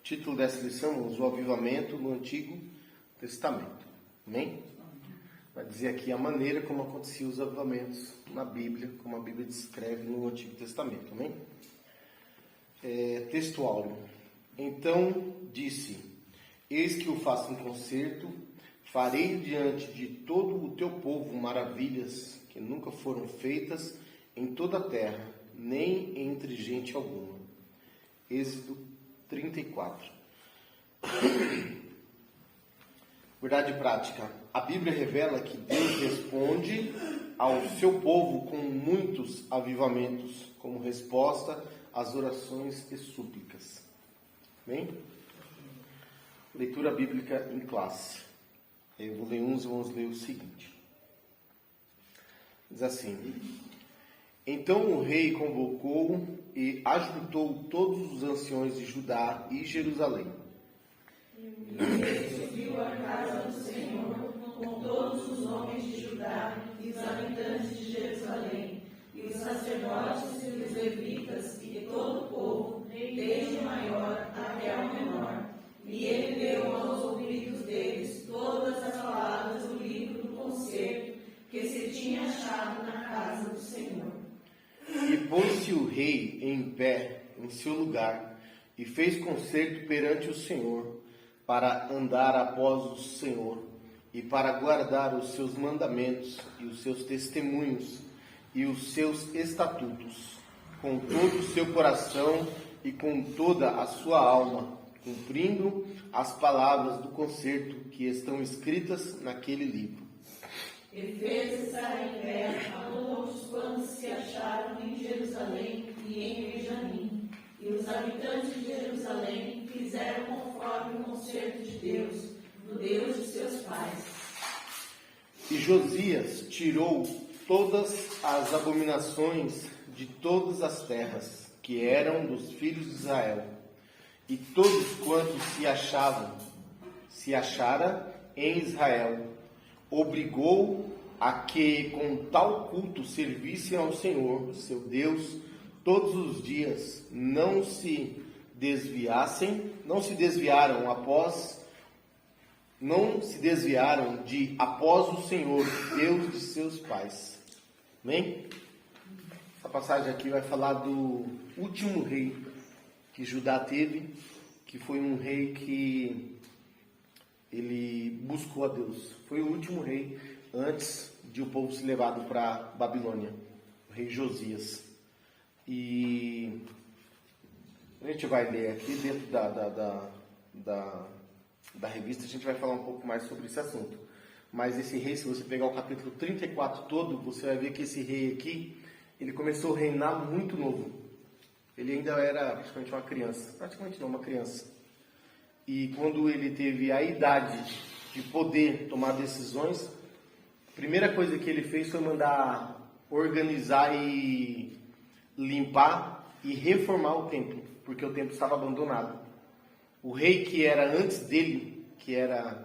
Título dessa lição: o avivamento no Antigo Testamento. Amém? Vai dizer aqui a maneira como aconteciam os avivamentos na Bíblia, como a Bíblia descreve no Antigo Testamento. Amém? Texto áureo. Então disse: eis que eu faço um concerto, farei diante de todo o teu povo maravilhas que nunca foram feitas em toda a terra, nem entre gente alguma. Êxodo 34. Verdade prática. A Bíblia revela que Deus responde ao seu povo com muitos avivamentos, como resposta às orações e súplicas. Bem? Leitura bíblica em classe. Eu vou ler uns e vamos ler o seguinte. Diz assim: então o rei convocou e ajuntou todos os anciões de Judá e Jerusalém. E ele subiu à casa do Senhor com todos os homens de Judá e os habitantes de Jerusalém, e os sacerdotes e os levitas e todo o povo, desde o maior até ao menor. E ele leu aos ouvidos deles todas as palavras do livro do concerto que se tinha achado na casa do Senhor. E pôs-se o rei em pé em seu lugar, e fez concerto perante o Senhor, para andar após o Senhor, e para guardar os seus mandamentos, e os seus testemunhos, e os seus estatutos, com todo o seu coração e com toda a sua alma, cumprindo as palavras do concerto que estão escritas naquele livro. E fez estar em pé a todos quantos se acharam em Jerusalém e em Benjamim. E os habitantes de Jerusalém fizeram conforme o concerto de Deus, do Deus de seus pais. E Josias tirou todas as abominações de todas as terras que eram dos filhos de Israel, e todos quantos se achara em Israel, obrigou a que com tal culto servissem ao Senhor, seu Deus, todos os dias, não se desviaram após o Senhor, Deus de seus pais. Amém? Essa passagem aqui vai falar do último rei que Judá teve, que foi um rei que ele buscou a Deus. Foi o último rei antes de o povo ser levado para Babilônia, o rei Josias. E a gente vai ler aqui dentro da revista, a gente vai falar um pouco mais sobre esse assunto. Mas esse rei, se você pegar o capítulo 34 todo, você vai ver que esse rei aqui, ele começou a reinar muito novo. Ele ainda era praticamente uma criança. Praticamente não, uma criança. E quando ele teve a idade de poder tomar decisões, a primeira coisa que ele fez foi mandar organizar e limpar e reformar o templo, porque o templo estava abandonado. O rei que era antes dele,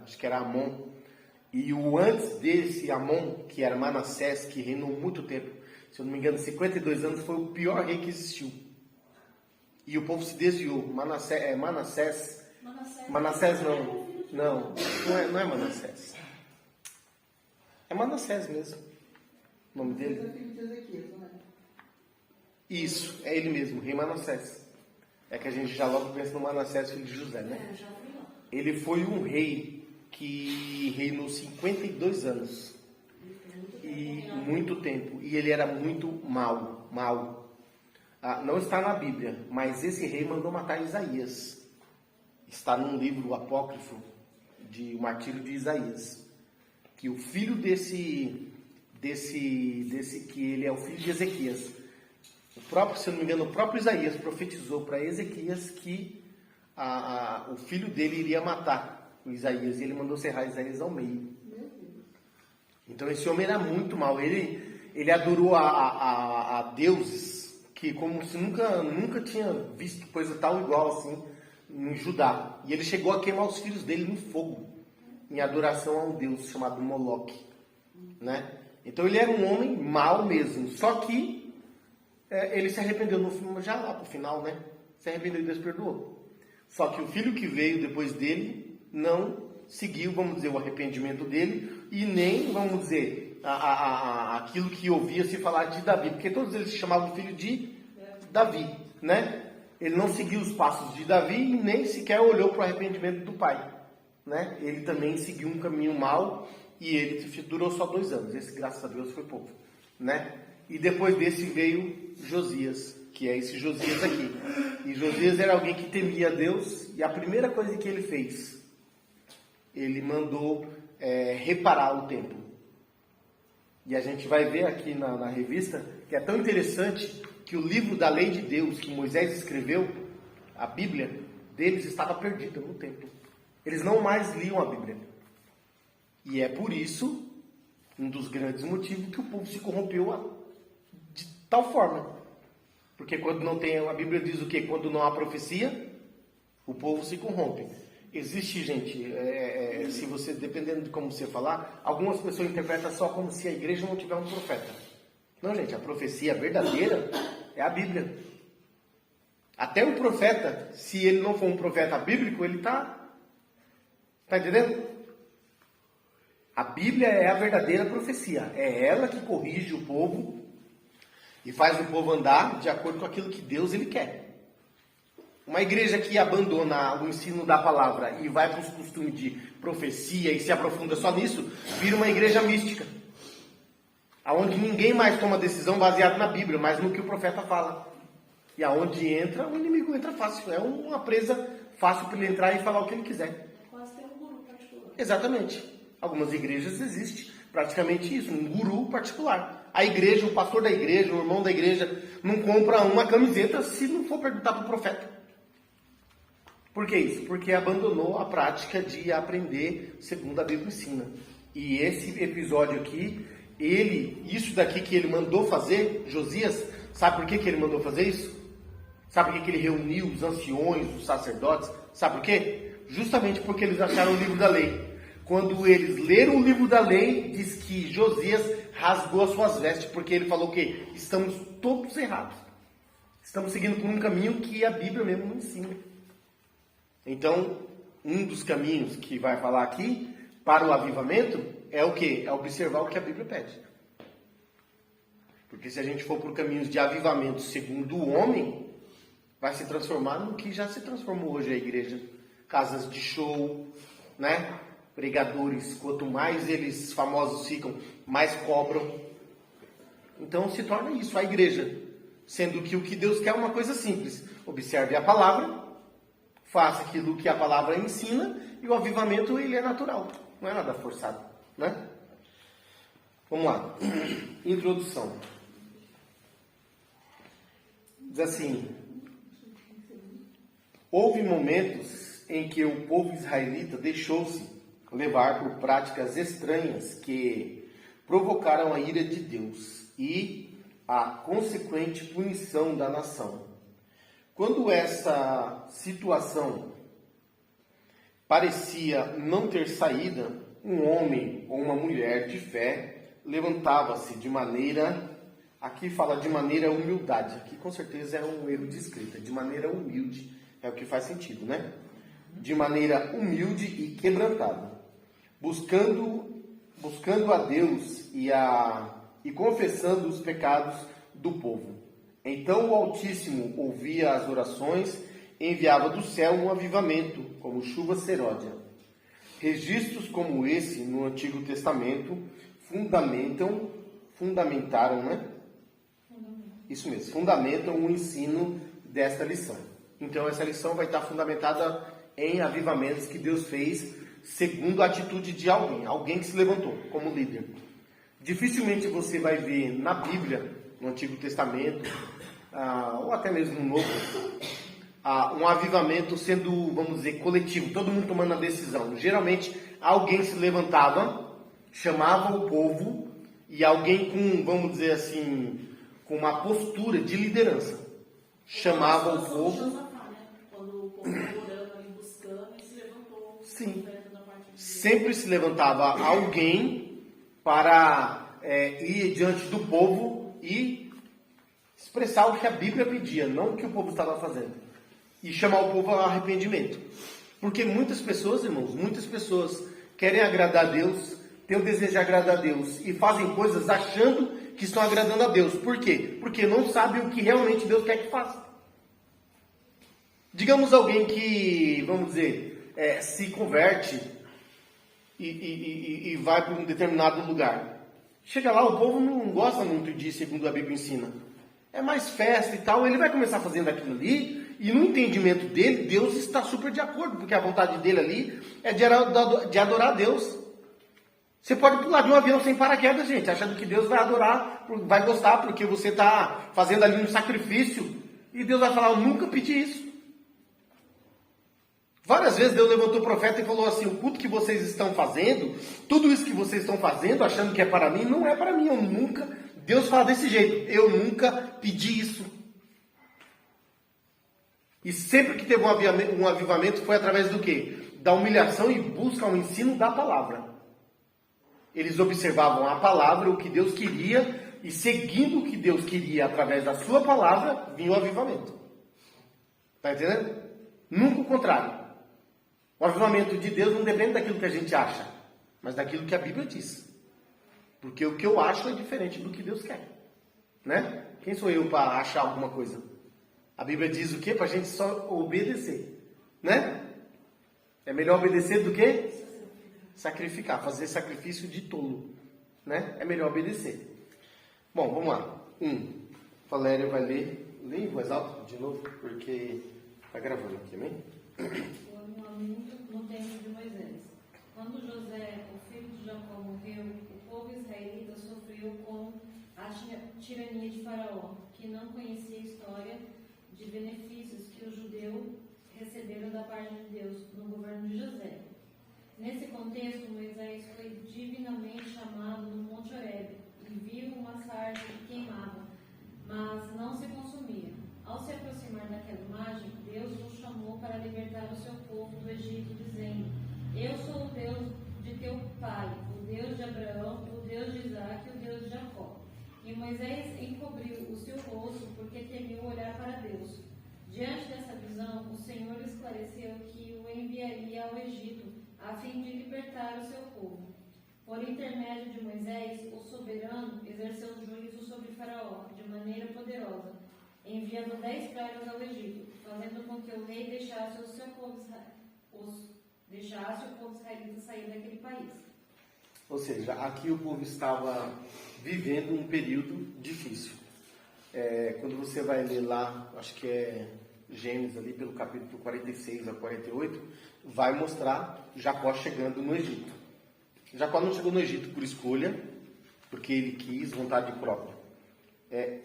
acho que era Amon, e o antes desse Amon, que era Manassés, que reinou muito tempo, se eu não me engano, 52 anos, foi o pior rei que existiu. E o povo se desviou. Manassés não é Manassés. É Manassés mesmo, o nome dele. Isso, é ele mesmo, rei Manassés. É que a gente já logo pensa no Manassés, filho de José, né? Ele foi um rei que reinou 52 anos. E muito tempo. E ele era muito mau. Não está na Bíblia, mas esse rei mandou matar Isaías. Está num livro apócrifo de O Martírio de Isaías. Que o filho desse que ele é o filho de Ezequias. Se eu não me engano, o próprio Isaías profetizou para Ezequias que o filho dele iria matar o Isaías. E ele mandou serrar Isaías ao meio. Então esse homem era muito mau. Ele adorou a deuses que como se nunca tinha visto coisa tal igual assim em Judá. E ele chegou a queimar os filhos dele no fogo, em adoração a um deus chamado Moloque, né? Então ele era um homem mau mesmo. Só que ele se arrependeu no final, já lá pro final, né? se arrependeu e Deus perdoou. Só que o filho que veio depois dele não seguiu, vamos dizer, o arrependimento dele e nem, vamos dizer, aquilo que ouvia-se falar de Davi, porque todos eles se chamavam o filho de Davi, né? Ele não seguiu os passos de Davi e nem sequer olhou para o arrependimento do pai, né? Ele também seguiu um caminho mau e ele durou só 2 anos. Esse, graças a Deus, foi pouco, né? E depois desse veio Josias, que é esse Josias aqui. E Josias era alguém que temia a Deus e a primeira coisa que ele fez, ele mandou reparar o templo. E a gente vai ver aqui na revista que é tão interessante que o livro da lei de Deus que Moisés escreveu, a Bíblia deles estava perdida no templo. Eles não mais liam a Bíblia. E é por isso, um dos grandes motivos, que o povo se corrompeu de tal forma. Porque quando não tem, a Bíblia diz o quê? Quando não há profecia, o povo se corrompe. Existe, gente, se você, dependendo de como você falar, algumas pessoas interpretam só como se a igreja não tiver um profeta. Não, gente, a profecia verdadeira é a Bíblia. Até o profeta, se ele não for um profeta bíblico, ele está entendendo? A Bíblia é a verdadeira profecia. É ela que corrige o povo e faz o povo andar de acordo com aquilo que Deus ele quer. Uma igreja que abandona o ensino da palavra e vai para os costumes de profecia e se aprofunda só nisso, vira uma igreja mística. Aonde ninguém mais toma decisão baseada na Bíblia, mas no que o profeta fala. E aonde entra, o inimigo entra fácil. É uma presa fácil para ele entrar e falar o que ele quiser. Quase tem um guru particular. Exatamente. Algumas igrejas existe praticamente isso, um guru particular. A igreja, o pastor da igreja, o irmão da igreja, não compra uma camiseta se não for perguntar para o profeta. Por que isso? Porque abandonou a prática de aprender segundo a Bíblia ensina. E esse episódio aqui, isso daqui que ele mandou fazer, Josias, sabe por que ele mandou fazer isso? Sabe por que ele reuniu os anciões, os sacerdotes? Sabe por quê? Justamente porque eles acharam o livro da lei. Quando eles leram o livro da lei, diz que Josias rasgou as suas vestes, porque ele falou que estamos todos errados. Estamos seguindo por um caminho que a Bíblia mesmo não ensina. Então, um dos caminhos que vai falar aqui, para o avivamento, é o quê? É observar o que a Bíblia pede. Porque se a gente for por caminhos de avivamento segundo o homem, vai se transformar no que já se transformou hoje a igreja. Casas de show, né? Pregadores, quanto mais eles famosos ficam, mais cobram. Então se torna isso, a igreja. Sendo que o que Deus quer é uma coisa simples. Observe a palavra, faça aquilo que a palavra ensina, e o avivamento ele é natural, não é nada forçado, né? Vamos lá. Introdução. Diz assim: houve momentos em que o povo israelita deixou-se levar por práticas estranhas que provocaram a ira de Deus e a consequente punição da nação. Quando essa situação parecia não ter saída, um homem ou uma mulher de fé levantava-se de maneira, aqui fala de maneira humildade, aqui com certeza é um erro de escrita, de maneira humilde, é o que faz sentido, né? De maneira humilde e quebrantada, buscando a Deus e confessando os pecados do povo. Então o Altíssimo ouvia as orações e enviava do céu um avivamento, como chuva seródia. Registros como esse no Antigo Testamento fundamentaram, né? Isso mesmo, fundamentam o ensino desta lição. Então essa lição vai estar fundamentada em avivamentos que Deus fez segundo a atitude de alguém que se levantou como líder. Dificilmente você vai ver na Bíblia, no Antigo Testamento, ou até mesmo no Novo, um avivamento sendo, vamos dizer, coletivo, todo mundo tomando a decisão. Geralmente, alguém se levantava, chamava o povo, e alguém com, vamos dizer assim, com uma postura de liderança, chamava o povo. Quando o povo orando ali, buscando, e se levantou. Sim. Sempre se levantava alguém para ir diante do povo e expressar o que a Bíblia pedia, não o que o povo estava fazendo. e chamar o povo ao arrependimento. Porque muitas pessoas, irmãos, muitas pessoas querem agradar a Deus, têm o desejo de agradar a Deus e fazem coisas achando que estão agradando a Deus. Por quê? Porque não sabem o que realmente Deus quer que faça. Digamos alguém que, vamos dizer, se converte e vai para um determinado lugar. Chega lá, o povo não gosta muito disso, segundo a Bíblia ensina. É mais festa e tal, ele vai começar fazendo aquilo ali, e no entendimento dele, Deus está super de acordo, porque a vontade dele ali é de adorar a Deus. Você pode pular de um avião sem paraquedas, gente, achando que Deus vai adorar, vai gostar, porque você está fazendo ali um sacrifício, e Deus vai falar, eu nunca pedi isso. Várias vezes Deus levantou o profeta e falou assim, o culto que vocês estão fazendo, tudo isso que vocês estão fazendo, achando que é para mim, não é para mim, eu nunca... Deus fala desse jeito, eu nunca pedi isso. E sempre que teve um avivamento foi através do quê? Da humilhação e busca ao ensino da palavra. Eles observavam a palavra, o que Deus queria, e seguindo o que Deus queria através da sua palavra, vinha o avivamento. Está entendendo? Nunca o contrário. O avivamento de Deus não depende daquilo que a gente acha, mas daquilo que a Bíblia diz. Porque o que eu acho é diferente do que Deus quer. Né? Quem sou eu para achar alguma coisa? A Bíblia diz o quê? Para a gente só obedecer. Né? É melhor obedecer do que sacrificar. Fazer sacrifício de tolo. Né? É melhor obedecer. Bom, vamos lá. Valéria vai ler. Lê em voz alta de novo, porque está gravando aqui, amém? No tempo de Moisés. Quando José, o filho de Jacó, morreu, o povo israelita sofreu com a tirania de Faraó, que não conhecia a história de benefícios que os judeus receberam da parte de Deus no governo de José. Nesse contexto, Moisés foi divinamente chamado no Monte Horebe e viu uma sarça que queimava, mas não se consumia. Ao se aproximar daquela imagem, Deus o chamou para libertar o seu povo do Egito, dizendo: Eu sou o Deus de teu pai, o Deus de Abraão, o Deus de Isaque e o Deus de Jacó. E Moisés encobriu o seu rosto porque temeu olhar para Deus. Diante dessa visão, o Senhor esclareceu que o enviaria ao Egito, a fim de libertar o seu povo. Por intermédio de Moisés, o soberano exerceu juízo sobre Faraó de maneira poderosa, enviando 10 pragas ao Egito, fazendo com que o rei deixasse o povo israelita sair daquele país. Ou seja, aqui o povo estava vivendo um período difícil. Quando você vai ler lá, acho que é Gênesis ali, pelo capítulo 46 a 48, vai mostrar Jacó chegando no Egito. Jacó não chegou no Egito por escolha, porque ele quis, vontade própria.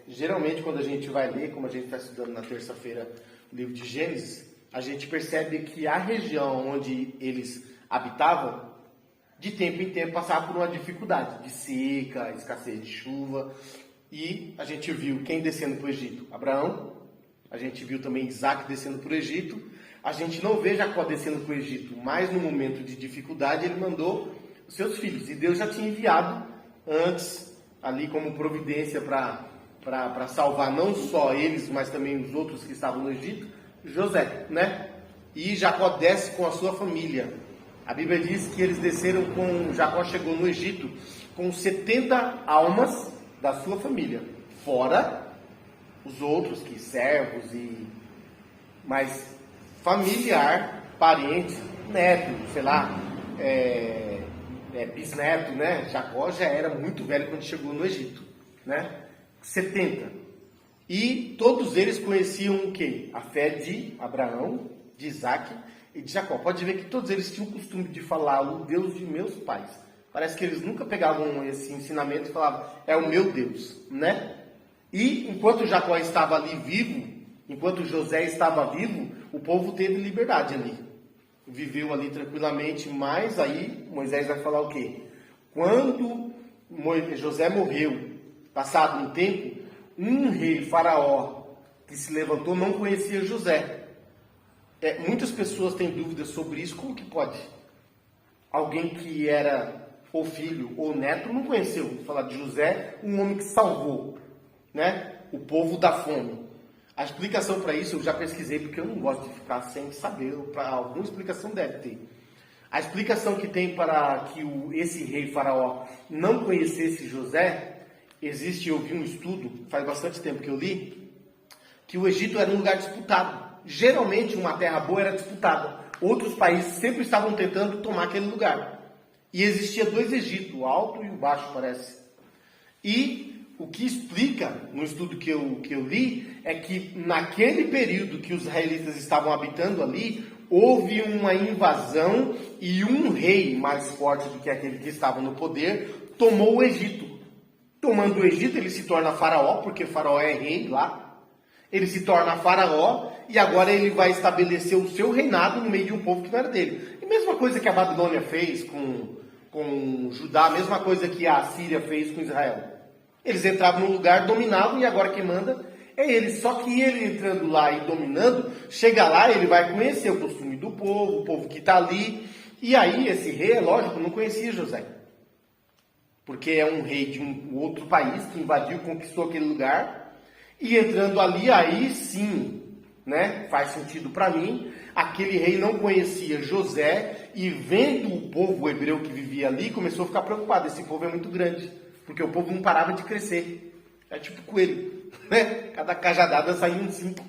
Geralmente, quando a gente vai ler, como a gente está estudando na terça-feira o livro de Gênesis, a gente percebe que a região onde eles habitavam, de tempo em tempo, passava por uma dificuldade de seca, escassez de chuva. E a gente viu quem descendo para o Egito? Abraão. A gente viu também Isaque descendo para o Egito. A gente não vê Jacó descendo para o Egito, mas no momento de dificuldade ele mandou os seus filhos. E Deus já tinha enviado antes, ali como providência para salvar não só eles, mas também os outros que estavam no Egito, José, né? E Jacó desce com a sua família. A Bíblia diz que eles desceram Jacó chegou no Egito com 70 almas da sua família, fora os outros, que servos mas familiar, parente, neto, sei lá, bisneto, né? Jacó já era muito velho quando chegou no Egito, né? 70. E todos eles conheciam o quê? A fé de Abraão, de Isaque e de Jacó. Pode ver que todos eles tinham o costume de falar o Deus de meus pais. Parece que eles nunca pegavam esse ensinamento e falavam, é o meu Deus, né? E enquanto Jacó estava ali vivo, enquanto José estava vivo, o povo teve liberdade ali. Viveu ali tranquilamente, mas aí Moisés vai falar o quê? Quando José morreu, passado um tempo, um rei, Faraó, que se levantou, não conhecia José. Muitas pessoas têm dúvidas sobre isso. Como que pode? Alguém que era ou filho ou neto não conheceu. Falar de José, um homem que salvou, né, o povo da fome. A explicação para isso eu já pesquisei, porque eu não gosto de ficar sem saber. Para alguma explicação deve ter. A explicação que tem para que esse rei faraó não conhecesse José, eu vi um estudo, faz bastante tempo que eu li, que o Egito era um lugar disputado. Geralmente uma terra boa era disputada. Outros países sempre estavam tentando tomar aquele lugar. E existia 2 Egitos, o alto e o baixo, parece. E o que explica, no estudo que eu li, é que naquele período que os israelitas estavam habitando ali, houve uma invasão e um rei mais forte do que aquele que estava no poder tomou o Egito. Tomando o Egito, ele se torna faraó, porque faraó é rei lá. Ele se torna faraó e agora ele vai estabelecer o seu reinado no meio de um povo que não era dele. E mesma coisa que a Babilônia fez com Judá, a mesma coisa que a Síria fez com Israel. Eles entravam no lugar, dominavam, e agora quem manda é ele. Só que ele entrando lá e dominando, chega lá, ele vai conhecer o costume do povo, o povo que está ali. E aí esse rei, é lógico, não conhecia José. Porque é um rei de um outro país que invadiu, conquistou aquele lugar. E entrando ali, aí sim, né, faz sentido para mim, aquele rei não conhecia José e vendo o povo hebreu que vivia ali, começou a ficar preocupado. Esse povo é muito grande, porque o povo não parava de crescer. É tipo coelho, né? Cada cajadada saía 5.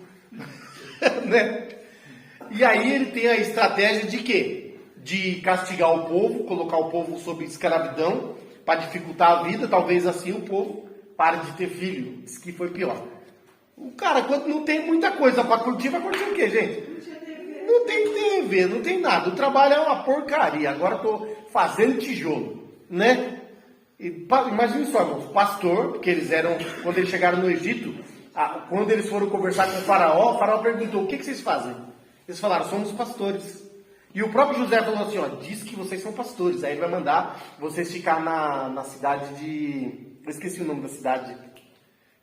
Né? E aí ele tem a estratégia de quê? De castigar o povo, colocar o povo sob escravidão, para dificultar a vida, talvez assim o povo pare de ter filho. Isso que foi pior. O cara, quando não tem muita coisa para curtir, vai curtir o quê, gente? Não tem TV, não tem nada. O trabalho é uma porcaria. Agora estou fazendo tijolo, né? Imagina só, irmãos, pastor, porque eles eram, quando eles chegaram no Egito, quando eles foram conversar com o faraó perguntou, o que vocês fazem? Eles falaram, somos pastores. E o próprio José falou assim, ó, diz que vocês são pastores. Aí ele vai mandar vocês ficar na cidade de... Eu esqueci o nome da cidade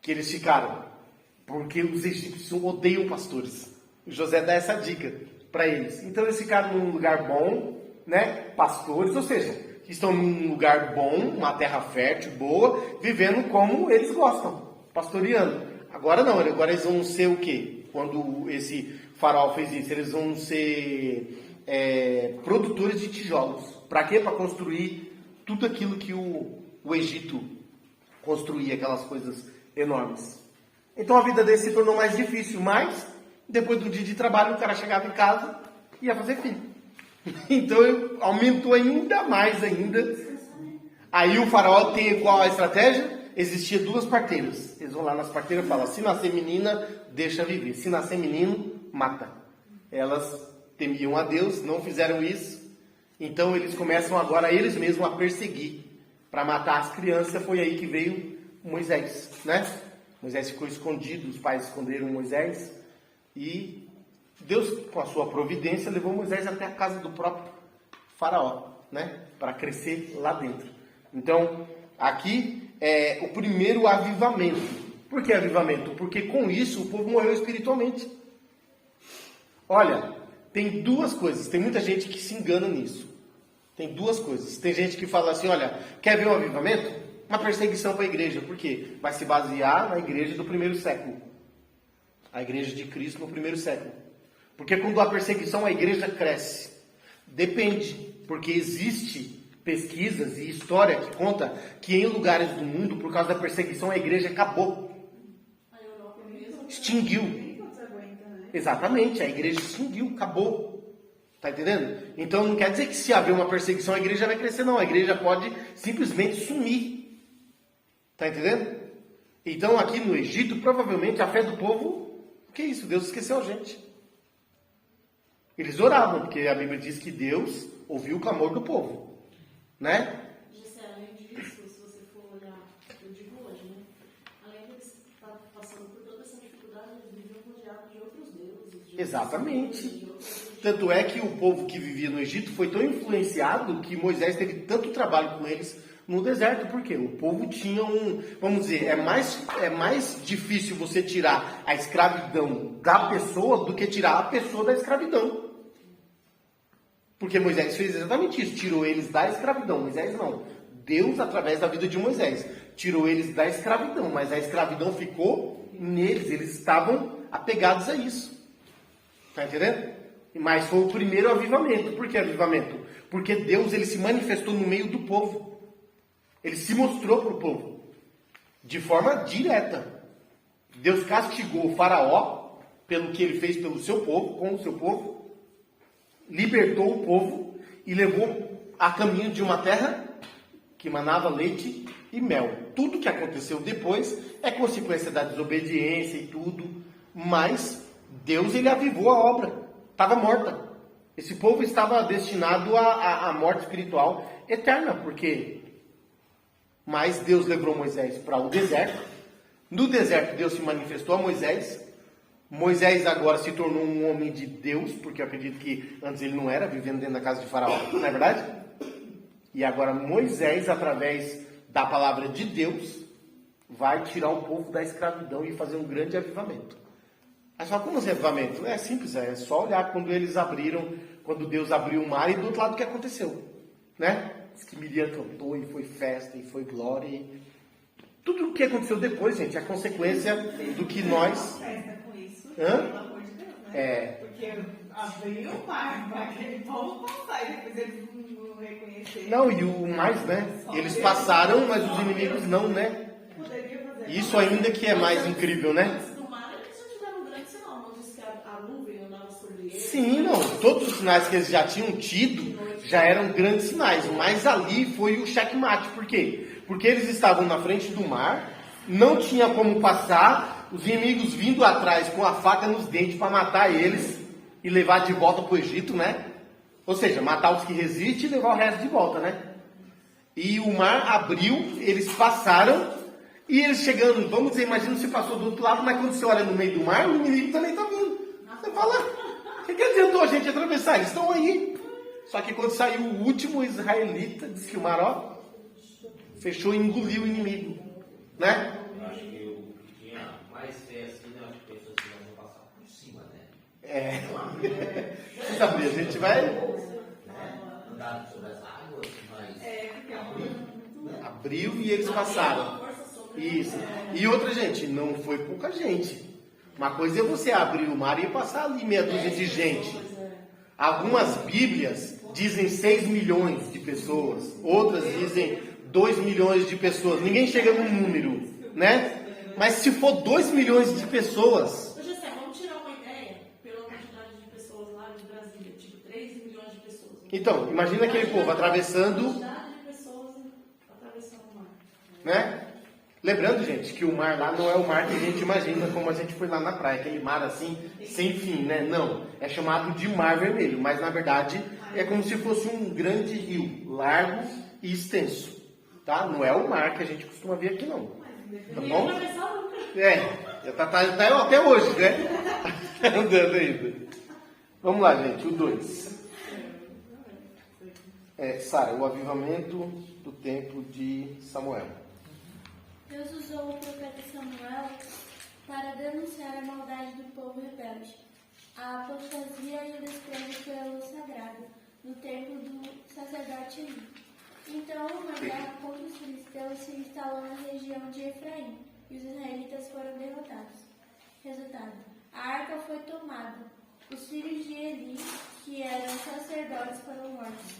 que eles ficaram. Porque os egípcios odeiam pastores. O José dá essa dica para eles. Então eles ficaram num lugar bom, né? Pastores, ou seja, estão num lugar bom, uma terra fértil, boa, vivendo como eles gostam, pastoreando. Agora não, agora eles vão ser o quê? Quando esse faraó fez isso, eles vão ser produtores de tijolos. Para quê? Para construir tudo aquilo que o Egito construía, aquelas coisas enormes. Então a vida dele se tornou mais difícil, mas depois do dia de trabalho o cara chegava em casa e ia fazer filho. Então aumentou ainda mais ainda. Aí o faraó tem qual a estratégia? Existia 2 parteiras. Eles vão lá nas parteiras e falam, se nascer menina, deixa viver. Se nascer menino, mata. Elas temiam a Deus, não fizeram isso. Então eles começam agora eles mesmos a perseguir para matar as crianças. Foi aí que veio Moisés, né? Moisés ficou escondido, os pais esconderam Moisés. E Deus, com a sua providência, levou Moisés até a casa do próprio faraó, né? Para crescer lá dentro. Então, aqui é o primeiro avivamento. Por que avivamento? Porque com isso o povo morreu espiritualmente. Olha, tem 2 coisas. Tem muita gente que se engana nisso. Tem 2 coisas. Tem gente que fala assim, olha, quer ver um avivamento? Uma perseguição para a igreja. Por quê? Vai se basear na igreja do primeiro século. A igreja de Cristo no primeiro século. Porque quando há perseguição, a igreja cresce. Depende, porque existe pesquisas e história que conta que em lugares do mundo, por causa da perseguição, a igreja acabou. A Europa mesmo extinguiu. Exatamente, a igreja extinguiu, acabou. Tá entendendo? Então não quer dizer que se haver uma perseguição, a igreja vai crescer, não. A igreja pode simplesmente sumir. Tá entendendo? Então aqui no Egito, provavelmente a fé do povo, o que é isso? Deus esqueceu a gente. Eles oravam, porque a Bíblia diz que Deus ouviu o clamor do povo. Né? Gisele, além disso, se você for olhar, eu digo hoje, né? Além de eles estar passando por toda essa dificuldade, eles viviam rodeados de outros deuses. Exatamente. Tanto é que o povo que vivia no Egito foi tão influenciado que Moisés teve tanto trabalho com eles no deserto. Por quê? O povo tinha vamos dizer, é mais difícil você tirar a escravidão da pessoa do que tirar a pessoa da escravidão. Porque Moisés fez exatamente isso, tirou eles da escravidão. Moisés não. Deus, através da vida de Moisés, tirou eles da escravidão, mas a escravidão ficou neles. Eles estavam apegados a isso. Tá entendendo? Mas foi o primeiro avivamento. Por que avivamento? Porque Deus, ele se manifestou no meio do povo. Ele se mostrou para o povo. De forma direta. Deus castigou o faraó pelo que ele fez pelo seu povo, com o seu povo. Libertou o povo e levou a caminho de uma terra que manava leite e mel. Tudo que aconteceu depois é consequência da desobediência e tudo. Mas Deus, ele avivou a obra. Estava morta. Esse povo estava destinado à morte espiritual eterna. Porque... Mas Deus levou Moisés para o deserto. No deserto, Deus se manifestou a Moisés. Moisés agora se tornou um homem de Deus, porque eu acredito que antes ele não era, vivendo dentro da casa de Faraó, não é verdade? E agora Moisés, através da palavra de Deus, vai tirar o povo da escravidão e fazer um grande avivamento. Mas só como esse avivamento? É simples, é só olhar quando eles abriram, quando Deus abriu o mar e do outro lado o que aconteceu, né? Diz que Miriam cantou e foi festa e foi glória. E... tudo o que aconteceu depois, gente, é consequência do que nós... Pelo amor de Deus, né? Porque abriu o mar para aquele povo passar e depois eles não reconheceram. Não, e o mais, né? Eles passaram, mas os inimigos não, né? Isso ainda que é mais incrível, né? Antes do mar, eles já tiveram um grande sinal. Não disse que a nuvem andava sobre eles. Sim, não. Todos os sinais que eles já tinham tido já eram grandes sinais. Mas ali foi o checkmate. Por quê? Porque eles estavam na frente do mar, não tinha como passar, os inimigos vindo atrás com a faca nos dentes para matar eles e levar de volta para o Egito, né? Ou seja, matar os que resistem e levar o resto de volta, né? E o mar abriu, eles passaram, e eles chegando, vamos dizer, imagina se passou do outro lado, mas quando você olha no meio do mar, o inimigo também está vindo. Você fala, o que adiantou a gente atravessar? Eles estão aí. Só que quando saiu o último israelita, diz que o mar, ó, fechou e engoliu o inimigo, né? Acho que o que tinha mais fé assim, eu acho que pessoas que vão passar por cima, né? Você sabia, a gente vai Andar sobre as águas, mas abriu e eles passaram. Isso. E outra, gente, não foi pouca gente. Uma coisa é você abrir o mar e passar ali meia dúzia de gente. Algumas bíblias dizem 6 milhões de pessoas, outras dizem 2 milhões de pessoas. Ninguém chega num número, né? Mas se for 2 milhões de pessoas... Ô, José, vamos tirar uma ideia pela quantidade de pessoas lá de Brasília, tipo 3 milhões de pessoas. Então, imagina aquele povo atravessando... Quantidade de pessoas atravessando o mar. Né? Lembrando, gente, que o mar lá não é o mar que a gente imagina como a gente foi lá na praia, aquele mar assim, sem fim, né? Não, é chamado de Mar Vermelho, mas na verdade é como se fosse um grande rio, largo e extenso, tá? Não é o mar que a gente costuma ver aqui, não. Tá bom? Tá até hoje, né? Andando ainda. Vamos lá, gente, o 2. Sara, o avivamento do tempo de Samuel. Deus usou o profeta Samuel para denunciar a maldade do povo rebelde, a apostasia e o desprezo pelo sagrado, no templo do sacerdote Eli. Então, uma guerra contra os filisteus se instalou na região de Efraim, e os israelitas foram derrotados. Resultado: a arca foi tomada, os filhos de Eli, que eram sacerdotes, foram mortos.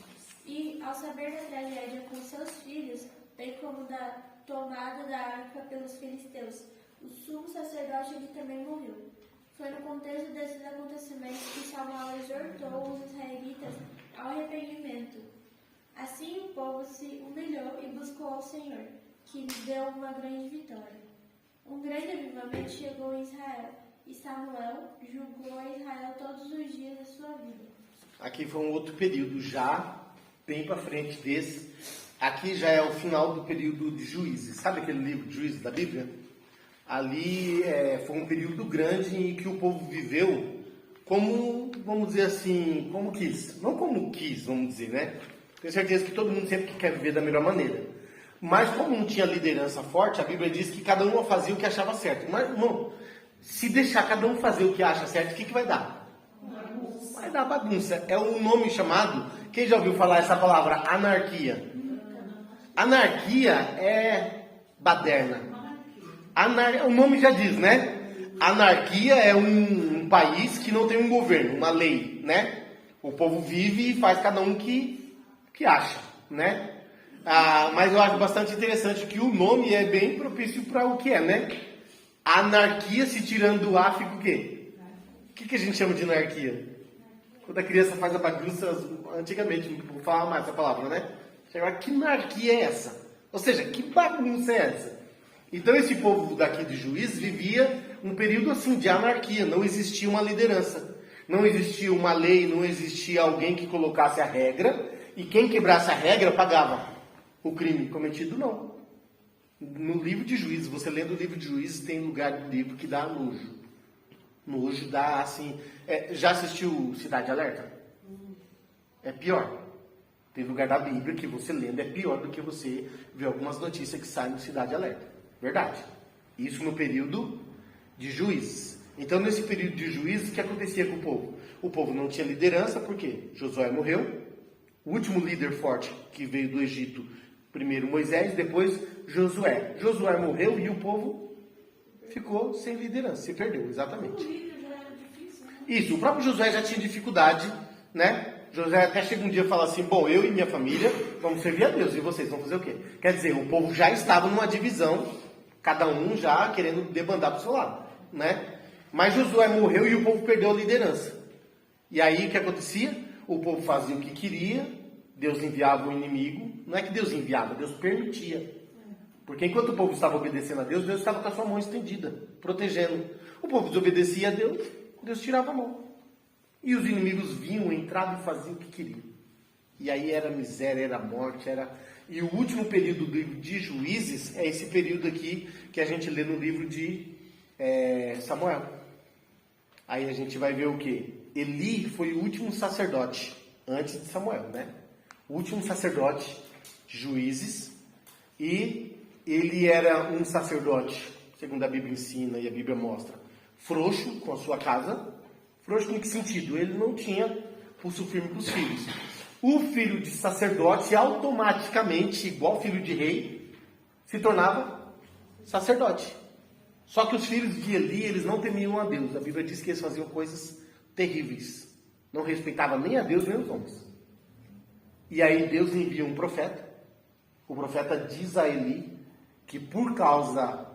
E, ao saber da tragédia com seus filhos, bem como da tomada da arca pelos filisteus, o sumo sacerdote ele também morreu. Foi no contexto desses acontecimentos que Samuel exortou os israelitas ao arrependimento. Assim o povo se humilhou e buscou ao Senhor, que lhes deu uma grande vitória. Um grande avivamento chegou em Israel, e Samuel julgou a Israel todos os dias da sua vida. Aqui foi um outro período, já bem para frente desse. Aqui já é o final do período de Juízes. Sabe aquele livro de Juízes da Bíblia? Ali foi um período grande em que o povo viveu como, vamos dizer assim, como quis. Não como quis, vamos dizer, né? Tenho certeza que todo mundo sempre quer viver da melhor maneira. Mas como não tinha liderança forte, a Bíblia diz que cada um fazia o que achava certo. Mas, irmão, se deixar cada um fazer o que acha certo, o que vai dar? Vai dar bagunça. É um nome chamado, quem já ouviu falar essa palavra? Anarquia. Anarquia é baderna. O nome já diz, né? Anarquia é um país que não tem um governo, uma lei, né? O povo vive e faz cada um que acha, né? Mas eu acho bastante interessante que o nome é bem propício para o que é, né? Anarquia, se tirando o A, fica o quê? O que a gente chama de anarquia? Quando a criança faz a bagunça, antigamente, não vou falar mais essa palavra, né? Chama, que anarquia é essa? Ou seja, que bagunça é essa? Então esse povo daqui de Juízes vivia um período assim de anarquia, não existia uma liderança, não existia uma lei, não existia alguém que colocasse a regra, e quem quebrasse a regra pagava o crime cometido, não. No livro de Juízes, você lendo o livro de Juízes, tem lugar do livro que dá nojo. Nojo dá assim... já assistiu Cidade Alerta? É pior. Tem lugar da Bíblia que você lendo é pior do que você ver algumas notícias que saem do Cidade Alerta. Verdade. Isso no período de Juízes. Então, nesse período de Juízes, o que acontecia com o povo? O povo não tinha liderança, por quê? Josué morreu. O último líder forte que veio do Egito, primeiro Moisés, depois Josué. Josué morreu e o povo ficou sem liderança, se perdeu, exatamente. Isso, o próprio Josué já tinha dificuldade, né? Josué até chega um dia e fala assim, bom, eu e minha família vamos servir a Deus, e vocês vão fazer o quê? Quer dizer, o povo já estava numa divisão, cada um já querendo debandar para o seu lado, né? Mas Josué morreu e o povo perdeu a liderança. E aí o que acontecia? O povo fazia o que queria, Deus enviava o inimigo, não é que Deus enviava, Deus permitia. Porque enquanto o povo estava obedecendo a Deus, Deus estava com a sua mão estendida, protegendo. O povo desobedecia a Deus, Deus tirava a mão. E os inimigos vinham, entravam e faziam o que queriam. E aí era miséria, era morte, era... E o último período do livro de Juízes é esse período aqui que a gente lê no livro de Samuel. Aí a gente vai ver o quê? Eli foi o último sacerdote, antes de Samuel, né? O último sacerdote de Juízes. E ele era um sacerdote, segundo a Bíblia ensina e a Bíblia mostra, frouxo com a sua casa. Frouxo em que sentido? Ele não tinha pulso firme com os filhos. O filho de sacerdote automaticamente, igual filho de rei, se tornava sacerdote. Só que os filhos de Eli, eles não temiam a Deus. A Bíblia diz que eles faziam coisas terríveis. Não respeitavam nem a Deus nem os homens. E aí Deus envia um profeta. O profeta diz a Eli que por causa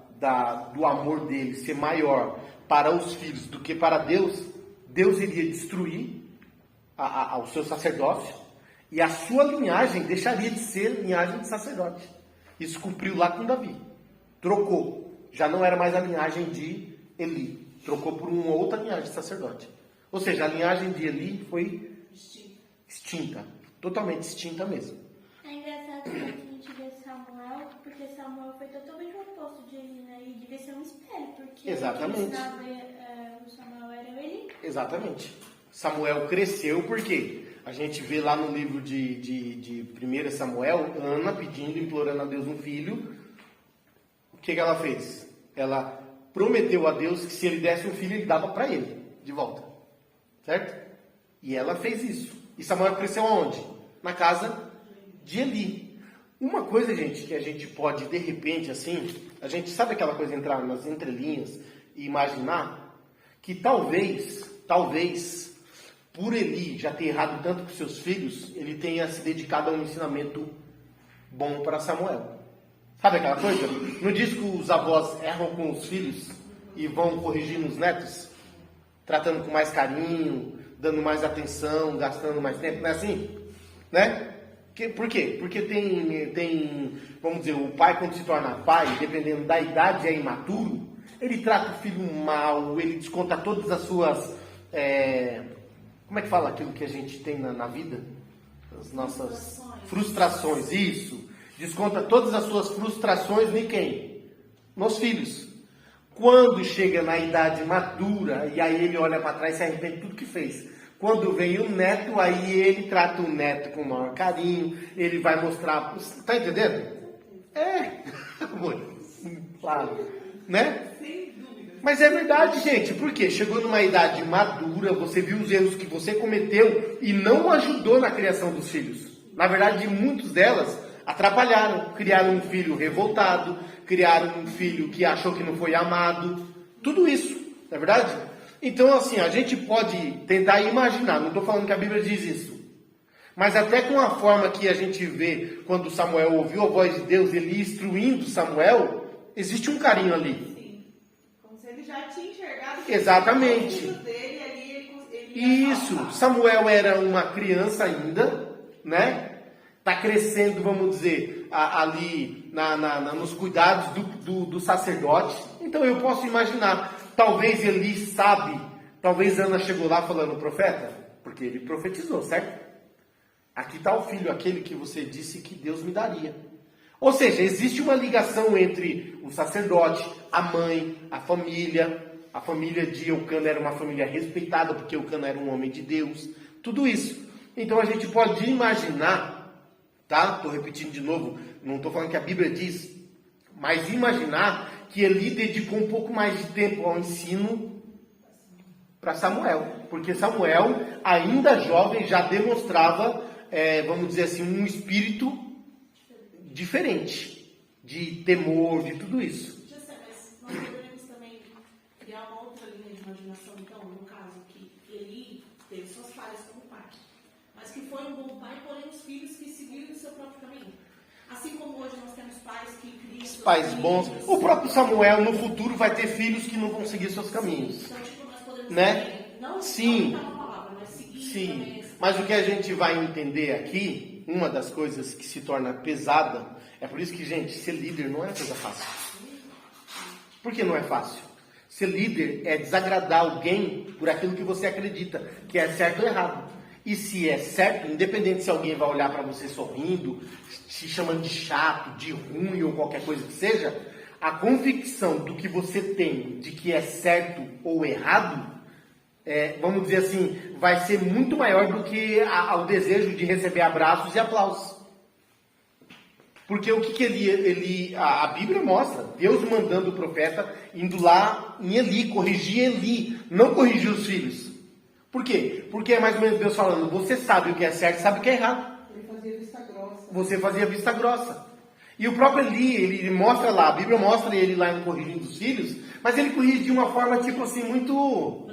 do amor dele ser maior para os filhos do que para Deus, Deus iria destruir o seu sacerdócio e a sua linhagem deixaria de ser linhagem de sacerdote. Isso cumpriu lá com Davi. Trocou. Já não era mais a linhagem de Eli. Trocou por uma outra linhagem de sacerdote. Ou seja, a linhagem de Eli foi extinta. Totalmente extinta mesmo. É engraçado que a gente vê Samuel, porque Samuel foi totalmente o oposto de Eli, né? E devia ser um espelho, porque exatamente. Quem ensinava o Samuel era o Eli. Exatamente. Samuel cresceu porque a gente vê lá no livro de 1 Samuel, Ana pedindo, implorando a Deus um filho. O que ela fez? Ela prometeu a Deus que se ele desse um filho, ele dava para ele, de volta. Certo? E ela fez isso. E Samuel cresceu aonde? Na casa de Eli. Uma coisa, gente, que a gente pode, de repente, assim, a gente sabe aquela coisa, entrar nas entrelinhas e imaginar que talvez, por Eli já ter errado tanto com seus filhos, ele tenha se dedicado a um ensinamento bom para Samuel. Sabe aquela coisa? Não diz que os avós erram com os filhos e vão corrigindo os netos? Tratando com mais carinho, dando mais atenção, gastando mais tempo, não é assim? Né? Por quê? Porque tem, vamos dizer, o pai quando se torna pai, dependendo da idade, é imaturo, ele trata o filho mal, ele desconta todas as suas... como é que fala aquilo que a gente tem na vida? As nossas frustrações, isso. Desconta todas as suas frustrações em quem? Nos filhos. Quando chega na idade madura, e aí ele olha para trás e se arrepende de tudo que fez. Quando vem o neto, aí ele trata o neto com o maior carinho, ele vai mostrar... Tá entendendo? Claro. Né? Mas é verdade, gente. Por quê? Chegou numa idade madura, você viu os erros que você cometeu e não ajudou na criação dos filhos. Na verdade, muitos delas atrapalharam. Criaram um filho revoltado, criaram um filho que achou que não foi amado. Tudo isso. Não é verdade? Então, assim, a gente pode tentar imaginar, não estou falando que a Bíblia diz isso, mas até com a forma que a gente vê quando Samuel ouviu a voz de Deus, ele instruindo Samuel, existe um carinho ali. Sim. Como se ele já tinha enxergado. Exatamente. O filho dele ali, ele Isso, Samuel era uma criança ainda, né? Está crescendo, vamos dizer, ali nos cuidados do sacerdote. Então eu posso imaginar, talvez Eli sabe, talvez Ana chegou lá falando, profeta, porque ele profetizou, certo? Aqui está o filho, aquele que você disse que Deus me daria. Ou seja, existe uma ligação entre o sacerdote, a mãe, a família. A família de Eucana era uma família respeitada, porque Eucana era um homem de Deus. Tudo isso. Então a gente pode imaginar, tá? Estou repetindo de novo, não estou falando que a Bíblia diz, mas imaginar que Eli dedicou um pouco mais de tempo ao ensino para Samuel. Porque Samuel, ainda jovem, já demonstrava, vamos dizer assim, um espírito diferente, de temor, de tudo isso. Mas nós poderíamos também criar uma outra linha de imaginação, então, no caso, que Eli teve suas falhas como pai, mas que foi um bom pai, porém os filhos que seguiram o seu próprio caminho. Assim como hoje nós temos pais que criam seus Pais filhos, bons. O próprio Samuel, no futuro, vai ter filhos que não vão seguir seus caminhos. Então, tipo, nós podemos Né? também, não Sim. não uma palavra, mas seguir Sim, também esse- mas o que a gente vai entender aqui, uma das coisas que se torna pesada, é por isso que, gente, ser líder não é coisa fácil. Por que não é fácil? Ser líder é desagradar alguém por aquilo que você acredita, que é certo ou errado. E se é certo, independente se alguém vai olhar para você sorrindo, te chamando de chato, de ruim ou qualquer coisa que seja, a convicção do que você tem de que é certo ou errado, vamos dizer assim, vai ser muito maior do que o desejo de receber abraços e aplausos. Porque o que a Bíblia mostra, Deus mandando o profeta, indo lá em Eli, corrigir Eli, não corrigir os filhos. Por quê? Porque é mais ou menos Deus falando, você sabe o que é certo, sabe o que é errado. Ele fazia vista grossa. Você fazia vista grossa. E o próprio Eli, ele mostra lá, a Bíblia mostra ele lá corrigindo os filhos, mas ele corrige de uma forma, tipo assim, muito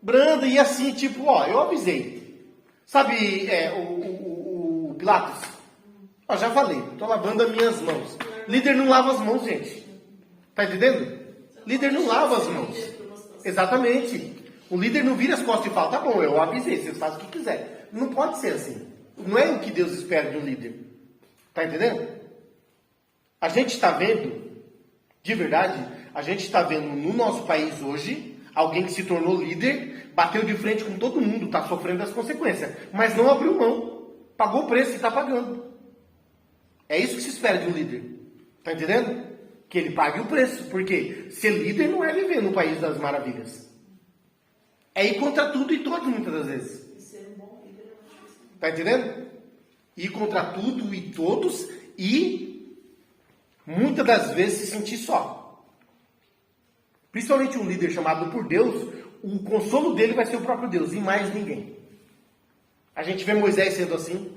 branda e assim, tipo, ó, eu avisei. Sabe, o Pilatos? Ó, já falei, estou lavando as minhas mãos. Líder não lava as mãos, gente. Tá entendendo? Líder não lava as mãos. Exatamente. O líder não vira as costas e fala, tá bom, eu avisei, vocês fazem o que quiser. Não pode ser assim. Não é o que Deus espera de um líder. Tá entendendo? A gente está vendo, de verdade, a gente está vendo no nosso país hoje, alguém que se tornou líder, bateu de frente com todo mundo, está sofrendo as consequências, mas não abriu mão, pagou o preço e está pagando. É isso que se espera de um líder. Está entendendo? Que ele pague o preço, porque ser líder não é viver no país das maravilhas. É ir contra tudo e todos, muitas das vezes. E ser um bom líder, eu acho isso. Está entendendo? Ir contra tudo e todos e muitas das vezes se sentir só. Principalmente um líder chamado por Deus, o consolo dele vai ser o próprio Deus e mais ninguém. A gente vê Moisés sendo assim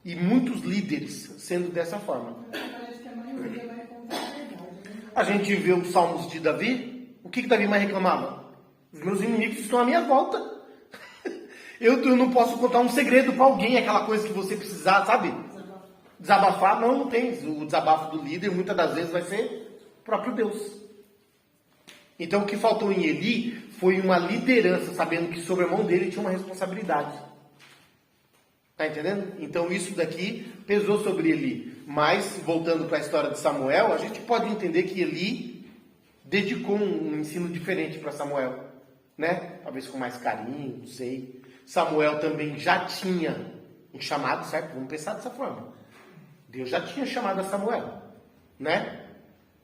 e muitos líderes sendo dessa forma. Parece que a maioria vai contar a verdade, né? A gente vê os salmos de Davi, o que Davi mais reclamava? Os meus inimigos estão à minha volta. Eu não posso contar um segredo para alguém, aquela coisa que você precisar, sabe? Desabafar, não tem. O desabafo do líder, muitas das vezes, vai ser o próprio Deus. Então, o que faltou em Eli foi uma liderança, sabendo que sobre a mão dele tinha uma responsabilidade. Tá entendendo? Então, isso daqui pesou sobre Eli. Mas, voltando para a história de Samuel, a gente pode entender que Eli dedicou um ensino diferente para Samuel. Né? Talvez com mais carinho, não sei. Samuel também já tinha um chamado, certo? Vamos pensar dessa forma. Deus já tinha chamado a Samuel, né?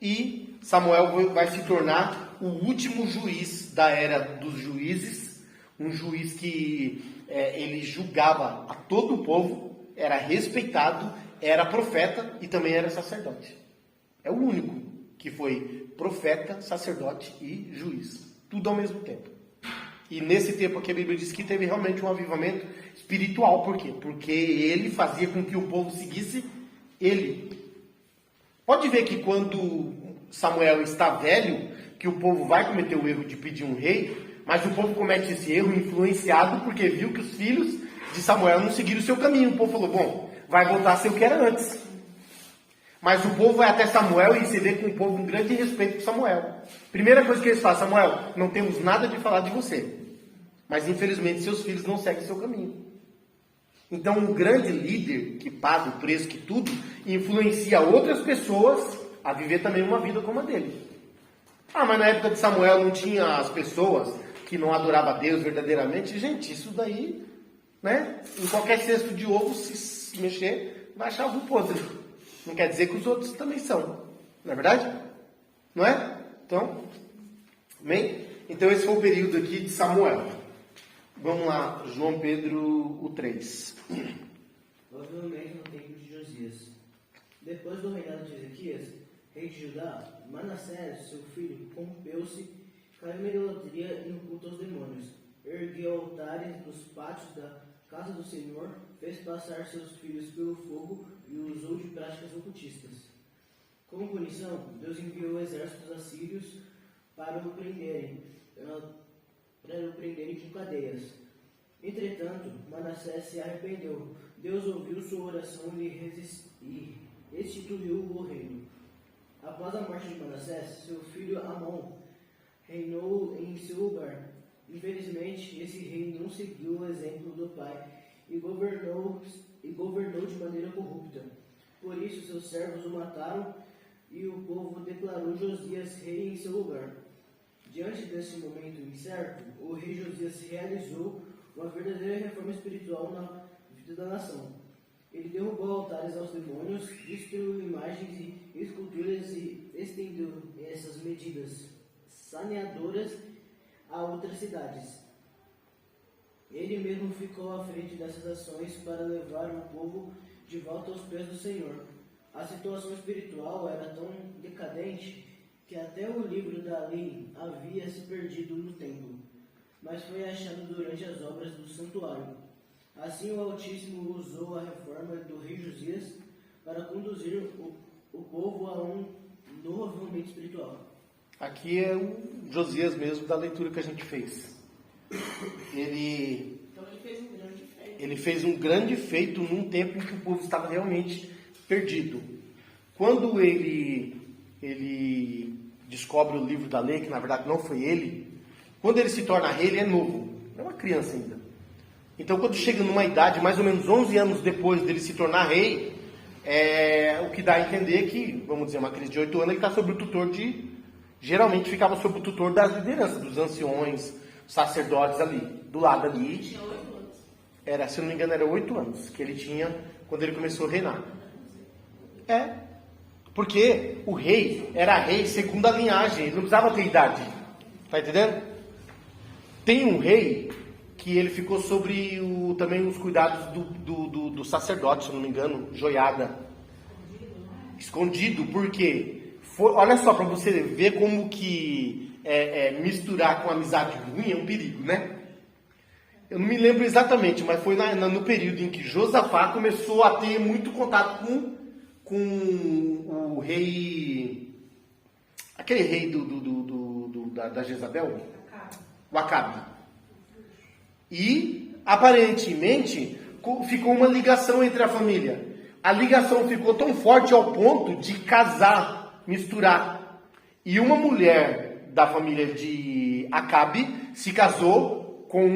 E Samuel vai se tornar o último juiz da era dos juízes, um juiz que ele julgava a todo o povo, era respeitado, era profeta e também era sacerdote. É o único que foi profeta, sacerdote e juiz, tudo ao mesmo tempo. E nesse tempo aqui a Bíblia diz que teve realmente um avivamento espiritual. Por quê? Porque ele fazia com que o povo seguisse ele. Pode ver que quando Samuel está velho, que o povo vai cometer o erro de pedir um rei, mas o povo comete esse erro influenciado porque viu que os filhos de Samuel não seguiram o seu caminho. O povo falou, bom, vai voltar a ser o que era antes. Mas o povo vai até Samuel e você vê com o povo um grande respeito por Samuel. Primeira coisa que eles fazem, Samuel, não temos nada de falar de você. Mas infelizmente seus filhos não seguem o seu caminho. Então um grande líder que paga o preço que tudo, influencia outras pessoas a viver também uma vida como a dele. Ah, mas na época de Samuel não tinha as pessoas que não adoravam a Deus verdadeiramente. Gente, isso daí, né? Em qualquer cesto de ovo, se mexer, vai achar algo podre. Não quer dizer que os outros também são. Não é verdade? Não é? Então, amém? Então esse foi o período aqui de Samuel. Vamos lá, João Pedro, o 3. Provavelmente no tempo de Josias. Depois do reinado de Ezequias, rei de Judá, Manassés, seu filho, corrompeu-se, caiu na idolatria e no culto aos demônios. Ergueu altares nos pátios da casa do Senhor, fez passar seus filhos pelo fogo e usou de práticas ocultistas. Como punição, Deus enviou exércitos assírios para o prenderem com cadeias. Entretanto, Manassés se arrependeu. Deus ouviu sua oração e restituiu o reino. Após a morte de Manassés, seu filho Amon reinou em seu lugar. Infelizmente, esse rei não seguiu o exemplo do pai e governou de maneira corrupta. Por isso, seus servos o mataram e o povo declarou Josias rei em seu lugar. Diante desse momento incerto, o rei Josias realizou uma verdadeira reforma espiritual na vida da nação. Ele derrubou altares aos demônios, destruiu imagens e esculturas e estendeu essas medidas saneadoras a outras cidades. Ele mesmo ficou à frente dessas ações para levar o povo de volta aos pés do Senhor. A situação espiritual era tão decadente que até o livro da lei havia se perdido no templo, mas foi achado durante as obras do santuário. Assim o Altíssimo usou a reforma do rei Josias para conduzir o povo a um novo momento espiritual. Aqui é o Josias mesmo da leitura que a gente fez. Ele fez um grande feito num tempo em que o povo estava realmente perdido. Quando ele descobre o livro da lei, que na verdade não foi ele, quando ele se torna rei, ele é novo, é uma criança ainda. Então quando chega numa idade, mais ou menos 11 anos depois dele se tornar rei, o que dá a entender que, vamos dizer, uma criança de 8 anos, ele está sob o tutor geralmente ficava sob o tutor das lideranças, dos anciões, sacerdotes ali, do lado ali. Tinha 8 anos. Se eu não me engano, era 8 anos que ele tinha quando ele começou a reinar. Porque o rei era rei segundo a linhagem, ele não precisava ter idade. Tá entendendo? Tem um rei que ele ficou sobre também os cuidados do sacerdote, se eu não me engano, Joiada. Escondido, porque olha só, para você ver como que misturar com amizade ruim é um perigo, né? Eu não me lembro exatamente, mas foi no período em que Josafá começou a ter muito contato com o rei, aquele rei da Jezabel, o Acabe. E aparentemente ficou uma ligação entre a família. A ligação ficou tão forte ao ponto de casar, misturar. E uma mulher da família de Acabe se casou com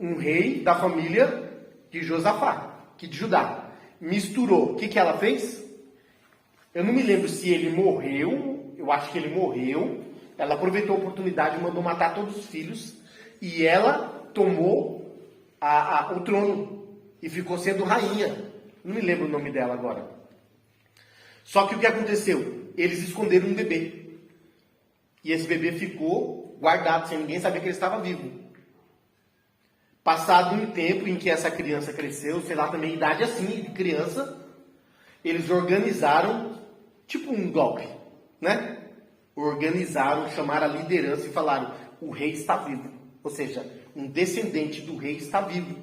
um rei da família de Josafá, de Judá. Misturou. O que ela fez? Eu não me lembro se ele morreu. Eu acho que ele morreu. Ela aproveitou a oportunidade e mandou matar todos os filhos. E ela tomou o trono. E ficou sendo rainha. Não me lembro o nome dela agora. Só que o que aconteceu? Eles esconderam um bebê. E esse bebê ficou guardado, sem ninguém saber que ele estava vivo. Passado um tempo em que essa criança cresceu, sei lá, também idade assim, de criança, eles organizaram, tipo um golpe, né? Organizaram, chamaram a liderança e falaram, o rei está vivo. Ou seja, um descendente do rei está vivo.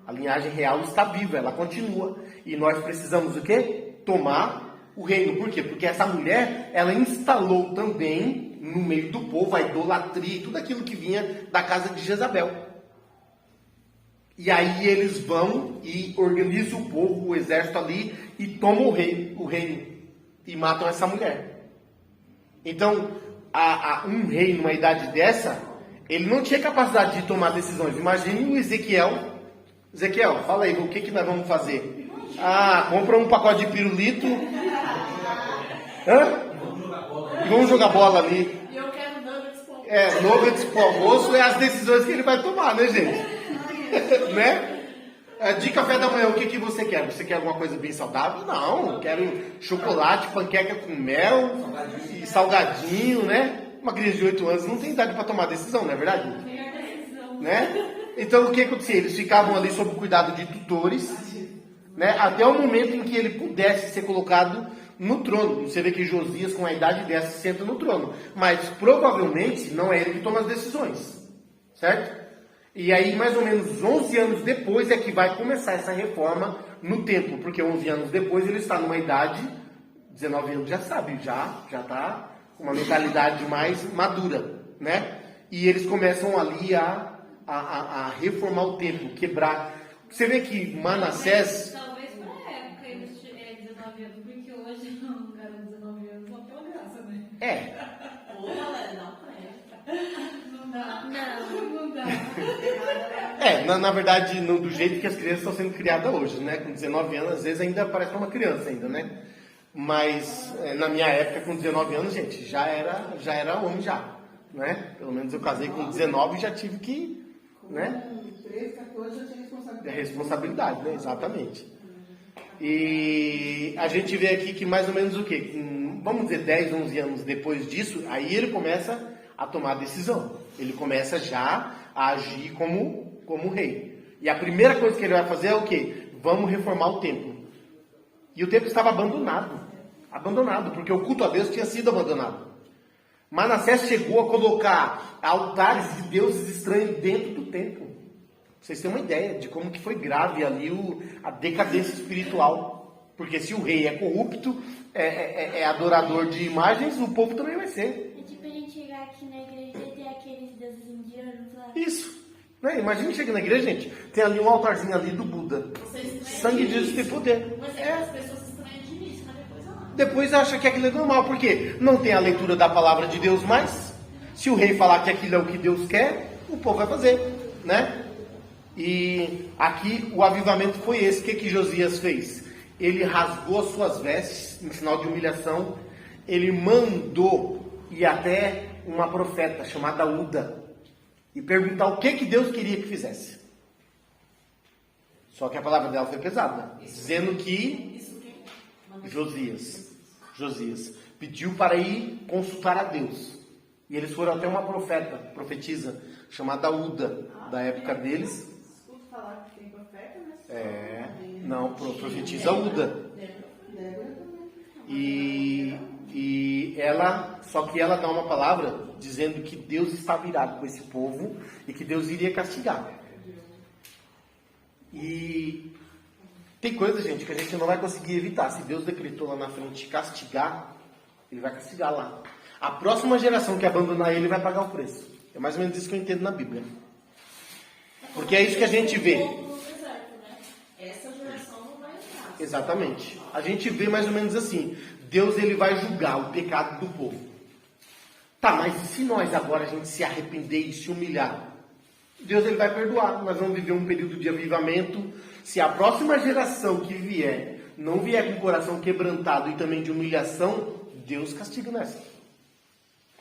A linhagem real está viva, ela continua. E nós precisamos o quê? Tomar o reino. Por quê? Porque essa mulher, ela instalou também no meio do povo a idolatria, tudo aquilo que vinha da casa de Jezabel. E aí eles vão e organizam o povo, o exército ali, e tomam o reino, e matam essa mulher. Então, um rei numa idade dessa, ele não tinha capacidade de tomar decisões. Imagine o Ezequiel. Ezequiel, fala aí, o que nós vamos fazer? Compra um pacote de pirulito. Vamos jogar bola ali. E eu quero nuggets com nuggets pro almoço é as decisões que ele vai tomar, né, gente? Né? De café da manhã, o que você quer? Você quer alguma coisa bem saudável? Não, quero chocolate, panqueca com mel e salgadinho, né? Uma criança de 8 anos não tem idade para tomar decisão, não é verdade? Né? Então, o que acontecia? Eles ficavam ali sob o cuidado de tutores, né? Até o momento em que ele pudesse ser colocado no trono. Você vê que Josias, com a idade dessa, senta no trono. Mas, provavelmente, não é ele que toma as decisões. Certo? E aí, mais ou menos 11 anos depois é que vai começar essa reforma no templo. Porque 11 anos depois ele está numa idade, 19 anos já sabe, já está com uma mentalidade mais madura, né? E eles começam ali a reformar o templo, quebrar. Você vê que Manassés... Talvez para a época eles 19 anos, porque hoje um cara de 19 anos não pela graça, né? Ô, galera, não presta. Não dá. Não. Não dá. Na verdade, do jeito que as crianças estão sendo criadas hoje, né? Com 19 anos, às vezes ainda parece uma criança ainda, né? Mas na minha época, com 19 anos, gente, já era homem já, né? Pelo menos eu casei com 19 e já tive que, né? Com 13, 14 já tinha responsabilidade. Responsabilidade, né? Exatamente. E a gente vê aqui que mais ou menos o quê? Vamos dizer 10, 11 anos depois disso, aí ele começa a tomar decisão. Ele começa já a agir como rei. E a primeira coisa que ele vai fazer é o quê? Vamos reformar o templo. E o templo estava abandonado, porque o culto a Deus tinha sido abandonado. Manassés chegou a colocar altares de deuses estranhos dentro do templo. Vocês têm uma ideia de como que foi grave ali a decadência espiritual. Porque se o rei é corrupto, é adorador de imagens, o povo também vai ser. É tipo a gente chegar aqui na igreja e ter aqueles deuses indianos lá. Isso. Né? Imagina chegar na igreja, gente, tem ali um altarzinho ali do Buda. Sangue de Jesus tem poder. Mas as pessoas estranham de início, mas depois não. Depois acha que aquilo é normal, porque não tem a leitura da palavra de Deus mais. Se o rei falar que aquilo é o que Deus quer, o povo vai fazer, né? E aqui o avivamento foi esse. O que Josias fez? Ele rasgou as suas vestes, em sinal de humilhação. Ele mandou ir até uma profeta chamada Uda e perguntar o que Deus queria que fizesse. Só que a palavra dela foi pesada, dizendo que Josias pediu para ir consultar a Deus. E eles foram até uma profetisa chamada Uda, da época deles. Escuto falar que tem profeta, mas... Não, profetiza Uda. E ela, só que ela dá uma palavra dizendo que Deus está virado com esse povo e que Deus iria castigar. E tem coisa, gente, que a gente não vai conseguir evitar. Se Deus decretou lá na frente castigar, Ele vai castigar lá. A próxima geração que abandonar Ele vai pagar o preço. É mais ou menos isso que eu entendo na Bíblia. Porque é isso que a gente vê. Essa geração não vai entrar. Exatamente. A gente vê mais ou menos assim. Deus ele vai julgar o pecado do povo. Tá, mas e se nós agora a gente se arrepender e se humilhar? Deus ele vai perdoar. Nós vamos viver um período de avivamento. Se a próxima geração que vier não vier com o coração quebrantado e também de humilhação, Deus castiga nessa.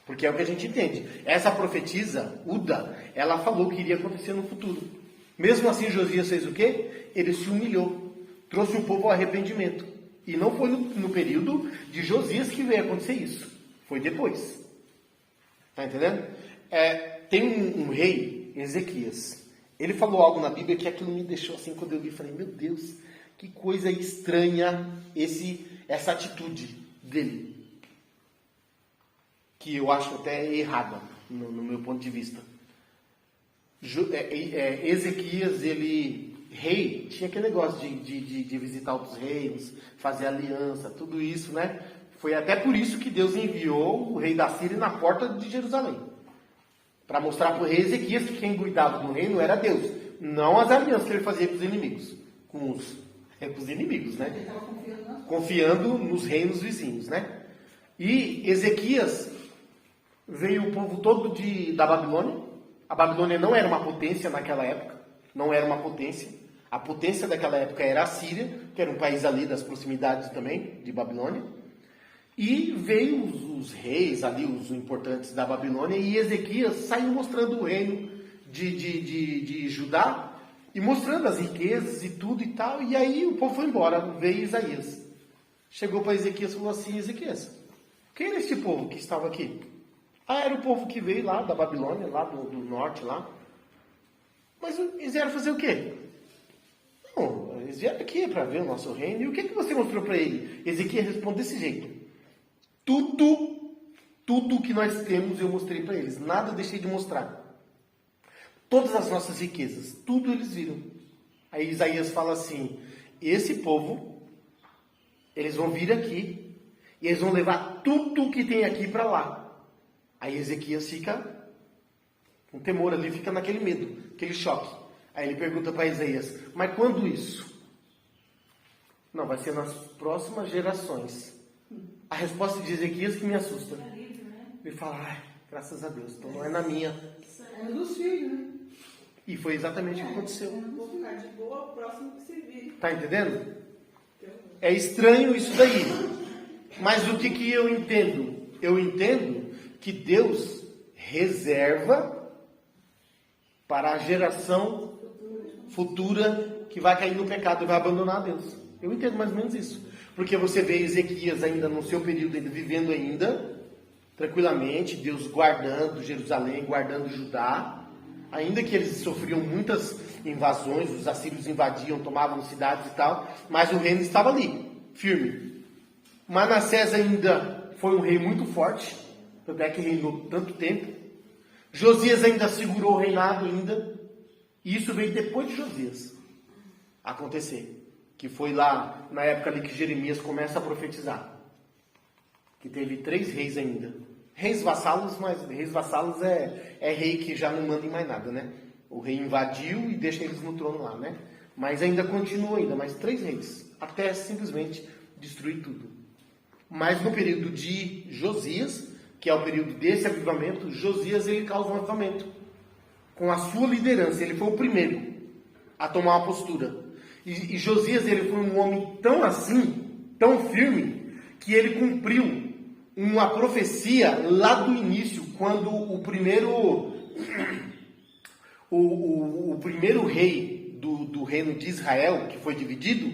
Porque é o que a gente entende. Essa profetisa, Uda, ela falou que iria acontecer no futuro. Mesmo assim, Josias fez o quê? Ele se humilhou. Trouxe o povo ao arrependimento. E não foi no período de Josias que veio acontecer isso. Foi depois. Está entendendo? Tem um rei, Ezequias. Ele falou algo na Bíblia que aquilo me deixou assim, quando eu vi, falei, meu Deus, que coisa estranha essa atitude dele. Que eu acho até errada, no meu ponto de vista. Ezequias, rei, tinha aquele negócio de visitar outros reinos, fazer aliança, tudo isso, né? Foi até por isso que Deus enviou o rei da Síria na porta de Jerusalém. Para mostrar para o rei Ezequias que quem cuidava do reino era Deus. Não as alianças que ele fazia com os inimigos. Com os inimigos, né? Ele estava confiando Confiando nos reinos vizinhos, né? E Ezequias veio o povo todo da Babilônia. A Babilônia não era uma potência naquela época. Não era uma potência. A potência daquela época era a Síria, que era um país ali das proximidades também de Babilônia. E veio os reis ali, os importantes da Babilônia, e Ezequias saiu mostrando o reino de Judá, e mostrando as riquezas e tudo e tal, e aí o povo foi embora, veio Isaías. Chegou para Ezequias e falou assim: Ezequias, quem era este povo que estava aqui? Ah, era o povo que veio lá da Babilônia, lá do norte lá. Mas eles vieram fazer o quê? Não, eles vieram aqui para ver o nosso reino. E o que você mostrou para ele? Ezequias responde desse jeito: tudo que nós temos eu mostrei para eles, nada eu deixei de mostrar. Todas as nossas riquezas, tudo eles viram. Aí Isaías fala assim: esse povo, eles vão vir aqui e eles vão levar tudo que tem aqui para lá. Aí Ezequias fica com temor ali, fica naquele medo, aquele choque. Aí ele pergunta para Isaías: mas quando isso? Não, vai ser nas próximas gerações. A resposta de Ezequias que me assusta. Ele fala: ai, graças a Deus, então não é na minha. É dos filhos, né? E foi exatamente o que aconteceu. Vou ficar de boa, o próximo que se vire. Tá entendendo? É estranho isso daí. Mas o que eu entendo? Eu entendo que Deus reserva para a geração futura que vai cair no pecado e vai abandonar a Deus. Eu entendo mais ou menos isso. Porque você vê Ezequias ainda no seu período, ainda vivendo ainda, tranquilamente, Deus guardando Jerusalém, guardando Judá. Ainda que eles sofriam muitas invasões, os assírios invadiam, tomavam cidades e tal, mas o reino estava ali, firme. Manassés ainda foi um rei muito forte, tanto é que reinou tanto tempo. Josias ainda segurou o reinado ainda, e isso veio depois de Josias acontecer, que foi lá na época ali que Jeremias começa a profetizar, que teve 3 reis ainda. Reis vassalos, mas reis vassalos é rei que já não manda em mais nada, né? O rei invadiu e deixa eles no trono lá, né? Mas ainda continua ainda, mais 3 reis, até simplesmente destruir tudo. Mas no período de Josias, que é o período desse avivamento, Josias ele causa um avivamento. Com a sua liderança, ele foi o primeiro a tomar uma postura. E Josias ele foi um homem tão assim, tão firme, que ele cumpriu uma profecia lá do início, quando o primeiro rei do reino de Israel, que foi dividido,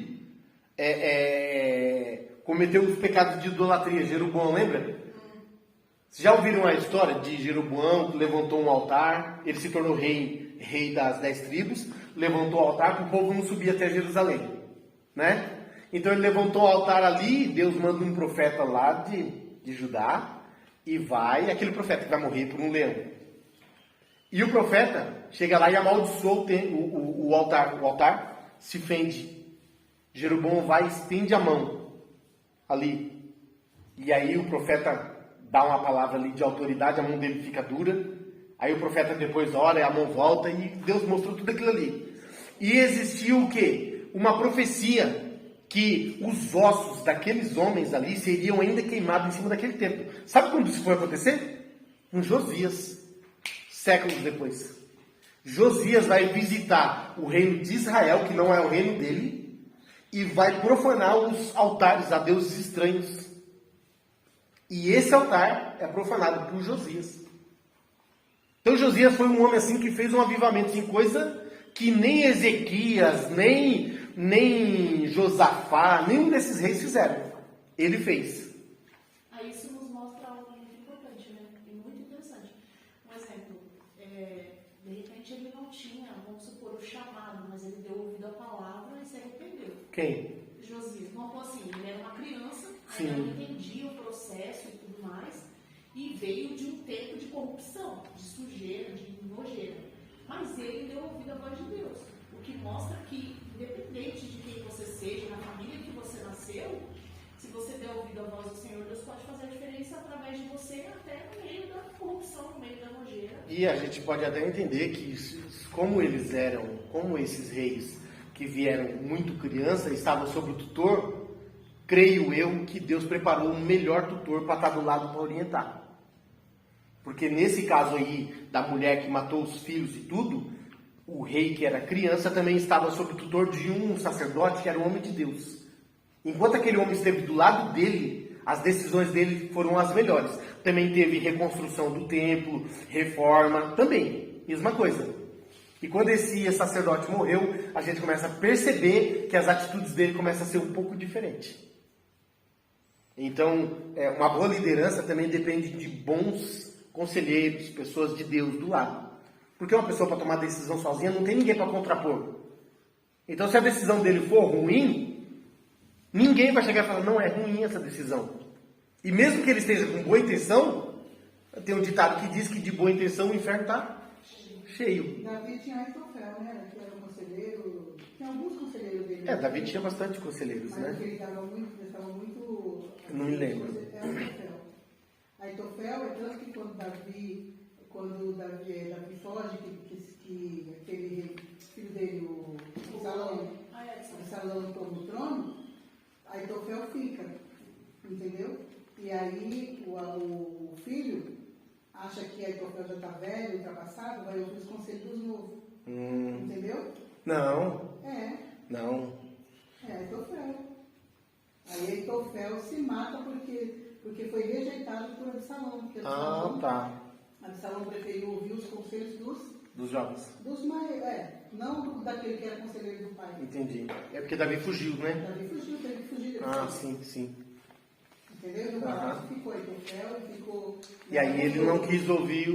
cometeu os pecados de idolatria. Jeroboão, lembra? Vocês já ouviram a história de Jeroboão, que levantou um altar, ele se tornou rei das 10 tribos, levantou o altar para o povo não subir até Jerusalém, né? Então ele levantou o altar ali, Deus manda um profeta lá de Judá, e aquele profeta que vai morrer por um leão. E o profeta chega lá e amaldiçoa o altar. O altar se fende. Jeroboão vai e estende a mão ali. E aí o profeta dá uma palavra ali de autoridade, a mão dele fica dura. Aí o profeta depois ora, a mão volta, e Deus mostrou tudo aquilo ali. E existiu o quê? Uma profecia que os ossos daqueles homens ali seriam ainda queimados em cima daquele templo. Sabe quando isso foi acontecer? Com Josias, séculos depois. Josias vai visitar o reino de Israel, que não é o reino dele, e vai profanar os altares a deuses estranhos. E esse altar é profanado por Josias. Então Josias foi um homem assim que fez um avivamento, assim, coisa que nem Ezequias, nem Josafá, nenhum desses reis fizeram. Ele fez. Aí isso nos mostra algo muito importante, né? E muito interessante. Um exemplo, de repente ele não tinha, vamos supor, o chamado, mas ele deu ouvido à palavra e se arrependeu. Quem? Josias. Não, assim, ele era uma criança, Sim. ainda não entendia o processo e tudo mais, e veio de um tempo de corrupção, de sujeira, de nojeira. Mas ele deu ouvido à voz de Deus. O que mostra que, independente de quem você seja, na família que você nasceu, se você der ouvido à voz do Senhor, Deus aqui a gente pode até entender que como eles eram, como esses reis que vieram muito criança, estavam sob o tutor, creio eu que Deus preparou um melhor tutor para estar do lado para orientar. Porque nesse caso aí, da mulher que matou os filhos e tudo, o rei que era criança também estava sob o tutor de um sacerdote que era um homem de Deus. Enquanto aquele homem esteve do lado dele, as decisões dele foram as melhores. Também teve reconstrução do templo, reforma, também, mesma coisa. E quando esse sacerdote morreu, a gente começa a perceber que as atitudes dele começam a ser um pouco diferentes. Então, uma boa liderança também depende de bons conselheiros, pessoas de Deus do lado. Porque uma pessoa para tomar decisão sozinha não tem ninguém para contrapor. Então, se a decisão dele for ruim, ninguém vai chegar e falar, não, é ruim essa decisão. E mesmo que ele esteja com boa intenção, tem um ditado que diz que de boa intenção o inferno está cheio. Davi tinha Aitofel, né? Que era um conselheiro. Tinha alguns conselheiros dele. Davi tinha bastante conselheiros, mas né? ele estava muito. Não me lembro. Aitofel é tanto que quando Davi foge, que aquele filho dele, o Absalão toma o trono, Aitofel fica, entendeu? E aí o filho acha que Aitofel já está velho, ultrapassado, vai ouvir os conselhos dos novos, entendeu? Não. Não. Aitofel. Aí Aitofel se mata porque foi rejeitado por Absalão. Absalão preferiu ouvir os conselhos dos jovens. Não daquele que era conselheiro do pai. Entendi. É porque Davi fugiu, né? Davi fugiu, teve que fugir. Sim. Entendeu? No palácio ficou Aitofel e ficou... E aí ele não quis ouvir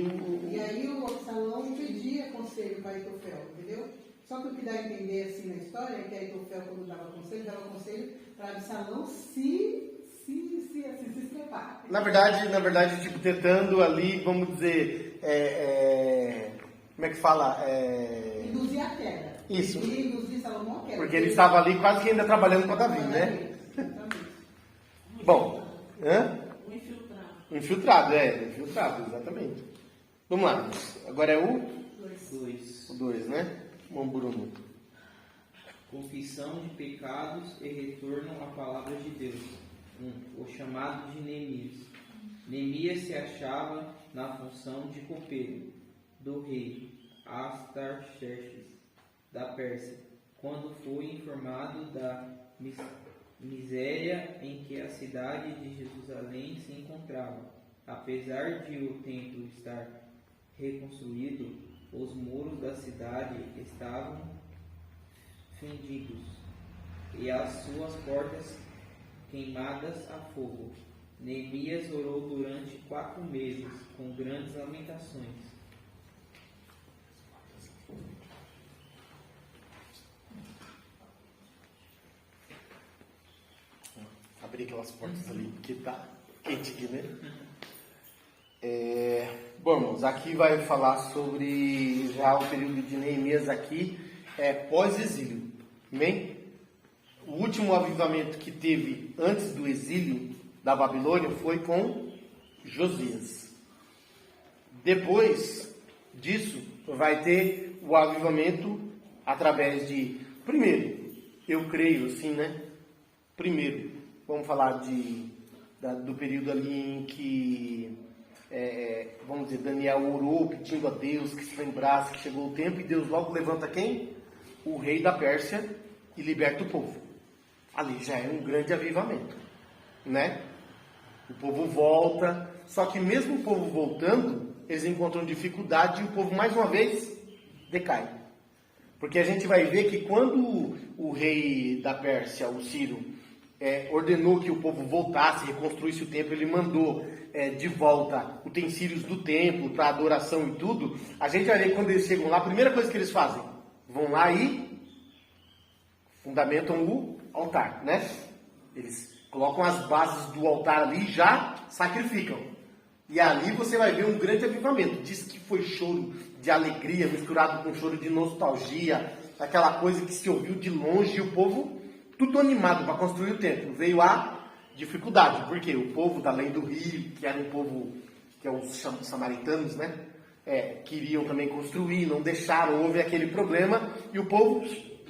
E aí o Absalão pedia conselho para Aitofel, entendeu? Só que o que dá a entender assim na história é que Aitofel, quando dava conselho para Absalão se estrepar. Na verdade, tipo, tentando ali, vamos dizer, como é que fala? Induzir a queda. Isso. E induzir Salomão a queda. Porque ele estava ali quase que ainda trabalhando com Davi, né? Exatamente. Bom, Um infiltrado. Infiltrado, exatamente. Vamos lá, agora é o 2, né? Vamos por um. Confissão de pecados e retorno à palavra de Deus. O chamado de Neemias. Neemias se achava na função de copeiro do rei Astarxerxes da Pérsia, quando foi informado da miséria em que a cidade de Jerusalém se encontrava. Apesar de o templo estar reconstruído, os muros da cidade estavam fendidos e as suas portas queimadas a fogo. Neemias orou durante 4 meses, com grandes lamentações. Abrir aquelas portas ali, porque tá quente aqui, né? Bom, irmãos, aqui vai falar sobre já o período de Neemias aqui, pós-exílio, amém? O último avivamento que teve antes do exílio da Babilônia foi com Josias. Depois disso, vai ter o avivamento através de... Primeiro, eu creio assim, né? Primeiro, vamos falar do período ali em que, vamos dizer, Daniel orou pedindo a Deus que se lembrasse que chegou o tempo, e Deus logo levanta quem? O rei da Pérsia, e liberta o povo. Ali já é um grande avivamento, né? O povo volta, só que mesmo o povo voltando, eles encontram dificuldade e o povo mais uma vez decai. Porque a gente vai ver que quando o rei da Pérsia, o Ciro, ordenou que o povo voltasse, reconstruísse o templo, ele mandou de volta utensílios do templo para adoração e tudo. A gente vai ver que quando eles chegam lá, a primeira coisa que eles fazem, vão lá e fundamentam o altar, né? Eles colocam as bases do altar ali e já sacrificam. E ali você vai ver um grande avivamento. Diz que foi choro de alegria misturado com choro de nostalgia, aquela coisa que se ouviu de longe, e o povo tudo animado para construir o templo. Veio a dificuldade, porque o povo da além do rio, que era um povo, que é os samaritanos, né? queriam também construir, não deixaram, houve aquele problema e o povo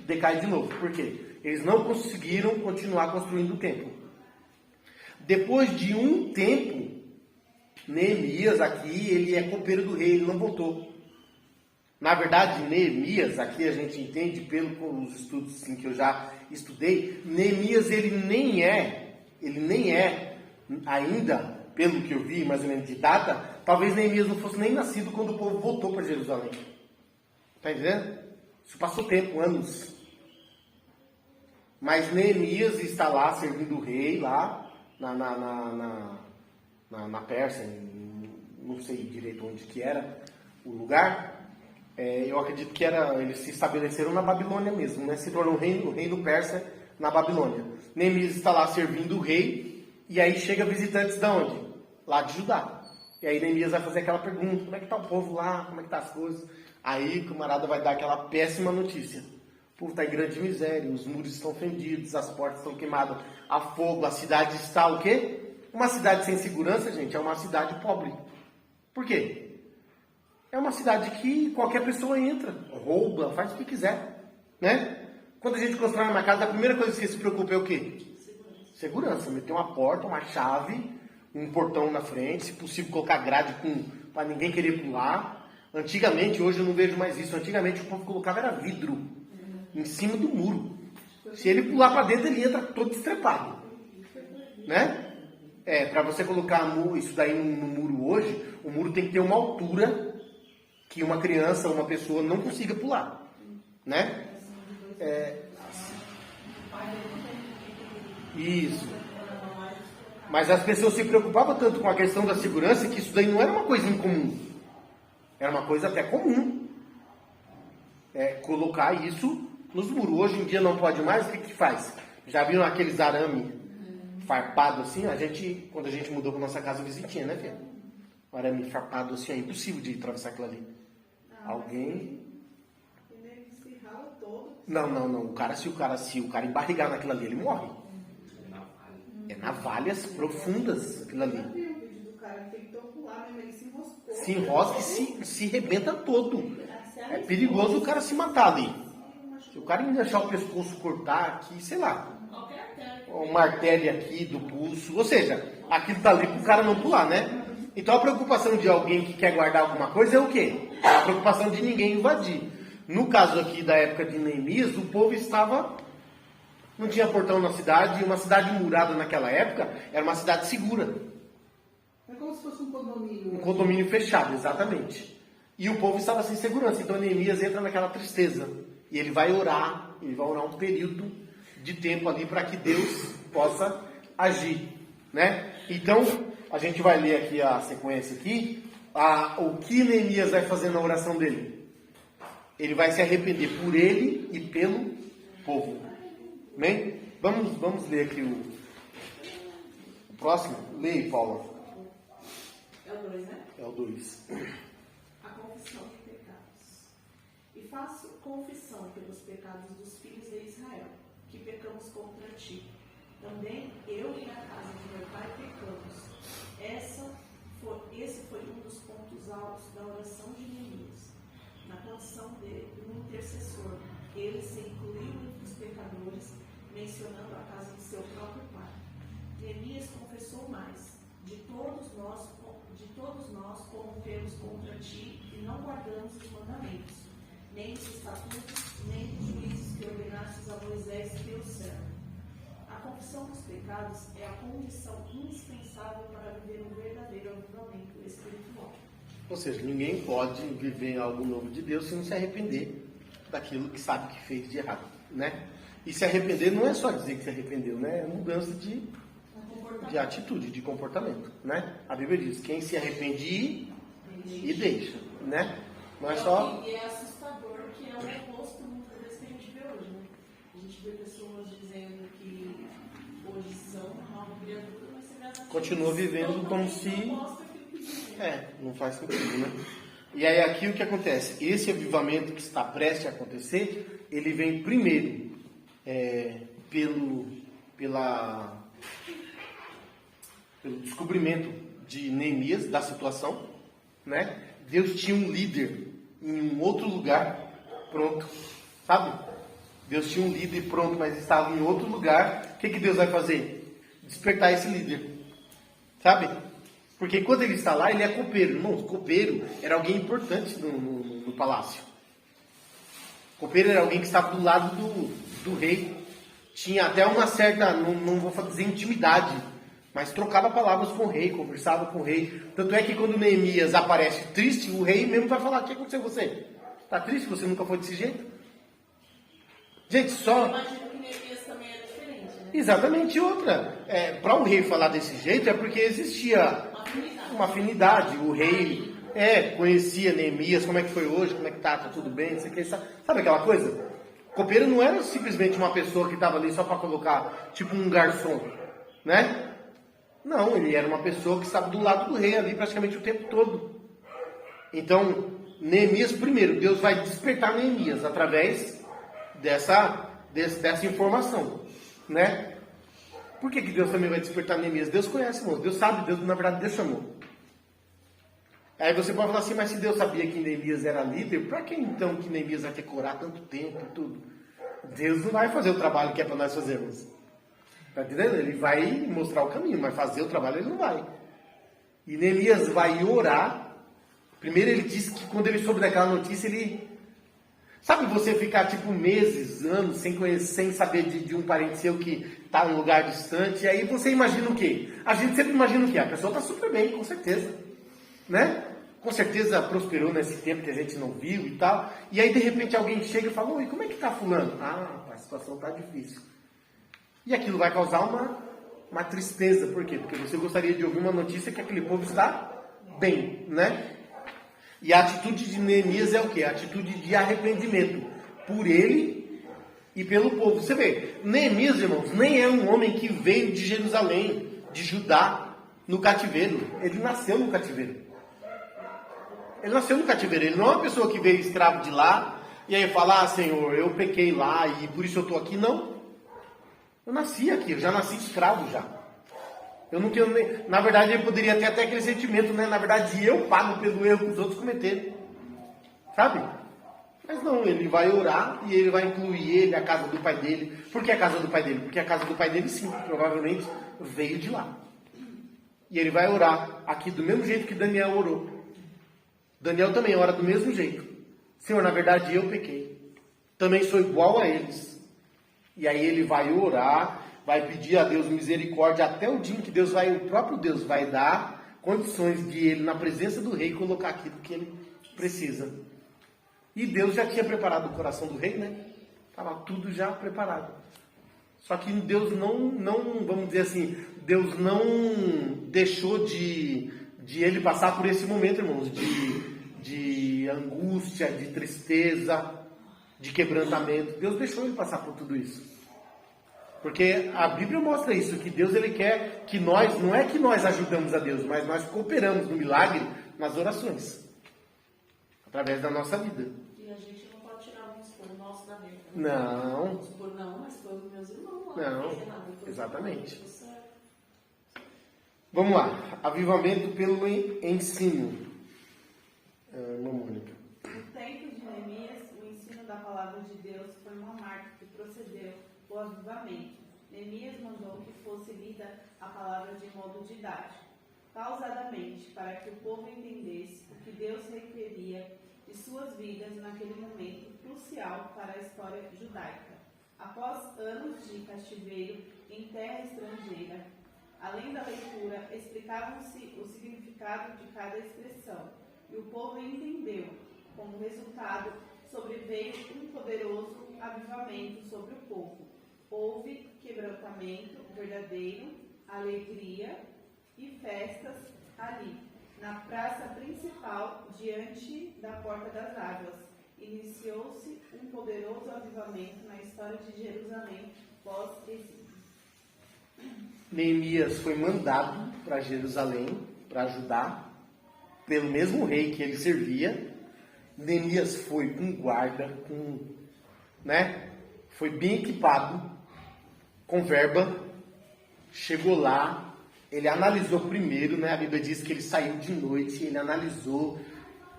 decai de novo. Por quê? Eles não conseguiram continuar construindo o templo. Depois de um tempo, Neemias aqui, ele é copeiro do rei, ele não voltou. Na verdade, Neemias, aqui a gente entende, pelos estudos assim, que eu já estudei, Neemias ele nem é ainda, pelo que eu vi, mais ou menos de data, talvez Neemias não fosse nem nascido quando o povo voltou para Jerusalém. Está entendendo? Isso passou tempo, anos. Mas Neemias está lá servindo o rei, lá na Pérsia, não sei direito onde que era o lugar. Eu acredito que eles se estabeleceram na Babilônia mesmo, né? Se tornou o reino persa na Babilônia. Neemias está lá servindo o rei, e aí chega visitantes de onde? Lá de Judá. E aí Neemias vai fazer aquela pergunta, como é que está o povo lá, como é que está as coisas? Aí o camarada vai dar aquela péssima notícia. O povo está em grande miséria, os muros estão fendidos, as portas estão queimadas a fogo, a cidade está o quê? Uma cidade sem segurança, gente, é uma cidade pobre. Por quê? É uma cidade que qualquer pessoa entra, rouba, faz o que quiser, né? Quando a gente constrói uma casa, a primeira coisa que você se preocupa é o quê? Segurança. Meter uma porta, uma chave, um portão na frente, se possível colocar grade para ninguém querer pular. Antigamente, hoje eu não vejo mais isso, antigamente o povo colocava era vidro em cima do muro. Se ele pular para dentro, ele entra todo estrepado, né? Para você colocar isso daí no muro hoje, o muro tem que ter uma altura que uma criança, uma pessoa não consiga pular, né? Isso. Mas as pessoas se preocupavam tanto com a questão da segurança que isso daí não era uma coisa incomum. Era uma coisa até comum. Colocar isso nos muros. Hoje em dia não pode mais, o que faz? Já viram aqueles arame farpado assim? Quando a gente mudou para nossa casa vizinha, né, filha? Um arame farpado assim, é impossível de atravessar aquilo ali. Alguém... Não. Se o cara embarrigar naquilo ali, ele morre. É navalhas profundas aquilo ali. Se enrosca e se rebenta todo. É perigoso o cara se matar ali. Se o cara me deixar o pescoço cortar aqui, sei lá, uma artéria aqui do pulso, ou seja, aquilo tá ali para o cara não pular, né? Então a preocupação de alguém que quer guardar alguma coisa é o quê? É a preocupação de ninguém invadir. No caso aqui da época de Neemias, o povo não tinha portão na cidade, e uma cidade murada naquela época era uma cidade segura. É como se fosse um condomínio. Um condomínio fechado, exatamente. E o povo estava sem segurança, então Neemias entra naquela tristeza. E ele vai orar um período de tempo ali para que Deus possa agir, né? Então, a gente vai ler aqui a sequência aqui, o que Neemias vai fazer na oração dele. Ele vai se arrepender por ele e pelo povo. Amém? Vamos ler aqui o próximo. Leia, Paula. É o 2, né? É o 2. A confissão de pecados. E faço confissão pelos pecados dos filhos de Israel, que pecamos contra ti. Também eu e a casa de meu pai pecamos. Esse foi um dos pontos altos da oração de Neemias. Na condição de um intercessor, ele se incluiu entre os pecadores, mencionando a casa de seu próprio pai. Neemias confessou mais: de todos nós corrompemos contra ti e não guardamos os mandamentos, nem os estatutos, nem os juízos que ordenastes a Moisés, teu servo. A confissão dos pecados é a condição indispensável para viver um verdadeiro avivamento espiritual. Ou seja, ninguém pode viver algo novo de Deus se não se arrepender daquilo que sabe que fez de errado, né? E se arrepender não é só dizer que se arrependeu, né? É mudança de atitude, de comportamento, né? A Bíblia diz, quem se arrepende e deixa, né? Não é só... E é assustador que é o oposto muitas vezes que a gente vê hoje, né? A gente vê pessoas dizendo que hoje são uma criatura, mas se graças a Deus continua vivendo como se... não faz sentido, né? E aí aqui o que acontece? Esse avivamento que está prestes a acontecer, ele vem primeiro pelo descobrimento de Neemias da situação, né? Deus tinha um líder em um outro lugar, pronto, sabe? Deus tinha um líder pronto, mas estava em outro lugar. O que Deus vai fazer? Despertar esse líder, sabe? Porque quando ele está lá, ele é copeiro. Irmãos, copeiro era alguém importante no palácio. Copeiro era alguém que estava do lado do rei. Tinha até uma certa, não vou dizer intimidade, mas trocava palavras com o rei, conversava com o rei. Tanto é que quando Neemias aparece triste, o rei mesmo vai falar: o que aconteceu com você? Está triste? Você nunca foi desse jeito? Gente, só... Eu imagino que Neemias também era diferente, né? Exatamente. Outra. Para o rei falar desse jeito é porque existia uma afinidade. O rei conhecia Neemias, como é que foi hoje, como é que tá tudo bem, não sei o que. Sabe aquela coisa? Copeiro não era simplesmente uma pessoa que estava ali só para colocar, tipo um garçom, né? Não, ele era uma pessoa que estava do lado do rei ali praticamente o tempo todo. Então, Neemias, primeiro, Deus vai despertar Neemias através dessa informação, né? Por que Deus também vai despertar Neemias? Deus conhece, irmão. Deus sabe, na verdade, Deus chamou. Aí você pode falar assim: mas se Deus sabia que Neemias era líder, para que então que Neemias vai ter que orar tanto tempo e tudo? Deus não vai fazer o trabalho que é para nós fazermos. Está entendendo? Ele vai mostrar o caminho, mas fazer o trabalho ele não vai. E Neemias vai orar. Primeiro ele disse que quando ele soube daquela notícia, ele... Sabe você ficar tipo meses, anos, sem conhecer, sem saber de um parente seu que está em um lugar distante, e aí você imagina o quê? A gente sempre imagina o quê? A pessoa está super bem, com certeza. Né? Com certeza prosperou nesse tempo que a gente não viu e tal. E aí de repente alguém chega e fala: oi, como é que está fulano? Ah, a situação está difícil. E aquilo vai causar uma tristeza. Por quê? Porque você gostaria de ouvir uma notícia que aquele povo está bem, né? E a atitude de Neemias é o quê? A atitude de arrependimento por ele e pelo povo. Você vê, Neemias, irmãos, nem é um homem que veio de Jerusalém, de Judá, no cativeiro. Ele nasceu no cativeiro. Ele nasceu no cativeiro. Ele não é uma pessoa que veio escravo de lá e aí fala: ah, Senhor, eu pequei lá e por isso eu estou aqui. Não. Eu nasci aqui, eu já nasci escravo já. Eu não tenho nem... Na verdade, ele poderia ter até aquele sentimento, né? Na verdade, eu pago pelo erro que os outros cometeram. Sabe? Mas não, ele vai orar e ele vai incluir ele, a casa do pai dele. Por que a casa do pai dele? Porque a casa do pai dele, sim, provavelmente veio de lá. E ele vai orar aqui do mesmo jeito que Daniel orou. Daniel também ora do mesmo jeito. Senhor, na verdade, eu pequei. Também sou igual a eles. E aí ele vai orar, vai pedir a Deus misericórdia até o dia em que o próprio Deus vai dar condições de ele, na presença do rei, colocar aquilo que ele precisa. E Deus já tinha preparado o coração do rei, né? Estava tudo já preparado. Só que Deus não, vamos dizer assim, Deus não deixou de ele passar por esse momento, irmãos, de angústia, de tristeza, de quebrantamento. Deus deixou ele passar por tudo isso. Porque a Bíblia mostra isso, que Deus ele quer que nós, não é que nós ajudamos a Deus, mas nós cooperamos no milagre, nas orações. Através da nossa vida. E a gente não pode tirar um expor nosso da vida. Não. Expor não, mas foi os meus irmãos. Não, exatamente. Vamos lá. Avivamento pelo ensino. Irmã Mônica. No tempo de Neemias, o ensino da palavra de Deus foi uma marca que procedeu o avivamento. Neemias mandou que fosse lida a palavra de modo didático, pausadamente, para que o povo entendesse o que Deus requeria de suas vidas naquele momento crucial para a história judaica. Após anos de cativeiro em terra estrangeira, além da leitura, explicavam-se o significado de cada expressão, e o povo entendeu. Como resultado, sobreveio um poderoso avivamento sobre o povo. Houve quebrantamento verdadeiro, alegria e festas ali, na praça principal, diante da Porta das Águas. Iniciou-se um poderoso avivamento na história de Jerusalém pós-exílio. Neemias foi mandado para Jerusalém para ajudar pelo mesmo rei que ele servia. Neemias foi com guarda, foi bem equipado, com verba, chegou lá, ele analisou primeiro, a Bíblia diz que ele saiu de noite, ele analisou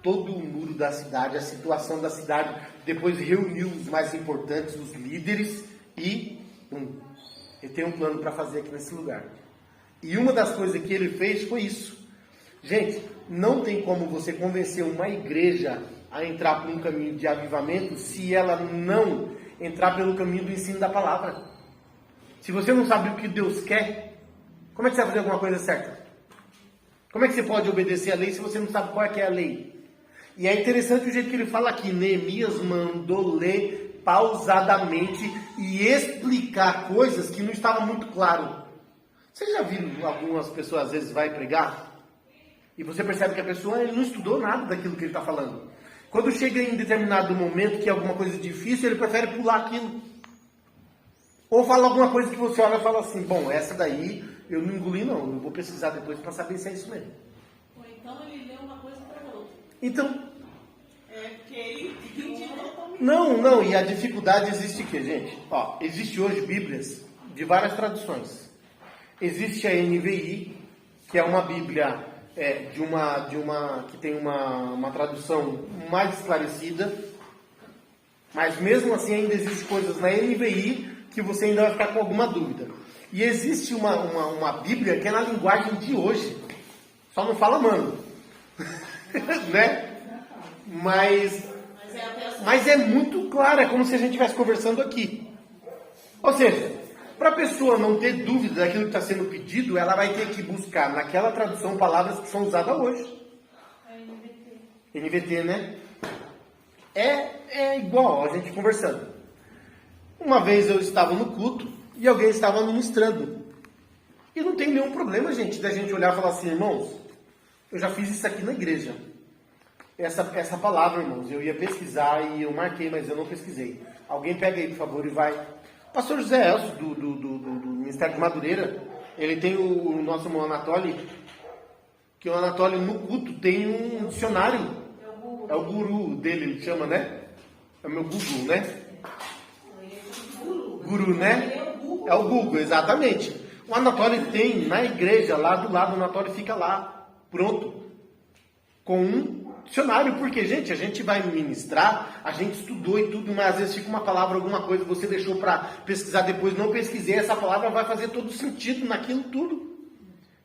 todo o muro da cidade, a situação da cidade, depois reuniu os mais importantes, os líderes, e ele tem um plano para fazer aqui nesse lugar. E uma das coisas que ele fez foi isso. Gente, não tem como você convencer uma igreja a entrar por um caminho de avivamento se ela não entrar pelo caminho do ensino da palavra. Se você não sabe o que Deus quer, como é que você vai fazer alguma coisa certa? Como é que você pode obedecer a lei se você não sabe qual é que é a lei? E é interessante o jeito que ele fala aqui. Neemias mandou ler pausadamente e explicar coisas que não estavam muito claro. Você já viu algumas pessoas às vezes vai pregar e você percebe que a pessoa não estudou nada daquilo que ele está falando. Quando chega em determinado momento que é alguma coisa difícil, ele prefere pular aquilo. Ou fala alguma coisa que você olha e fala assim, bom, essa daí eu não engoli não, eu vou pesquisar depois para saber se é isso mesmo. Ou então ele leu uma coisa para outra. Então... porque ele entendeu totalmente. Não, e a dificuldade existe o quê, gente? Ó, existe hoje Bíblias de várias traduções. Existe a NVI, que é uma Bíblia que tem uma tradução mais esclarecida, mas mesmo assim ainda existem coisas na NVI que você ainda vai ficar com alguma dúvida. E existe uma Bíblia que é na linguagem de hoje, só não fala mano, né? Mas é muito claro, é como se a gente estivesse conversando aqui. Ou seja, para a pessoa não ter dúvida daquilo que está sendo pedido, ela vai ter que buscar naquela tradução palavras que são usadas hoje. NVT, né? É igual a gente conversando. Uma vez eu estava no culto e alguém estava ministrando. E não tem nenhum problema, gente, da gente olhar e falar assim, irmãos, eu já fiz isso aqui na igreja. Essa palavra, irmãos, eu ia pesquisar e eu marquei, mas eu não pesquisei. Alguém pega aí, por favor, e vai. Pastor José Elcio, do Ministério de Madureira, ele tem o nosso irmão Anatoly, que o Anatoly no culto tem um dicionário. É o guru dele, ele chama, né? É o meu Google, né? Guru, né? É o Google, exatamente. O Anatoly tem na igreja, lá do lado, o Anatoly fica lá, pronto, com um dicionário, porque, gente, a gente vai ministrar, a gente estudou e tudo, mas às vezes fica uma palavra, alguma coisa, você deixou para pesquisar depois, não pesquisei, essa palavra vai fazer todo sentido naquilo tudo.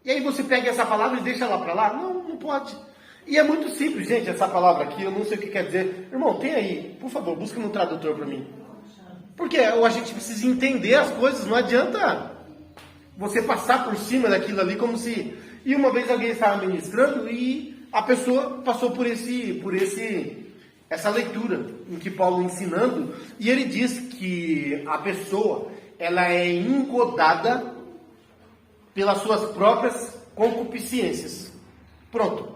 E aí você pega essa palavra e deixa ela para lá? Não pode. E é muito simples, gente, essa palavra aqui, eu não sei o que quer dizer. Irmão, tem aí, por favor, busca no tradutor para mim. Porque a gente precisa entender as coisas, não adianta você passar por cima daquilo ali como se... E uma vez alguém estava ministrando e a pessoa passou por essa leitura em que Paulo ensinando, e ele diz que a pessoa, ela é engodada pelas suas próprias concupiscências. Pronto.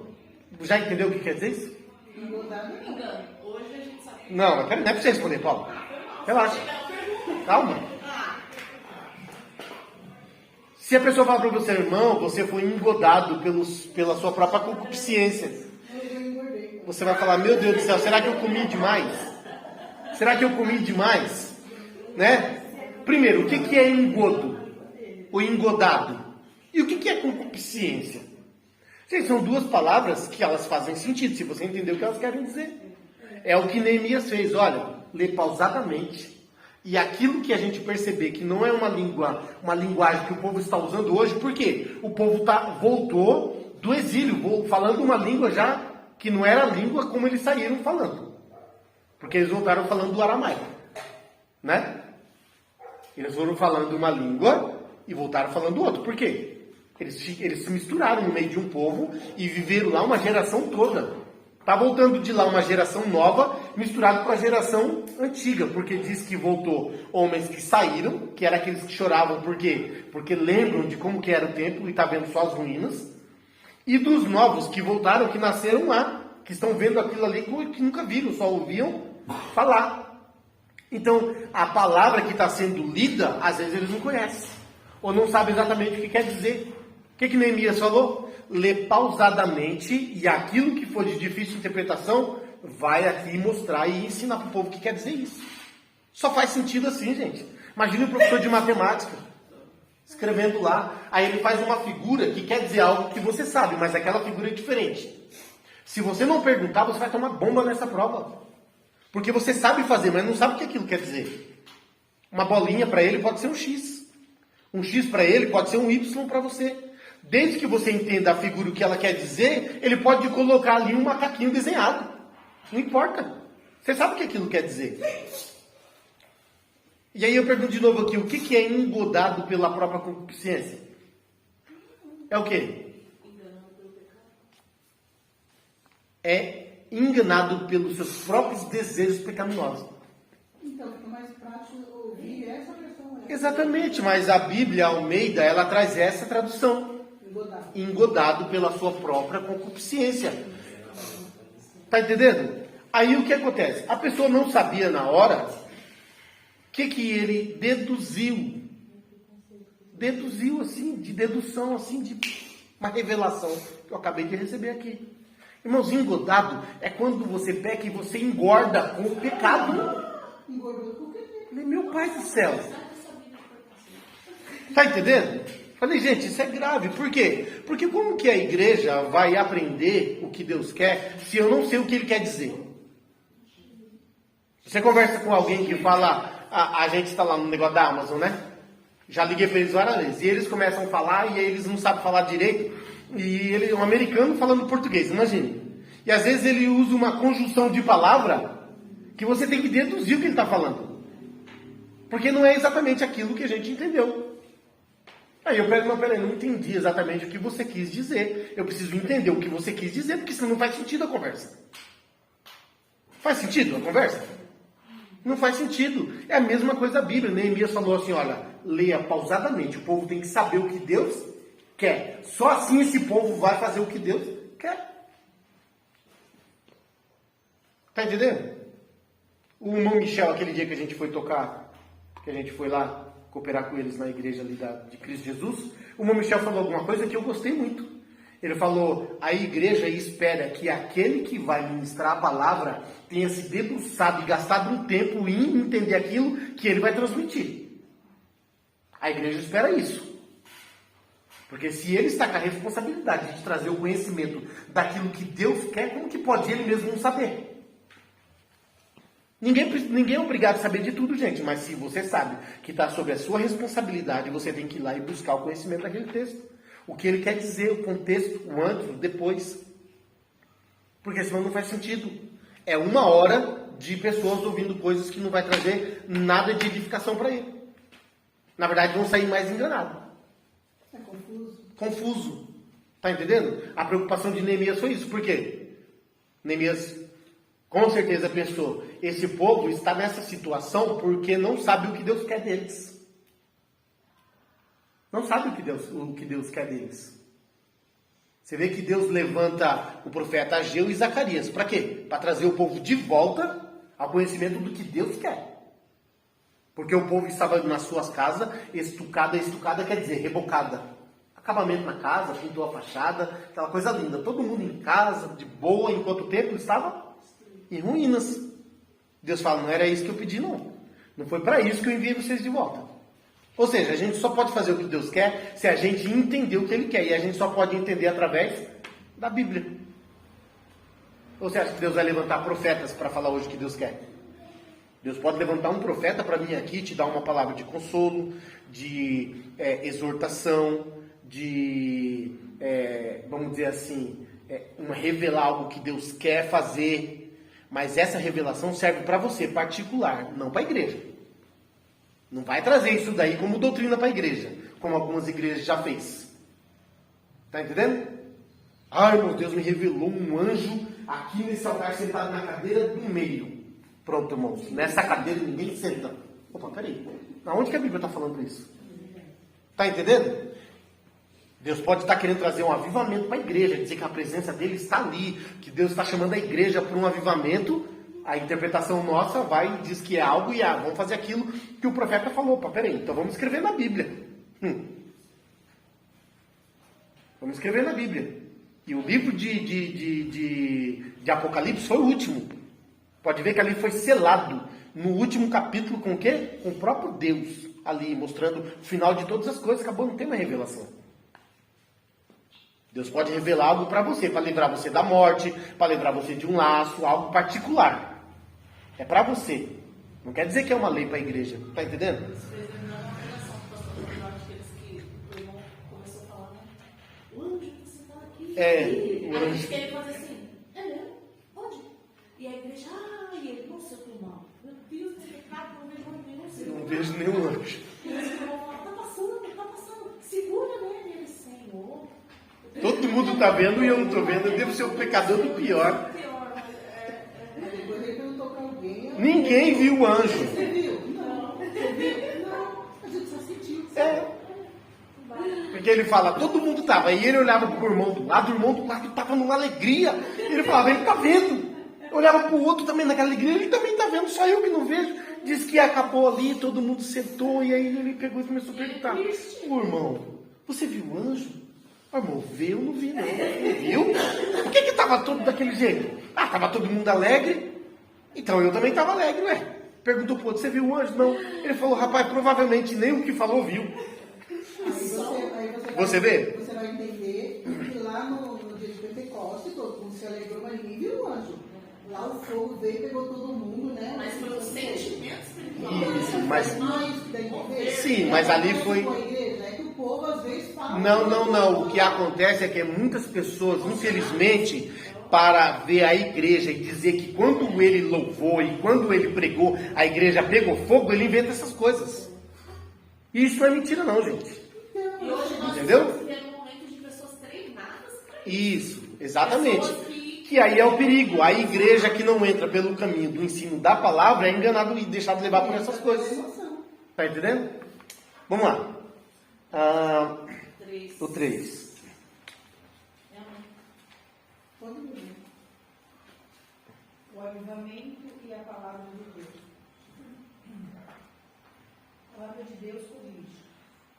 Já entendeu o que quer dizer isso? Engodado não engano. Hoje a gente sabe. Não, mas peraí, não é pra você responder, Paulo. Relaxa. Calma. Se a pessoa fala para você, irmão, você foi engodado pela sua própria concupiscência, você vai falar, meu Deus do céu, será que eu comi demais? Será que eu comi demais? Né? Primeiro, o que é engodo? O engodado. E o que é concupiscência? Gente, são duas palavras que elas fazem sentido, se você entender o que elas querem dizer. É o que Neemias fez, olha, lê pausadamente. E aquilo que a gente perceber que não é uma linguagem que o povo está usando hoje, por quê? O povo voltou do exílio, falando uma língua já que não era a língua como eles saíram falando. Porque eles voltaram falando do aramaico, né? Eles foram falando uma língua e voltaram falando outra. Por quê? Eles se misturaram no meio de um povo e viveram lá uma geração toda. Está voltando de lá uma geração nova, misturado com a geração antiga, porque diz que voltou homens que saíram, que eram aqueles que choravam, por quê? Porque lembram de como que era o templo e está vendo só as ruínas, e dos novos que voltaram, que nasceram lá, que estão vendo aquilo ali que nunca viram, só ouviam falar. Então, a palavra que está sendo lida, às vezes eles não conhecem, ou não sabem exatamente o que quer dizer. O que Neemias falou? Lê pausadamente, e aquilo que for de difícil interpretação, vai aqui mostrar e ensinar para o povo o que quer dizer isso. Só faz sentido assim, gente. Imagine um professor de matemática, escrevendo lá, aí ele faz uma figura que quer dizer algo que você sabe, mas aquela figura é diferente. Se você não perguntar, você vai tomar bomba nessa prova. Porque você sabe fazer, mas não sabe o que aquilo quer dizer. Uma bolinha para ele pode ser um X. Um X para ele pode ser um Y para você. Desde que você entenda a figura, o que ela quer dizer, ele pode colocar ali um macaquinho desenhado. Não importa. Você sabe o que aquilo quer dizer. E aí eu pergunto de novo aqui, o que é engodado pela própria concupiscência? É o quê? É enganado pelos seus próprios desejos pecaminosos. Então, fica mais prático ouvir essa versão. Exatamente, mas a Bíblia Almeida, ela traz essa tradução. Engodado pela sua própria concupiscência. Tá entendendo? Aí o que acontece? A pessoa não sabia na hora o que ele deduziu. Deduziu assim, de dedução, assim, de uma revelação que eu acabei de receber aqui. Irmãos, engodado é quando você peca e você engorda com o pecado. Engordou com o quê? Meu Pai do céu. Tá entendendo? Falei, gente, isso é grave. Por quê? Porque como que a igreja vai aprender o que Deus quer se eu não sei o que Ele quer dizer? Você conversa com alguém que fala, a gente está lá no negócio da Amazon, né? Já liguei para eles várias vezes. E eles começam a falar e aí eles não sabem falar direito. E ele é um americano falando português, imagine. E às vezes ele usa uma conjunção de palavra que você tem que deduzir o que ele está falando. Porque não é exatamente aquilo que a gente entendeu. Aí eu pego, não, peraí, não entendi exatamente o que você quis dizer. Eu preciso entender o que você quis dizer, porque senão não faz sentido a conversa. Faz sentido a conversa? Não faz sentido. É a mesma coisa da Bíblia. Neemias falou assim, olha, leia pausadamente. O povo tem que saber o que Deus quer. Só assim esse povo vai fazer o que Deus quer. Tá entendendo? O irmão Michel, aquele dia que a gente foi tocar, que a gente foi lá cooperar com eles na igreja ali de Cristo Jesus, o irmão Michel falou alguma coisa que eu gostei muito. Ele falou, a igreja espera que aquele que vai ministrar a palavra tenha se debruçado e gastado um tempo em entender aquilo que ele vai transmitir. A igreja espera isso. Porque se ele está com a responsabilidade de trazer o conhecimento daquilo que Deus quer, como que pode ele mesmo não saber? Ninguém é obrigado a saber de tudo, gente. Mas se você sabe que está sob a sua responsabilidade, você tem que ir lá e buscar o conhecimento daquele texto. O que ele quer dizer, o contexto, o antes, o depois. Porque senão não faz sentido. É 1 hora de pessoas ouvindo coisas que não vai trazer nada de edificação para ele. Na verdade, vão sair mais enganados. É confuso. Confuso. Tá entendendo? A preocupação de Neemias foi isso. Por quê? Neemias com certeza pensou, esse povo está nessa situação porque não sabe o que Deus quer deles. Não sabe o que Deus quer deles. Você vê que Deus levanta o profeta Ageu e Zacarias. Para quê? Para trazer o povo de volta ao conhecimento do que Deus quer. Porque o povo estava nas suas casas, estucada quer dizer rebocada. Acabamento na casa, pintou a fachada, aquela coisa linda. Todo mundo em casa, de boa, enquanto o templo estava em ruínas. Deus fala, não era isso que eu pedi, não. Não foi para isso que eu enviei vocês de volta. Ou seja, a gente só pode fazer o que Deus quer se a gente entender o que Ele quer. E a gente só pode entender através da Bíblia. Ou você acha que Deus vai levantar profetas para falar hoje o que Deus quer? Deus pode levantar um profeta para vir aqui te dar uma palavra de consolo, de exortação, de, vamos dizer assim, revelar algo que Deus quer fazer. Mas essa revelação serve para você, particular, não para a igreja. Não vai trazer isso daí como doutrina para a igreja, como algumas igrejas já fez. Tá entendendo? Ai, meu Deus, me revelou um anjo aqui nesse altar sentado na cadeira do meio. Pronto, irmãos. Nessa cadeira ninguém senta. Opa, peraí. Aonde que a Bíblia está falando isso? Tá entendendo? Deus pode estar querendo trazer um avivamento para a igreja, dizer que a presença dele está ali, que Deus está chamando a igreja para um avivamento. A interpretação nossa vai e diz que é algo e vamos fazer aquilo que o profeta falou. Opa, peraí, então vamos escrever na Bíblia. Vamos escrever na Bíblia. E o livro de Apocalipse foi o último. Pode ver que ali foi selado no último capítulo com o quê? Com o próprio Deus ali, mostrando o final de todas as coisas. Acabou, não tem uma revelação. Deus pode revelar algo para você, para livrar você da morte, para livrar você de um laço, algo particular. É para você. Não quer dizer que é uma lei para a igreja. Tá entendendo? Isso fez lembrar uma pregação do pastor Jorge, aqueles que o irmão começou a falar, né? O anjo, você está aqui. É, Aí o a anjo. gente queria fazer assim, é mesmo? Onde? E a igreja, e ele, nossa, eu tô mal. Meu Deus, tem pecado, não vejo nenhum. Eu não vejo nenhum anjo. E eles vão falar, tá passando, segura nele. Ele, Senhor. Todo mundo tá vendo e eu não tô vendo. Eu devo ser o pecador do pior. Mas depois ele perguntou pra alguém. Ninguém viu o anjo. Você viu? Não. Você viu? Não. A gente só sentiu. É. Porque ele fala, todo mundo tava. E ele olhava pro irmão do lado, o irmão do lado tava numa alegria. Ele falava, ele tá vendo. Eu olhava pro outro também naquela alegria, ele também tá vendo, só eu que não vejo. Diz que acabou ali, todo mundo sentou, e aí ele pegou e começou a perguntar: ô irmão, você viu o anjo? O irmão, viu ou não viu? Não viu? Por que tava todo daquele jeito? Ah, tava todo mundo alegre. Então eu também tava alegre, ué. Perguntou pro outro, você viu o anjo? Não. Ele falou, rapaz, provavelmente nem o que falou viu. Você vê? Você vai entender que lá no dia de Pentecostes, todo mundo se alegrou, mas ninguém viu o anjo. Lá o fogo veio e pegou todo mundo, né? Mas foi um sentimento espiritual. Isso, mas... Mas Sim, mas ali foi... É que o povo às vezes fala... Não. O que acontece é que muitas pessoas, infelizmente, para ver a igreja e dizer que quando ele louvou e quando ele pregou, a igreja pegou fogo, ele inventa essas coisas. E isso não é mentira não, gente. E hoje nós Entendeu? estamos vivendo um momento de pessoas treinadas para Isso, exatamente. Pessoas Que aí é o perigo. A igreja que não entra pelo caminho do ensino da palavra é enganada e deixada de levar por essas coisas. Tá entendendo? Vamos lá. O 3. O avivamento e a palavra de Deus. A palavra de Deus corrige.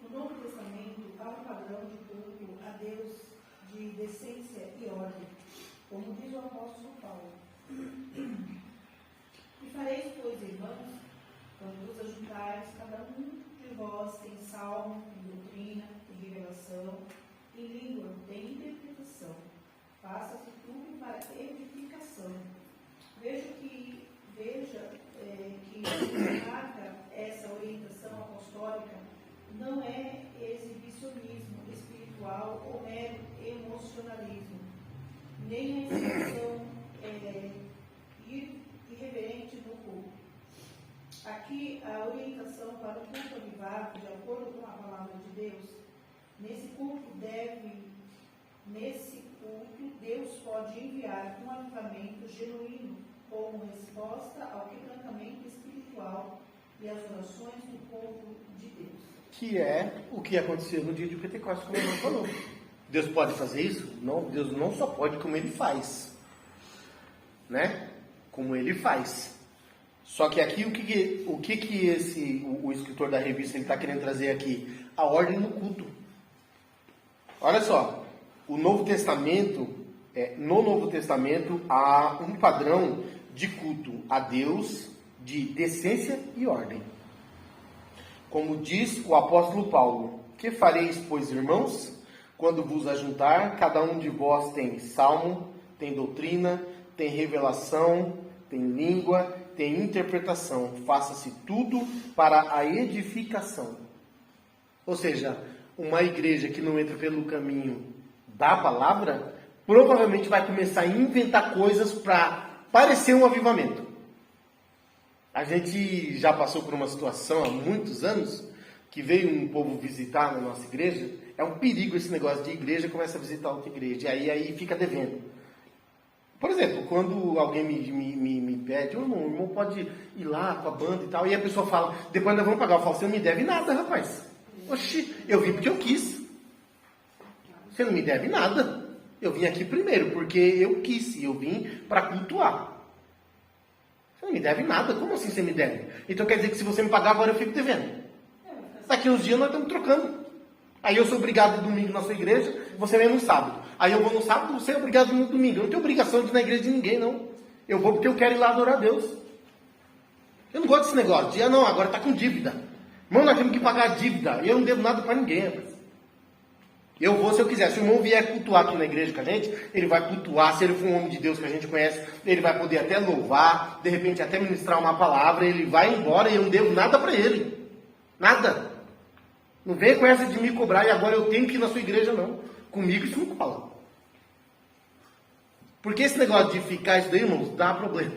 No Novo Testamento há um padrão de culto a Deus de decência e ordem, como diz o apóstolo Paulo. E fareis, pois, irmãos, quando vos ajuntares, cada um de vós tem salmo, tem doutrina, tem revelação, tem língua, tem interpretação. Faça-se tudo para edificação. Veja que marca essa orientação apostólica não é exibicionismo espiritual ou mero emocionalismo, nem a expressão irreverente no culto. Aqui, a orientação para o culto avivado, de acordo com a palavra de Deus, nesse culto, Deus pode enviar um avivamento genuíno como resposta ao quebrantamento espiritual e às orações do povo de Deus. Que é o que aconteceu no dia de Pentecostes, como o irmão falou. Deus pode fazer isso? Não, Deus não só pode, como Ele faz. Né? Como Ele faz. Só que aqui, o escritor da revista está querendo trazer aqui? A ordem no culto. Olha só, no Novo Testamento há um padrão de culto a Deus de decência e ordem. Como diz o apóstolo Paulo: que fareis, pois, irmãos, quando vos ajuntar, cada um de vós tem salmo, tem doutrina, tem revelação, tem língua, tem interpretação. Faça-se tudo para a edificação. Ou seja, uma igreja que não entra pelo caminho da palavra, provavelmente vai começar a inventar coisas para parecer um avivamento. A gente já passou por uma situação há muitos anos que veio um povo visitar na nossa igreja. É um perigo esse negócio de igreja começa a visitar outra igreja. E aí fica devendo. Por exemplo, quando alguém me pede, o irmão pode ir lá com a banda e tal, e a pessoa fala, depois nós vamos pagar. Eu falo, você não me deve nada, rapaz. Oxi, eu vim porque eu quis. Você não me deve nada. Eu vim aqui primeiro porque eu quis, e eu vim para cultuar. Você não me deve nada. Como assim você me deve? Então quer dizer que se você me pagar agora eu fico devendo. Daqui uns dias nós estamos trocando. Aí eu sou obrigado domingo na sua igreja, você vem no sábado. Aí eu vou no sábado, você é obrigado no domingo. Eu não tenho obrigação de ir na igreja de ninguém, não. Eu vou porque eu quero ir lá adorar a Deus. Eu não gosto desse negócio de, não, agora está com dívida. Irmão, nós temos que pagar a dívida. E eu não devo nada para ninguém, rapaz. Eu vou se eu quiser. Se o irmão vier cultuar aqui na igreja com a gente, ele vai cultuar. Se ele for um homem de Deus que a gente conhece, ele vai poder até louvar, de repente até ministrar uma palavra, ele vai embora e eu não devo nada para ele. Nada. Não venha com essa de me cobrar e agora eu tenho que ir na sua igreja, não. Comigo isso não cola. Porque esse negócio de ficar isso daí, irmãos, dá problema.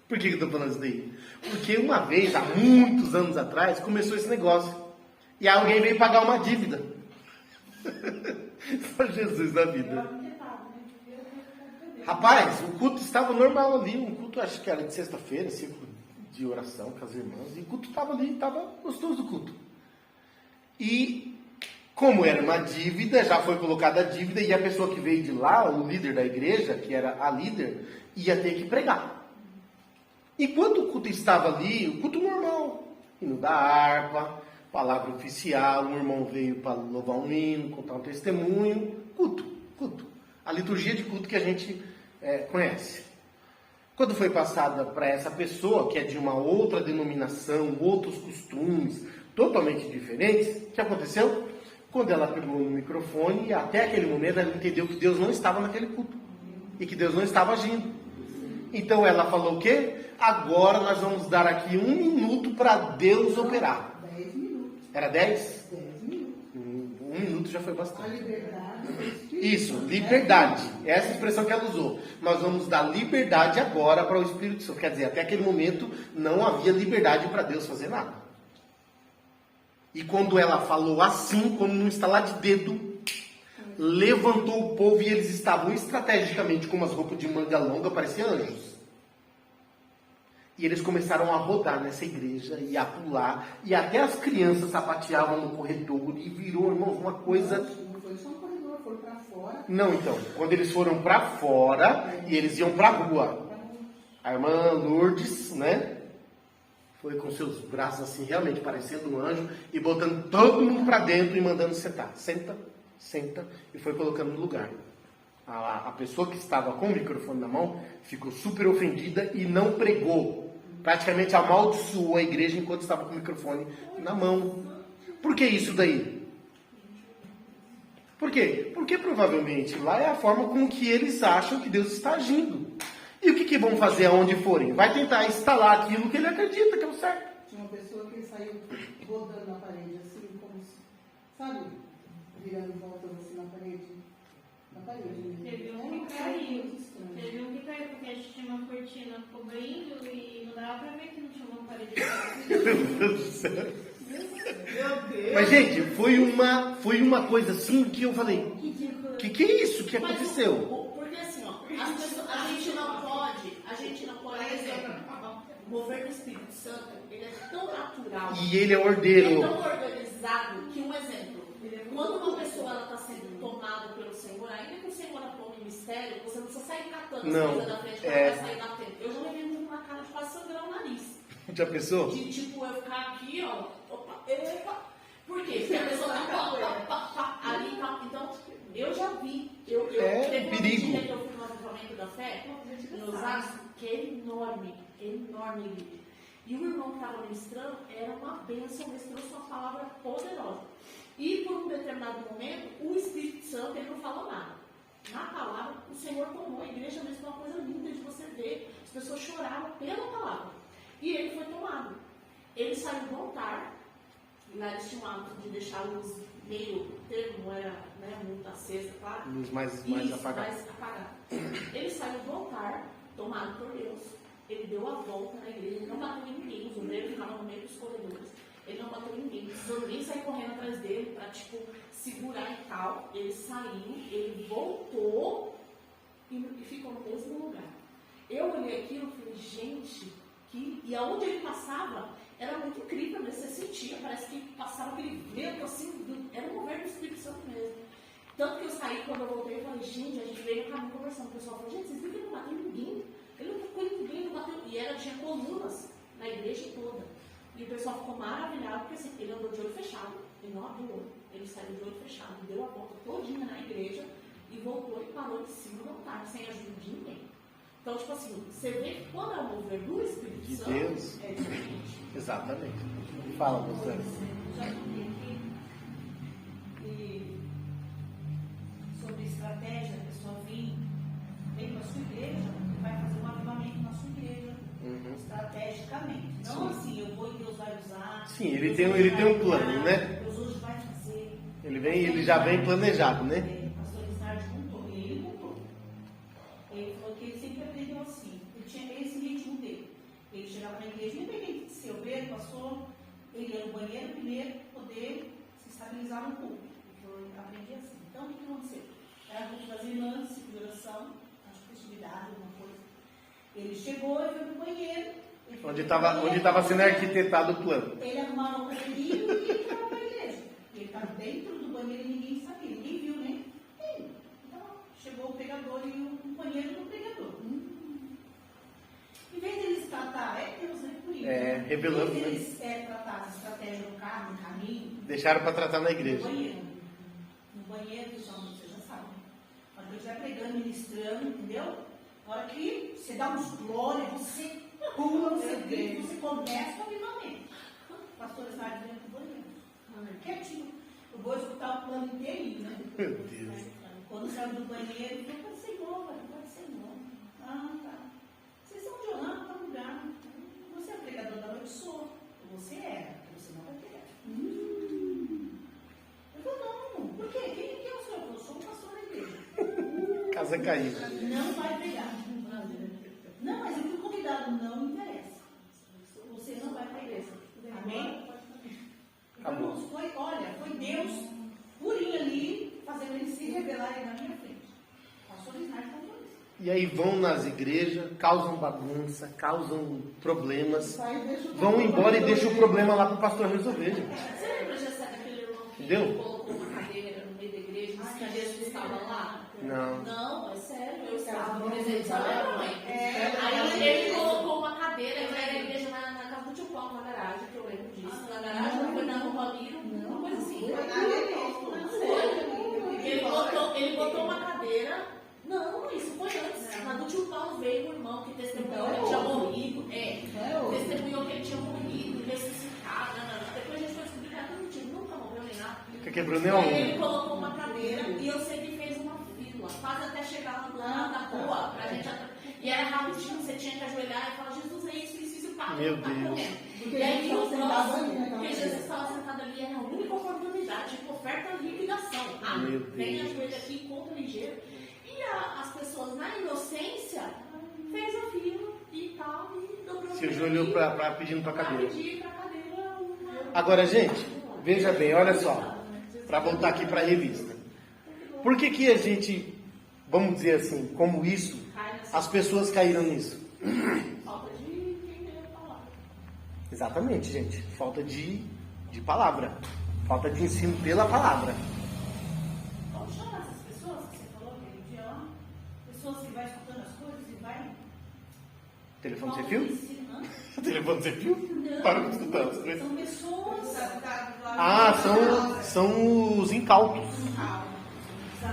Por que eu estou falando isso daí? Porque uma vez, há muitos anos atrás, começou esse negócio. E alguém veio pagar uma dívida. Só Jesus na vida. Rapaz, o culto estava normal ali. Um culto, acho que era de sexta-feira, ciclo de oração com as irmãs. E o culto estava ali, estava gostoso o culto. E como era uma dívida, já foi colocada a dívida. E a pessoa que veio de lá, o líder da igreja, que era a líder, ia ter que pregar. Enquanto o culto estava ali, o culto normal, hino da harpa, palavra oficial, um irmão veio para louvar um hino, contar um testemunho, culto. A liturgia de culto que a gente conhece. Quando foi passada para essa pessoa, que é de uma outra denominação, outros costumes, totalmente diferentes, o que aconteceu? Quando ela pegou no microfone, até aquele momento ela entendeu que Deus não estava naquele culto. E que Deus não estava agindo. Então ela falou o quê? Agora nós vamos dar aqui 1 minuto para Deus operar. 10 minutos. Era 10? 10 minutos. 1 minuto já foi A bastante. liberdade. Isso, liberdade. Essa é a expressão que ela usou. Nós vamos dar liberdade agora para o Espírito Santo. Quer dizer, até aquele momento não havia liberdade para Deus fazer nada. E quando ela falou assim, como num estalar de dedo, levantou o povo e eles estavam estrategicamente com umas roupas de manga longa, pareciam anjos. E eles começaram a rodar nessa igreja e a pular. E até as crianças sapateavam no corredor e virou, irmãos, uma coisa... Não foi só um corredor, foram para fora. Não, então, quando eles foram para fora e eles iam para a rua, a irmã Lourdes, né, foi com seus braços assim, realmente parecendo um anjo, e botando todo mundo para dentro e mandando sentar. Senta, e foi colocando no lugar. A pessoa que estava com o microfone na mão ficou super ofendida e não pregou. Praticamente amaldiçoou a igreja enquanto estava com o microfone na mão. Por que isso daí? Por quê? Porque provavelmente lá é a forma com que eles acham que Deus está agindo. E o que vão fazer aonde forem? Vai tentar instalar aquilo que ele acredita que é o certo. Tinha uma pessoa que saiu rodando na parede, assim, como se, sabe, virando voltas assim na parede. Na parede. Teve um que caiu, porque a gente tinha uma cortina cobrindo e não dava pra ver que não tinha uma parede. Meu Deus do céu. Meu Deus! Mas, gente, foi uma coisa assim que eu falei, que é isso que aconteceu? Porque assim, ó, a gente não pode, por exemplo, o mover do Espírito Santo, ele é tão natural. E ele é Ele ordeiro. é tão organizado que, um exemplo, quando uma pessoa está sendo tomada pelo Senhor, ainda que o Senhor a tome em mistério, você não precisa sair catando as coisas da frente, ela vai sair da frente. Eu já levei muito na cara de quase sangrar o nariz. Já pensou? De tipo, eu ficar aqui, ó, opa. Por quê? Porque a pessoa tá ali, tá. Então, eu já vi. Teve uma perigo. dia que eu fui no acampamento da fé, nos Atos, que é enorme. E o irmão que estava ministrando era uma bênção, mas trouxe uma palavra poderosa. E por um determinado momento, o Espírito Santo, ele não falou nada. Na palavra, o Senhor tomou a igreja mesmo, uma coisa linda de você ver. As pessoas choravam pela palavra. E ele foi tomado. Ele saiu do altar. E lá eles tinham o hábito de deixar a luz meio termo, era, né, muito acesa, claro. Luz mais apagada. Mais apagada. Ele saiu do altar, tomado por Deus. Ele deu a volta na igreja, ele não bateu em ninguém. Os obreiros ficavam no meio dos corredores. Ele não bateu em ninguém. Os obreiros saíram correndo atrás dele para, tipo, segurar e tal. Ele saiu, ele voltou e ficou no mesmo lugar. Eu olhei aquilo e falei, gente, e aonde ele passava, era muito incrível, né? Você sentia, parece que passava aquele vento assim, era um mover do Espírito Santo mesmo. Tanto que eu saí, quando eu voltei, eu falei, gente, a gente veio no caminho conversando. O pessoal falou, gente, vocês viram que ele não bateu em ninguém? Ele não tocou em ninguém, não bateu. E tinha colunas na igreja toda. E o pessoal ficou maravilhado, porque assim, ele andou de olho fechado, ele não abriu o olho. Ele saiu de olho fechado, deu a volta todinha na igreja e voltou e parou em cima do altar, sem ajuda de ninguém. Então, tipo assim, você vê que quando é o mover do Espírito De Santo, Deus. é diferente. Exatamente. Fala, você. Já vi aqui, e estrategicamente. Não assim, eu vou e Deus vai usar. Sim, ele tem um plano, né? Deus hoje vai fazer. Ele já vem planejado, né? O pastor Isnardo contou, e ele contou. Ele falou que ele sempre aprendeu assim. Ele tinha esse ritmo dele. Ele chegava na igreja, independente de ser obreiro, pastor, ele ia no banheiro primeiro para poder se estabilizar no culto. Ele falou, eu aprendi assim. Então, o que aconteceu? Era culto das irmãs, de oração, acho que festividade, alguma coisa. Ele chegou e foi pro banheiro. Onde estava sendo arquitetado o plano. Ele arrumava o caminho e entrava para a igreja. Ele estava dentro do banheiro e ninguém sabia, ninguém viu, né? Então, chegou o pregador e o banheiro do pregador. Em vez de eles tratar, Deus, né? Por isso. Revelando. Em vez de eles tratar a estratégia do carro, no caminho. Deixaram para tratar na igreja. No banheiro, você já sabe. Quando Deus vai pregando, ministrando, entendeu? Na hora que você dá uns glórias, você pula, você grita, você começa a viver a mente. Pastor Isnardo dentro do banheiro. Quietinho. Eu vou escutar o plano inteirinho, né? Meu Deus. Quando saiu do banheiro, ele falou, pode ser igual, pode ser igual. Ah, tá. Vocês estão de orando para lugar. Você é pregador da noite, sou. Você era, você não vai ter. Eu falei, não, por quê? Quem é o senhor? Eu sou um pastor da igreja. Casa caiu. Não vai pregar. Não, mas eu fui convidado, não interessa. Você não vai para a igreja. Amém? Irmãos, foi Deus purinho ali, fazendo ele se revelar aí na minha frente. Pastor Isnardo contou isso. E aí vão nas igrejas, causam bagunça, causam problemas, vão embora e deixam o problema lá para o pastor resolver, gente. Você lembra, Jessé, daquele irmão que Entendeu? colocou uma cadeira no meio da igreja e disse que a Jesus estava lá? Não. Não, é sério, eu estava presente, você lembra, mãe? Aí ele colocou uma cadeira, eu era a igreja na casa do tio Paulo, na garagem, que eu lembro disso. Na garagem, foi na Rua Ramiro, uma coisa assim. Ele botou uma cadeira. Não, isso foi antes. Na do tio Paulo veio um irmão que testemunhou que ele tinha morrido. Testemunhou que ele tinha morrido, ressuscitado. Depois a gente foi descobrir que ele não tinha, nunca morreu nem nada. Quebrou nem a Ele colocou uma cadeira e eu sei que fez uma fila, quase até chegar no lado da rua, pra gente. E era rapidinho, você tinha que ajoelhar e falar, Jesus, é isso, e o carro Meu tá Deus. correndo. E aí o próximo, porque Jesus estava sentado ali, era a única oportunidade, tipo, oferta de liquidação. Meu Deus. Vem ajoelha aqui, conta ligeiro. E as pessoas, na inocência, fez a fila e tal, e dobrou. Se ajoelhou pedindo para a cadeira. Pedir pra cadeira uma... Agora, gente, veja bem, olha só, para voltar aqui para a revista. Por que a gente, vamos dizer assim, como isso, as pessoas caíram nisso? Falta de entender a palavra. Exatamente, gente. Falta de palavra. Falta de ensino pela palavra. Vamos chamar essas pessoas que você falou aquele dia lá? Pessoas que vai escutando as coisas e vai... Telefone sem fio? Ensinando. Telefone sem fio? Não. Para de escutar as coisas. São pessoas... São os incautos.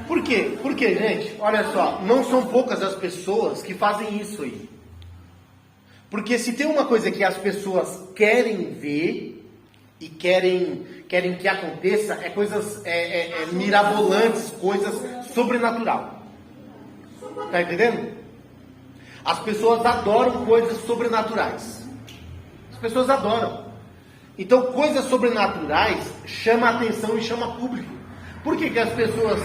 Por quê? Porque, gente, olha só, não são poucas as pessoas que fazem isso aí. Porque se tem uma coisa que as pessoas querem ver e querem que aconteça, é coisas mirabolantes, coisas sobrenatural. Tá entendendo? As pessoas adoram coisas sobrenaturais. As pessoas adoram. Então, coisas sobrenaturais chama a atenção e chama público. Por que as pessoas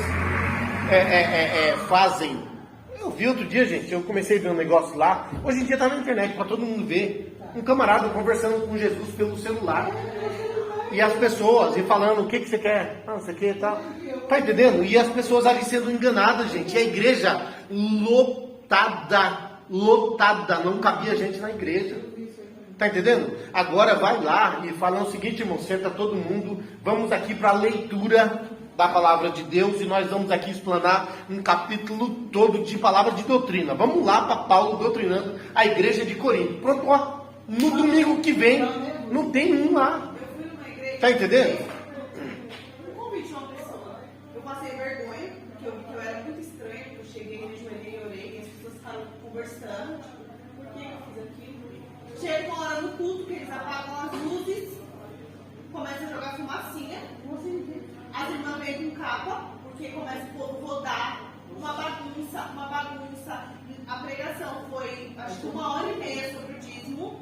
fazem? Eu vi outro dia, gente, eu comecei a ver um negócio lá. Hoje em dia está na internet para todo mundo ver. Um camarada conversando com Jesus pelo celular. E as pessoas, e falando, o que você quer? Não sei o que e tal. Tá entendendo? E as pessoas ali sendo enganadas, gente. E a igreja lotada. Não cabia gente na igreja. Tá entendendo? Agora vai lá e fala o seguinte, irmão, senta todo mundo, vamos aqui para a leitura da palavra de Deus e nós vamos aqui explanar um capítulo todo de palavra de doutrina. Vamos lá para Paulo doutrinando a igreja de Corinto. Pronto, ó, no domingo que vem não tem um lá. Tá entendendo? Um convite de uma pessoa. Eu passei vergonha, porque eu vi que eu era muito estranha, porque eu cheguei, me ajoelhei, orei, e as pessoas ficaram conversando. Por que eu fiz aquilo? Chega uma hora no culto que eles apagam as luzes, começam a jogar fumacinha. As irmãs vêm com capa, porque começa o povo rodar, uma bagunça. A pregação foi, acho que 1h30 sobre o dízimo.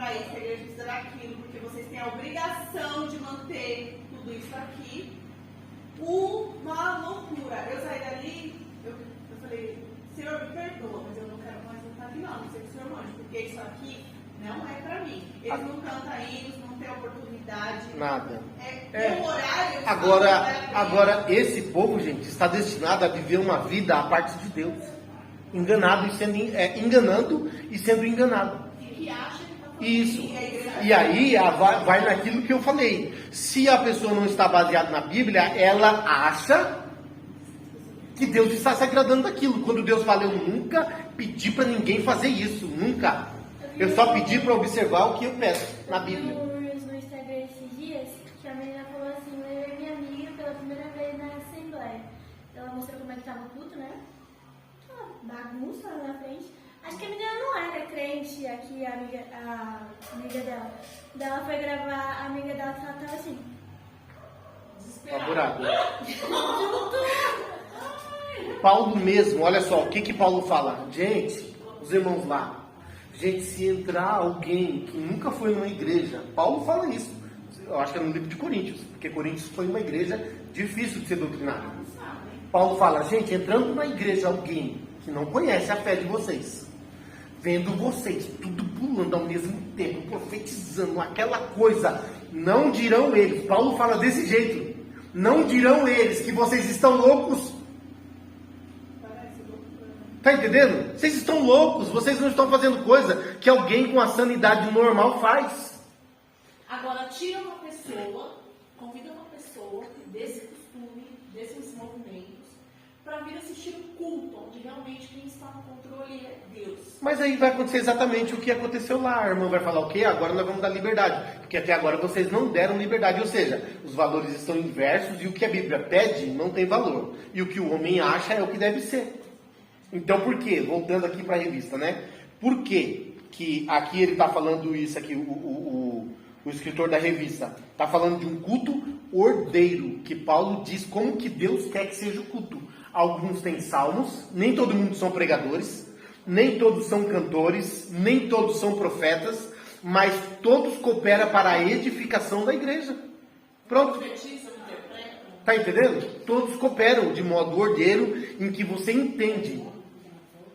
para isso, a igreja precisa daquilo, porque vocês têm a obrigação de manter tudo isso aqui. Uma loucura. Eu saí dali, eu falei, Senhor, me perdoa, mas eu não quero mais voltar aqui não sei que o Senhor mande, porque isso aqui não é para mim. Eles não cantam hinos, não tem oportunidade. Nada. Tem um horário. Agora, esse povo, gente, está destinado a viver uma vida à parte de Deus. Enganando e sendo enganado. E que acha que está fazendo Isso. E aí vai naquilo que eu falei. Se a pessoa não está baseada na Bíblia, ela acha que Deus está se agradando daquilo. Quando Deus fala, eu nunca pedi para ninguém fazer isso. Nunca. Eu só pedi para observar o que eu peço na Bíblia. No Instagram esses dias, que a menina falou assim, levei minha amiga pela primeira vez na Assembleia. Ela mostrou como é que estava o culto, né? Bagunça lá na frente. Acho que a menina não era crente, aqui a amiga dela. Daí ela foi gravar, a amiga dela tava assim. Apurado. Paulo mesmo, olha só, o que Paulo fala? Gente, os irmãos lá. Gente, se entrar alguém que nunca foi numa igreja, Paulo fala isso. Eu acho que é no livro de Coríntios, porque Coríntios foi uma igreja difícil de ser doutrinada. Paulo fala, gente, entrando numa igreja alguém que não conhece a fé de vocês, vendo vocês tudo pulando ao mesmo tempo, profetizando aquela coisa, não dirão eles, Paulo fala desse jeito, não dirão eles que vocês estão loucos. Tá entendendo? Vocês estão loucos, vocês não estão fazendo coisa que alguém com a sanidade normal faz. Agora, tira uma pessoa, convida uma pessoa desse costume, desses movimentos, para vir assistir um culto, onde realmente quem está no controle é Deus. Mas aí vai acontecer exatamente o que aconteceu lá. A irmã vai falar o quê? Agora nós vamos dar liberdade. Porque até agora vocês não deram liberdade. Ou seja, os valores estão inversos e o que a Bíblia pede não tem valor. E o que o homem acha é o que deve ser. Então por quê? Voltando aqui para a revista, né? Por quê que aqui ele está falando isso aqui, o escritor da revista está falando de um culto ordeiro, que Paulo diz como que Deus quer que seja o culto. Alguns têm salmos, nem todo mundo são pregadores, nem todos são cantores, nem todos são profetas, mas todos cooperam para a edificação da igreja. Pronto. Está entendendo? Todos cooperam de modo ordeiro, em que você entende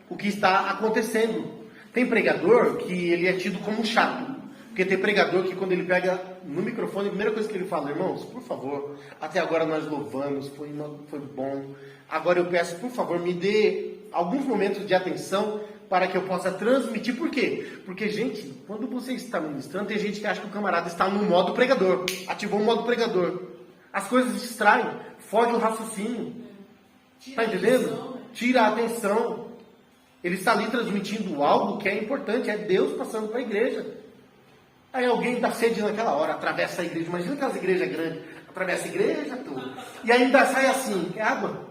o que está acontecendo. Tem pregador que ele é tido como chato, porque tem pregador que quando ele pega no microfone, a primeira coisa que ele fala, irmãos, por favor, até agora nós louvamos, foi bom, agora eu peço, por favor, me dê alguns momentos de atenção para que eu possa transmitir. Por quê? Porque, gente, quando você está ministrando, tem gente que acha que o camarada está no modo pregador, ativou o modo pregador, as coisas distraem, foge o raciocínio, está entendendo? Tira a atenção. Ele está ali transmitindo algo que é importante, é Deus passando para a igreja. Aí alguém dá sede naquela hora, atravessa a igreja, imagina aquelas igrejas grandes, atravessa a igreja toda, e ainda sai assim, quer água?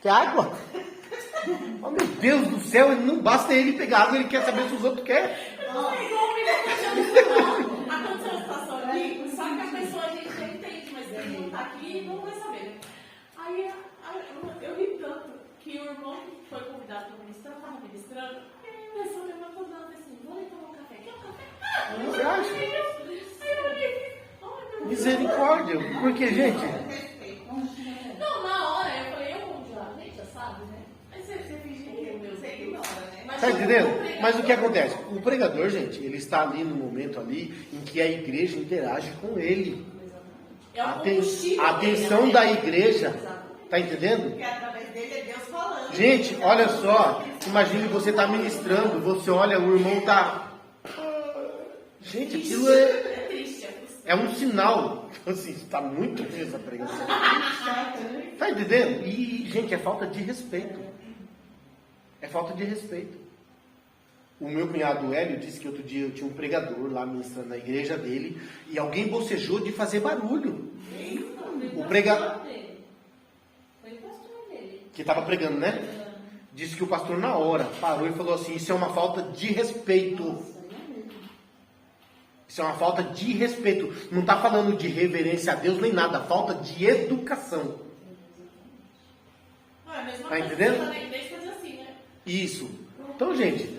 Quer água? Oh meu Deus do céu, não basta ele pegar água, ele quer saber se os outros querem. Aconteceu uma situação aqui, só que a pessoa a gente já entende, mas ele não está aqui e não vai saber. Aí eu ri tanto que o irmão que foi convidado para ministrar, estava ministrando, e aí a pessoa levantou e falou assim, vou ali tomar um café. Quer um café? Você acha? Aí eu falei, oh, Misericórdia, porque, gente... Não, na hora eu falei, eu vou de lá, gente, já sabe, né? Aí você fingiu que meu Deus ignora, né? Mas Tá entendendo? Mas o que acontece? O pregador, gente, ele está ali no momento ali em que a igreja interage com ele. é A o combustível atenção dele, da né? igreja, tá entendendo? Porque através dele é Deus falando. Gente, olha só, imagine você tá ministrando, você olha, o irmão tá... Gente, aquilo É triste, é frustrante. é um sinal, assim, está muito ruim essa pregação. Tá entendendo? E, gente, é falta de respeito. É falta de respeito. O meu cunhado Hélio disse que outro dia eu tinha um pregador lá ministrando na igreja dele e alguém bocejou de fazer barulho. O pregador Foi o pastor dele. que estava pregando, né? Disse que o pastor na hora parou e falou assim, isso é uma falta de respeito. Isso é uma falta de respeito. Não está falando de reverência a Deus nem nada, falta de educação. Não, é a mesma Tá coisa entendendo? que você na igreja fazer assim, né? Isso. Então, gente,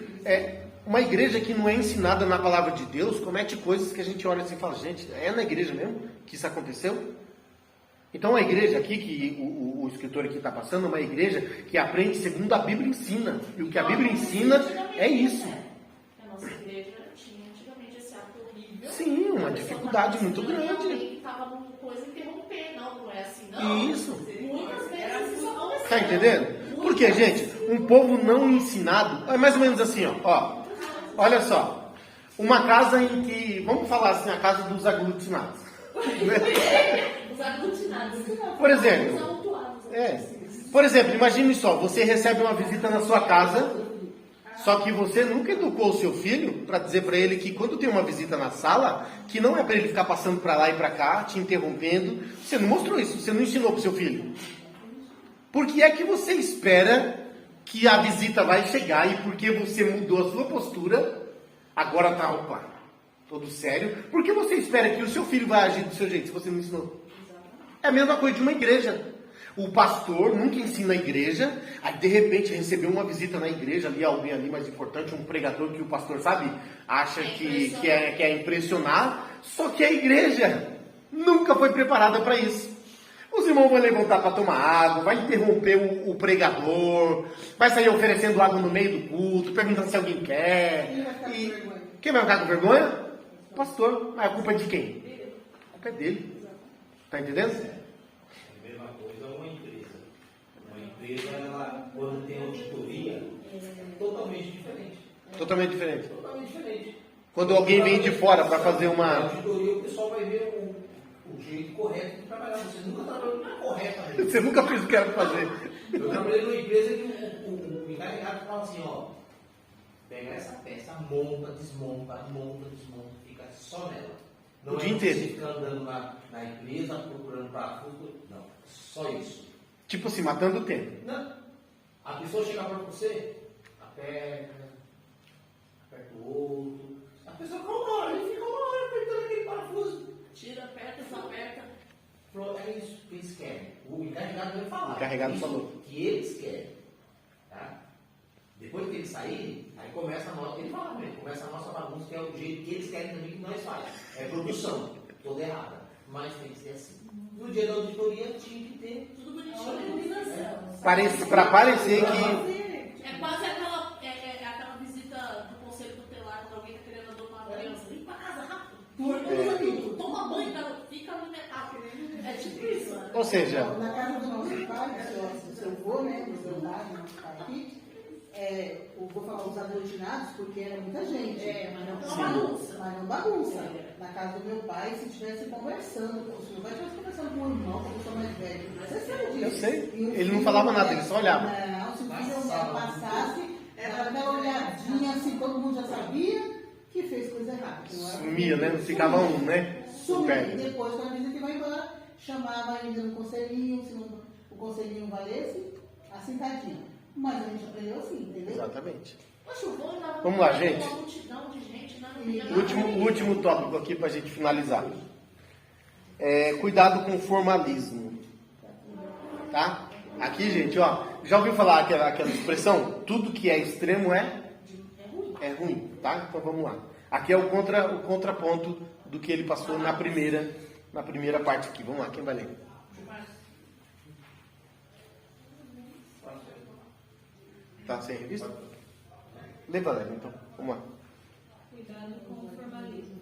uma igreja que não é ensinada na palavra de Deus comete coisas que a gente olha assim e fala, gente, é na igreja mesmo que isso aconteceu? Então a igreja aqui, que o escritor aqui está passando, é uma igreja que aprende segundo a Bíblia ensina. E o que a Bíblia ensina é isso. A nossa igreja tinha antigamente esse ato horrível. Sim, uma dificuldade muito grande. Alguém que estava numa coisa interromper, não é assim, não. Isso. Muitas vezes isso aconteceu. Tá entendendo? Porque, gente, um povo não ensinado, é mais ou menos assim, ó. Olha só. Uma casa em que, vamos falar assim, a casa dos aglutinados. Os aglutinados. Por exemplo, imagine só, você recebe uma visita na sua casa, só que você nunca educou o seu filho para dizer para ele que quando tem uma visita na sala, que não é para ele ficar passando para lá e para cá, te interrompendo. Você não mostrou isso, você não ensinou para o seu filho. Por que é que você espera que a visita vai chegar e porque você mudou a sua postura, agora tá, opa, todo sério, por que você espera que o seu filho vai agir do seu jeito se você não ensinou? É a mesma coisa de uma igreja. O pastor nunca ensina a igreja, aí de repente recebeu uma visita na igreja, ali alguém ali mais importante, um pregador que o pastor, sabe, acha que quer impressionar, só que a igreja nunca foi preparada para isso. Os irmãos vão levantar para tomar água, vai interromper o pregador, vai sair oferecendo água no meio do culto, perguntando se alguém quer. Quem vai ficar com vergonha? O pastor. Mas a culpa é de quem? A culpa é dele. Tá entendendo? A mesma coisa uma empresa. Uma empresa, ela, quando tem auditoria, é totalmente diferente. Totalmente diferente. Totalmente diferente. Quando alguém vem de fora para fazer Na uma... auditoria, o pessoal vai ver o jeito correto de trabalhar. Você nunca trabalhou na corretamente. Você nunca fez o que era pra fazer. Eu trabalhei numa empresa que o encarregado fala assim, ó, pega essa peça, monta, desmonta, fica só nela. Não O é dia inteiro. você ficar andando na empresa, procurando parafuso, não. Só isso. Tipo assim, matando o tempo. Não. A pessoa chega para você, aperta o outro. A pessoa fica uma hora, ele fica uma hora apertando aquele parafuso. Tira, aperta, desaperta. É isso que eles querem. O encarregado vai falar. O encarregado isso falou. Que eles querem. Tá? Depois que eles saírem, aí começa a nossa, ele fala mesmo, começa a nossa bagunça, que é o jeito que eles querem também que nós faz. É produção, toda errada. Mas tem que ser assim. No dia da auditoria tinha que ter tudo bonitinho. Para parecer que... É quase aquela visita do conselho tutelar quando alguém está querendo adotar uma criança. Limpa a casa rápido. Organiza tudo. Toma banho, cara. Fica no metal. É tipo isso. Né? Ou seja... Na casa do nosso pai, do seu avô, né? Do seu pai, do nosso pai aqui, eu vou falar os aglutinados porque era muita gente. Mas não Sim, bagunça. mas não bagunça. Na casa do meu pai, se estivesse conversando, se o meu pai estivesse conversando com o irmão, com a pessoa mais velha, você sabe disso. Eu sei. E o Ele não filho, falava nada, ele só olhava. Não, se o filho passasse, era aquela olhadinha assim, todo mundo já sabia que fez coisa errada. Sumia, né? Não ficava um, né? Sumia. E depois, quando a visita vai embora, chamava ainda no conselhinho, se o conselhinho valesse, assim tadinho. Mas a gente aprendeu assim, entendeu? Exatamente. Vamos lá, gente. Uma multidão de gente, né? O último tópico aqui para a gente finalizar. Cuidado com o formalismo. Tá? Aqui, gente, ó. Já ouviu falar aquela expressão? Tudo que é extremo é ruim, tá? Então vamos lá. Aqui é o contraponto do que ele passou na primeira parte aqui. Vamos lá, quem vai ler? Tá sem revista? Lê, Valéria, então. Vamos lá. Cuidado com o formalismo.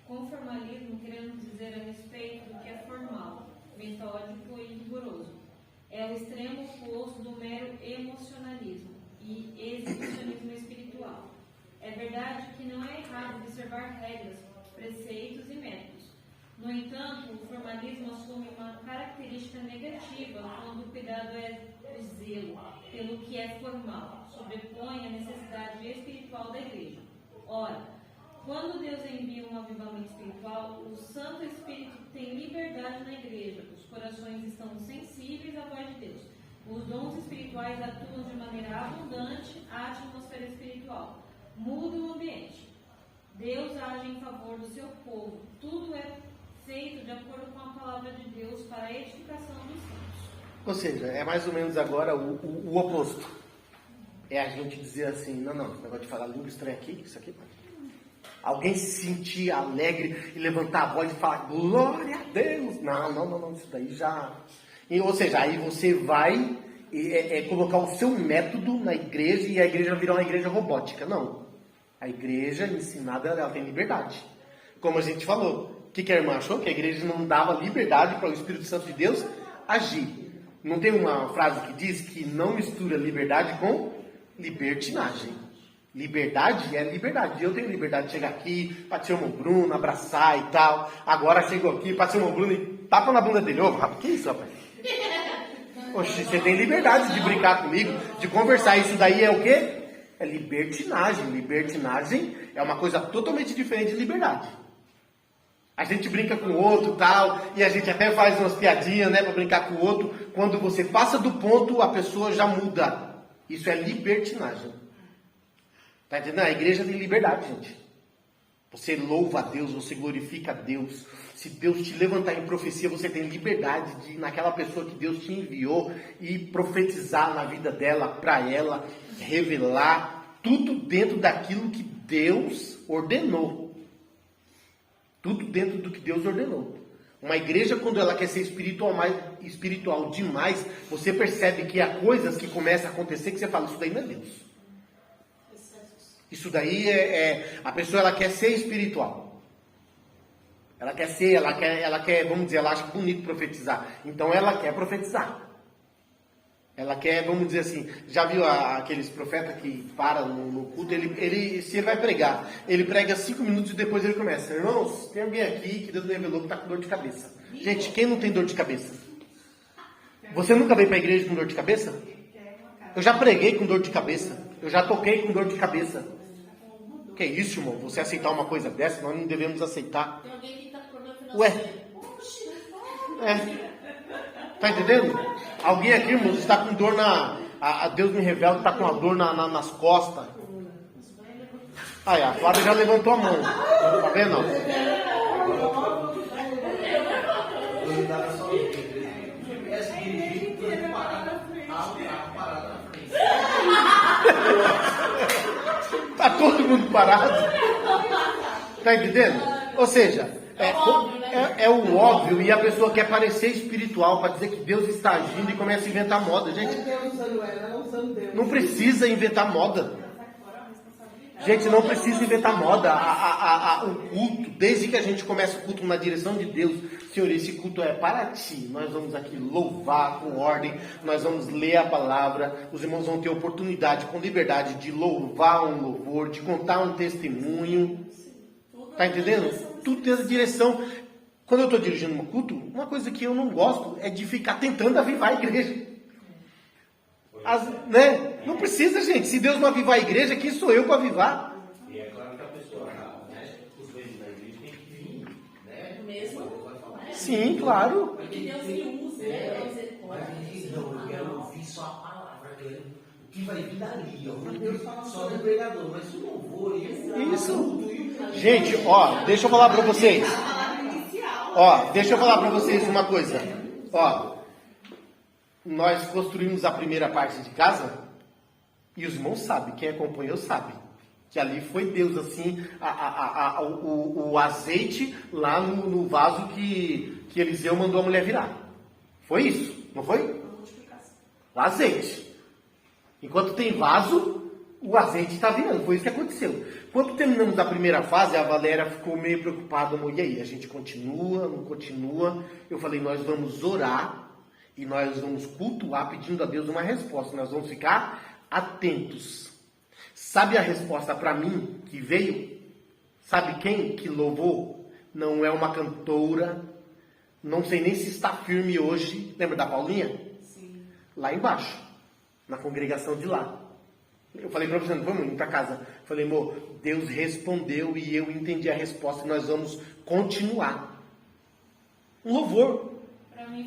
Conformalismo queremos dizer a respeito do que é formal, metódico e rigoroso. É o extremo oposto do mero emocionalismo e exibicionismo espiritual. É verdade que não é errado observar regras, preceitos e métodos. No entanto, o formalismo assume uma característica negativa quando o cuidado é o zelo pelo que é formal, sobrepõe a necessidade espiritual da igreja. Ora, quando Deus envia um avivamento espiritual, o Santo Espírito tem liberdade na igreja, os corações estão sensíveis à voz de Deus. Os dons espirituais atuam de maneira abundante à atmosfera espiritual, mudam o ambiente. Deus age em favor do seu povo. Tudo é feito de acordo com a palavra de Deus para a edificação dos santos. Ou seja, é mais ou menos agora o oposto. é a gente dizer assim, não, esse negócio de falar língua estranha aqui, isso aqui, alguém se sentir alegre e levantar a voz e falar, glória a Deus. Não, isso daí já... Ou seja, aí você vai colocar o seu método na igreja e a igreja virar uma igreja robótica. Não. A igreja ensinada, ela tem liberdade. Como a gente falou, o que a irmã achou? Que a igreja não dava liberdade para o Espírito Santo de Deus agir. Não tem uma frase que diz que não mistura liberdade com libertinagem. Liberdade é liberdade. Eu tenho liberdade de chegar aqui, bater o irmão Bruno, abraçar e tal. Agora chego aqui, bater o irmão Bruno e tapa na bunda dele. Ô, rapaz, que isso, rapaz? Oxe, você tem liberdade de brincar comigo, de conversar. Isso daí é o quê? É libertinagem. Libertinagem é uma coisa totalmente diferente de liberdade. A gente brinca com o outro e tal, e a gente até faz umas piadinhas, né, para brincar com o outro. Quando você passa do ponto, a pessoa já muda. Isso é libertinagem. Tá entendendo? A igreja tem liberdade, gente. Você louva a Deus, você glorifica a Deus. Se Deus te levantar em profecia, você tem liberdade de ir naquela pessoa que Deus te enviou e profetizar na vida dela, para ela, revelar tudo dentro daquilo que Deus ordenou. Tudo dentro do que Deus ordenou. Uma igreja, quando ela quer ser espiritual demais, você percebe que há coisas que começam a acontecer que você fala, isso daí não é Deus. Isso daí a pessoa, ela quer ser espiritual. Ela quer, vamos dizer, ela acha bonito profetizar. Então ela quer profetizar. Ela quer, vamos dizer assim, já viu aqueles profetas que param no culto, se ele vai pregar, ele prega 5 minutos e depois ele começa. Irmãos, tem alguém aqui que Deus me revelou que está com dor de cabeça. Gente, quem não tem dor de cabeça? Você nunca veio para a igreja com dor de cabeça? Eu já preguei com dor de cabeça. Eu já toquei com dor de cabeça. Que isso, irmão? Você aceitar uma coisa dessa, nós não devemos aceitar. Tem alguém que está com problema financeiro. Tá entendendo? Alguém aqui, irmãos, está com dor Deus me revela que está com uma dor nas costas. Aí, a Flávia já levantou a mão. Tá vendo? Tá todo mundo parado. Tá entendendo? Ou seja, é o óbvio e a pessoa quer parecer espiritual para dizer que Deus está agindo e começa a inventar moda. Gente, não precisa inventar moda. Gente, não precisa inventar moda. O culto, desde que a gente começa o culto na direção de Deus, Senhor, esse culto é para ti. Nós vamos aqui louvar com ordem, nós vamos ler a palavra, os irmãos vão ter oportunidade, com liberdade, de louvar um louvor, de contar um testemunho. Tá entendendo? Tudo tem essa direção. Quando eu estou dirigindo um culto, uma coisa que eu não gosto é de ficar tentando avivar a igreja. Né? Não precisa, gente. Se Deus não avivar a igreja, quem sou eu para avivar? E é claro que a pessoa, né, os membros da igreja tem que vir, né? Mesmo? Sim, claro. Porque Deus me usa, né? Não, eu quero ouvir só a palavra, o que vai vir dali. Eu vou só do pregador, mas se não for, isso. Gente, ó, deixa eu falar para vocês. Ó, deixa eu falar para vocês uma coisa. Ó, nós construímos a primeira parte de casa e os irmãos sabem, quem acompanhou sabe, que ali foi Deus, assim, o azeite lá no vaso que Eliseu mandou a mulher virar. Foi isso, não foi? O azeite. Enquanto tem vaso, o azeite está virando. Foi isso que aconteceu. Quando terminamos a primeira fase, a Valéria ficou meio preocupada. E aí, a gente continua, não continua? Eu falei, nós vamos orar e nós vamos cultuar pedindo a Deus uma resposta. Nós vamos ficar atentos. Sabe a resposta para mim que veio? Sabe quem que louvou? Não é uma cantora. Não sei nem se está firme hoje. Lembra da Paulinha? Sim. Lá embaixo, na congregação de lá. Eu falei para você, vamos ir para casa. Eu falei, amor, Deus respondeu e eu entendi a resposta. E nós vamos continuar. Um louvor.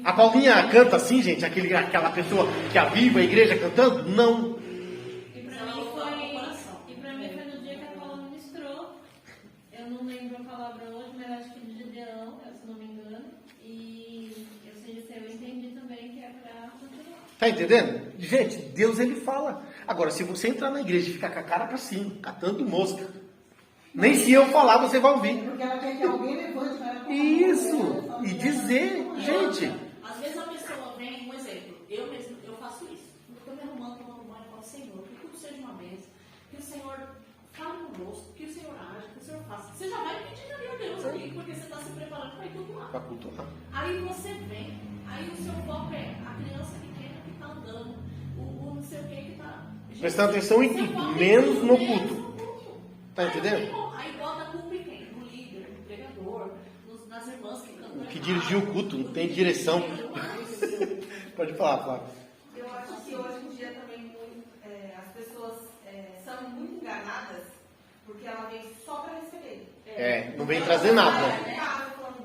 A Paulinha canta assim, gente? Aquela pessoa que aviva a igreja cantando? Não. E para mim foi no dia que a Paula ministrou. Eu não lembro a palavra hoje, mas acho que de Gideão, se não me engano. E eu entendi também que é para continuar. Tá entendendo? Gente, Deus ele fala. Agora, se você entrar na igreja e ficar com a cara para cima, catando mosca, nem se eu falar você vai ouvir. Porque ela quer que alguém levante para ela. Isso, e dizer, gente. Às vezes a pessoa vem, um exemplo, eu mesmo, eu faço isso. Eu estou me arrumando, tomando banho, eu falo, Senhor, que tudo seja uma vez, que o Senhor fale conosco, que o Senhor age, que o Senhor faça. Você já vai pedir ali a Deus ali, porque você está se preparando para ir cultuar. Para cultuar. Aí você vem, aí o seu foco é a criança pequena que está andando, o não sei o que está... Prestando atenção em tudo, menos no culto. Tá entendendo? Aí bota a culpa em quem? No líder, no pregador, nas irmãs que cantam. O que dirigiu o culto, não tem direção. Pode falar, Flávio. Eu acho que hoje em dia também as pessoas são muito enganadas porque ela vem só para receber. Não vem trazer nada.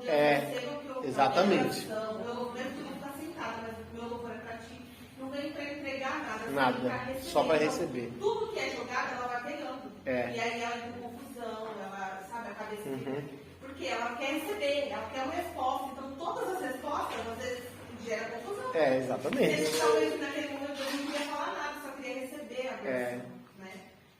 Exatamente. Exatamente. Meu louvor não está sentado, mas meu louvor é para ti. Não vem para entregar nada. Nada, só para receber. Tudo que é jogado, ela vai pegando. É. E aí ela entra em confusão, ela sabe a cabeça dele. Porque ela quer receber, ela quer uma resposta. Então todas as respostas, às vezes, geram confusão. Exatamente. Ele talvez naquele momento eu não queria falar nada, só queria receber a bênção. Né?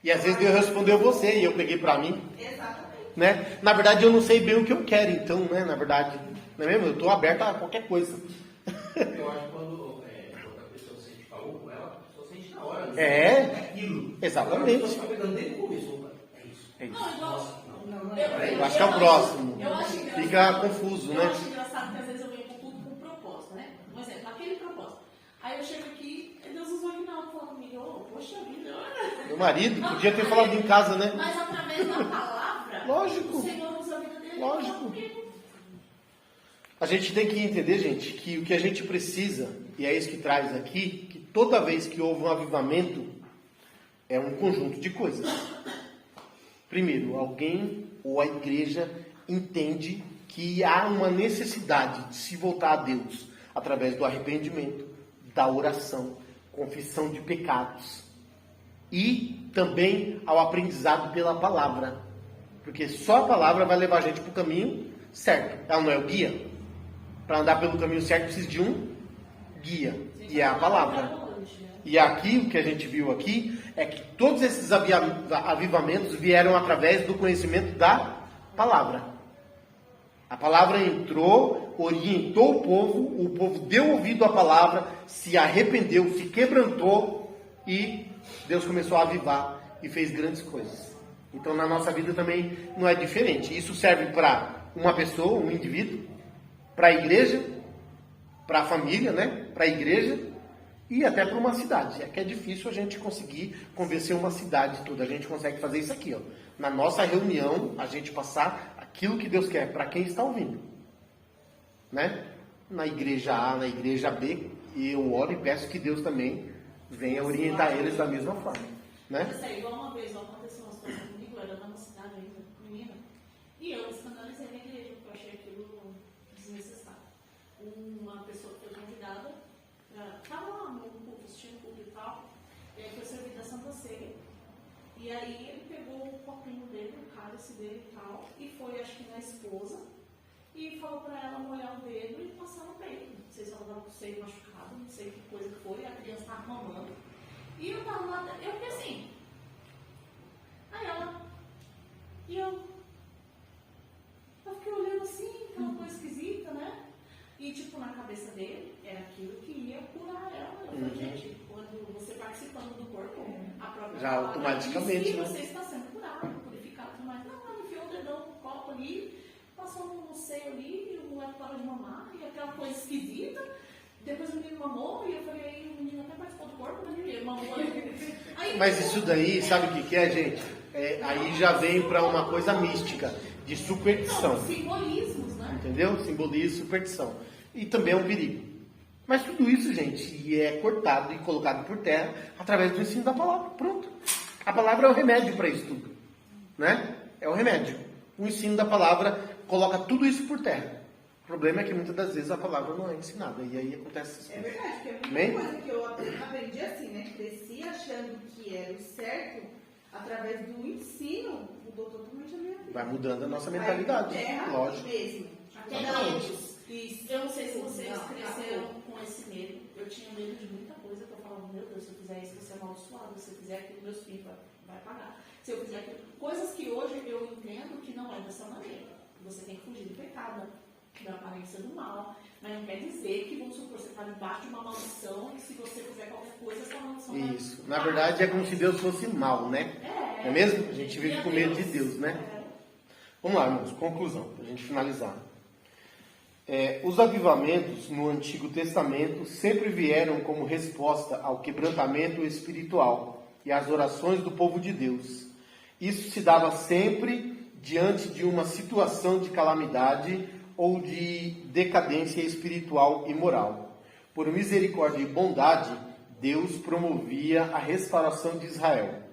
E às vezes Deus respondeu você e eu peguei para mim. Exatamente. Né? Na verdade, eu não sei bem o que eu quero, então, né? Na verdade, não é mesmo? Eu estou aberto a qualquer coisa. Eu acho que quando a pessoa sente calor com ela, a pessoa sente na hora. Aquilo. Exatamente. A pessoa fica pegando desde o começo. É isso. Não, igual. Eu acho que é o próximo. Fica confuso, né? Eu acho engraçado que às vezes eu venho com tudo com propósito, né? Um exemplo, aquele propósito. Aí eu chego aqui, Deus usou o Aguinaldo falando comigo, poxa vida, olha. Meu marido podia ter falado em casa, né? Mas através da palavra, Lógico. o Senhor usa a vida dele. Lógico. A gente tem que entender, gente, que o que a gente precisa, e é isso que traz aqui, que toda vez que houve um avivamento, é um conjunto de coisas. Primeiro, alguém ou a igreja entende que há uma necessidade de se voltar a Deus através do arrependimento, da oração, confissão de pecados e também ao aprendizado pela palavra. Porque só a palavra vai levar a gente para o caminho certo. Ela não é o guia. Para andar pelo caminho certo precisa de um guia, e é a palavra. E aqui, o que a gente viu aqui, é que todos esses avivamentos vieram através do conhecimento da palavra. A palavra entrou, orientou o povo deu ouvido à palavra, se arrependeu, se quebrantou e Deus começou a avivar e fez grandes coisas. Então na nossa vida também não é diferente. Isso serve para uma pessoa, um indivíduo, para a igreja, para a família, né? Para a igreja e até para uma cidade. É que é difícil a gente conseguir convencer uma cidade toda. A gente consegue fazer isso aqui, ó. Na nossa reunião, a gente passar aquilo que Deus quer para quem está ouvindo, né? Na igreja A, na igreja B, e eu oro e peço que Deus também venha orientar eles da mesma forma, né? Mas igual uma vez aconteceu uma situação comigo, eu era numa cidade ainda, menina, e eu escandalizei na igreja, porque eu achei aquilo desnecessário. Uma pessoa que foi convidada, estava lá no culto, assistindo o culto e tal, e aí foi servida a Santa Ceia, e aí ele pegou o copinho dele, o cálice dele e tal, e foi, acho que na esposa, e falou para ela molhar o dedo e passar no peito. Não sei se ela estava com o seio machucado, não sei que coisa que foi, a criança estava mamando. E eu estava lá, eu fiquei assim. Aí ela, e eu fiquei olhando assim, aquela coisa esquisita, né? E tipo, na cabeça dele, era aquilo que ia curar ela. Eu falei, gente, quando você participando do corpo, a própria já automaticamente, diz que né? você está sendo curado, purificado e tudo mais. Não, ela enfiou o dedão no copo ali, passou no seio ali, e o moleque parou de mamar, e aquela coisa esquisita. Depois o menino mamou, e eu falei, aí o menino até participou do corpo, né? Ele mamou ali. Aí, Mas isso daí, sabe o que é, gente? Aí já vem para uma coisa mística, de superstição. Não, simbolismos, né? Entendeu? Simbolismo e superstição. E também é um perigo. Mas tudo isso, gente, é cortado e colocado por terra através do ensino da palavra. Pronto. A palavra é o remédio para isso tudo. Né? É o remédio. O ensino da palavra coloca tudo isso por terra. O problema é que muitas das vezes a palavra não é ensinada. E aí acontece isso. É verdade, porque a única coisa que eu aprendi assim, né? Cresci achando que era o certo, através do ensino, mudou totalmente a minha vida. Vai mudando a nossa mentalidade. Lógico. Mesmo. Isso. Eu não sei se vocês cresceram com esse medo. Eu tinha medo de muita coisa que eu falava. falava, meu Deus, se eu fizer isso, você é amaldiçoado, se eu fizer aquilo, meus filhos vai pagar. Se eu fizer aquilo, coisas que hoje eu entendo que não é dessa maneira. Você tem que fugir do pecado, da aparência do mal, mas não quer dizer que, vamos supor, você está debaixo de uma maldição e se você fizer qualquer coisa, essa maldição vai... Isso. Na verdade, é como se Deus fosse mal, né? Não é mesmo? A gente vive com medo de Deus, né? Vamos lá, irmãos. Conclusão, para a gente finalizar. Os avivamentos no Antigo Testamento sempre vieram como resposta ao quebrantamento espiritual e às orações do povo de Deus. Isso se dava sempre diante de uma situação de calamidade ou de decadência espiritual e moral. Por misericórdia e bondade, Deus promovia a restauração de Israel.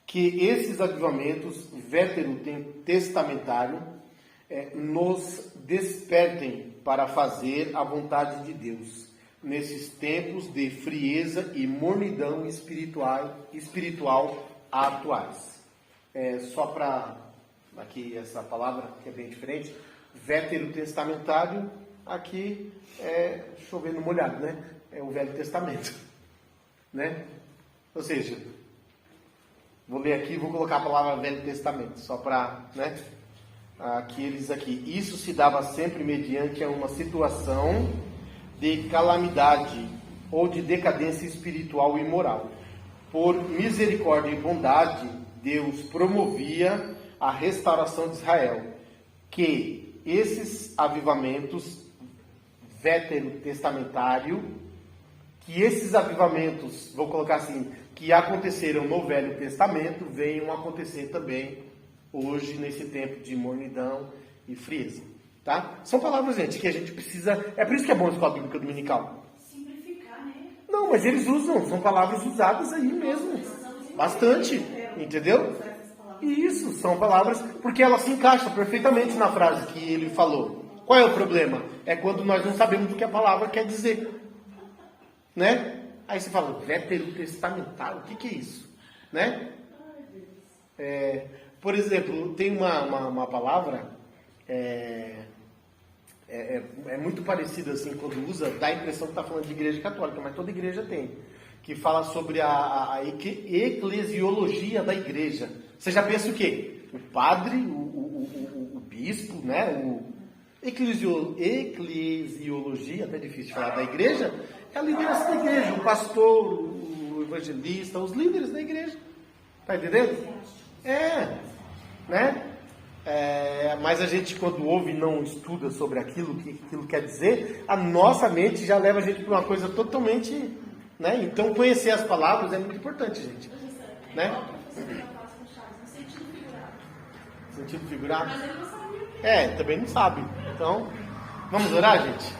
Que esses avivamentos veterotestamentários nos despertem para fazer a vontade de Deus nesses tempos de frieza e mornidão espiritual atuais. Só para aqui essa palavra que é bem diferente, veterotestamentário, aqui é chover no molhado, né? É o Velho Testamento, né? Ou seja, vou ler aqui e vou colocar a palavra Velho Testamento, só para, né? Aqueles aqui. Isso se dava sempre mediante uma situação de calamidade ou de decadência espiritual e moral. Por misericórdia e bondade, Deus promovia a restauração de Israel. Que esses avivamentos veterotestamentários, vou colocar assim, que aconteceram no Velho Testamento, venham acontecer também hoje, nesse tempo de mornidão e frieza. Tá? São palavras, gente, que a gente precisa... É por isso que é bom a escola bíblica dominical. Simplificar, né? Não, mas eles usam, são palavras usadas aí mesmo. Bastante, entendeu? Isso, são palavras, porque elas se encaixam perfeitamente na frase que ele falou. Qual é o problema? É quando nós não sabemos o que a palavra quer dizer. Né? Aí você fala, veterotestamentário, o que é isso? Né? Por exemplo, tem uma palavra, é muito parecida assim, quando usa, dá a impressão que está falando de igreja católica, mas toda igreja tem, que fala sobre a eclesiologia da igreja. Você já pensa o quê? O padre, o bispo, né? Eclesiologia, até difícil de falar, da igreja, é a liderança da igreja, o pastor, o evangelista, os líderes da igreja. Tá entendendo? Né? Mas a gente, quando ouve e não estuda sobre aquilo, o que aquilo quer dizer, a nossa mente já leva a gente para uma coisa totalmente... Né? Então, conhecer as palavras é muito importante, gente. Né? Sentido figurado? Mas ele não sabia. Também não sabe. Então, vamos orar, gente?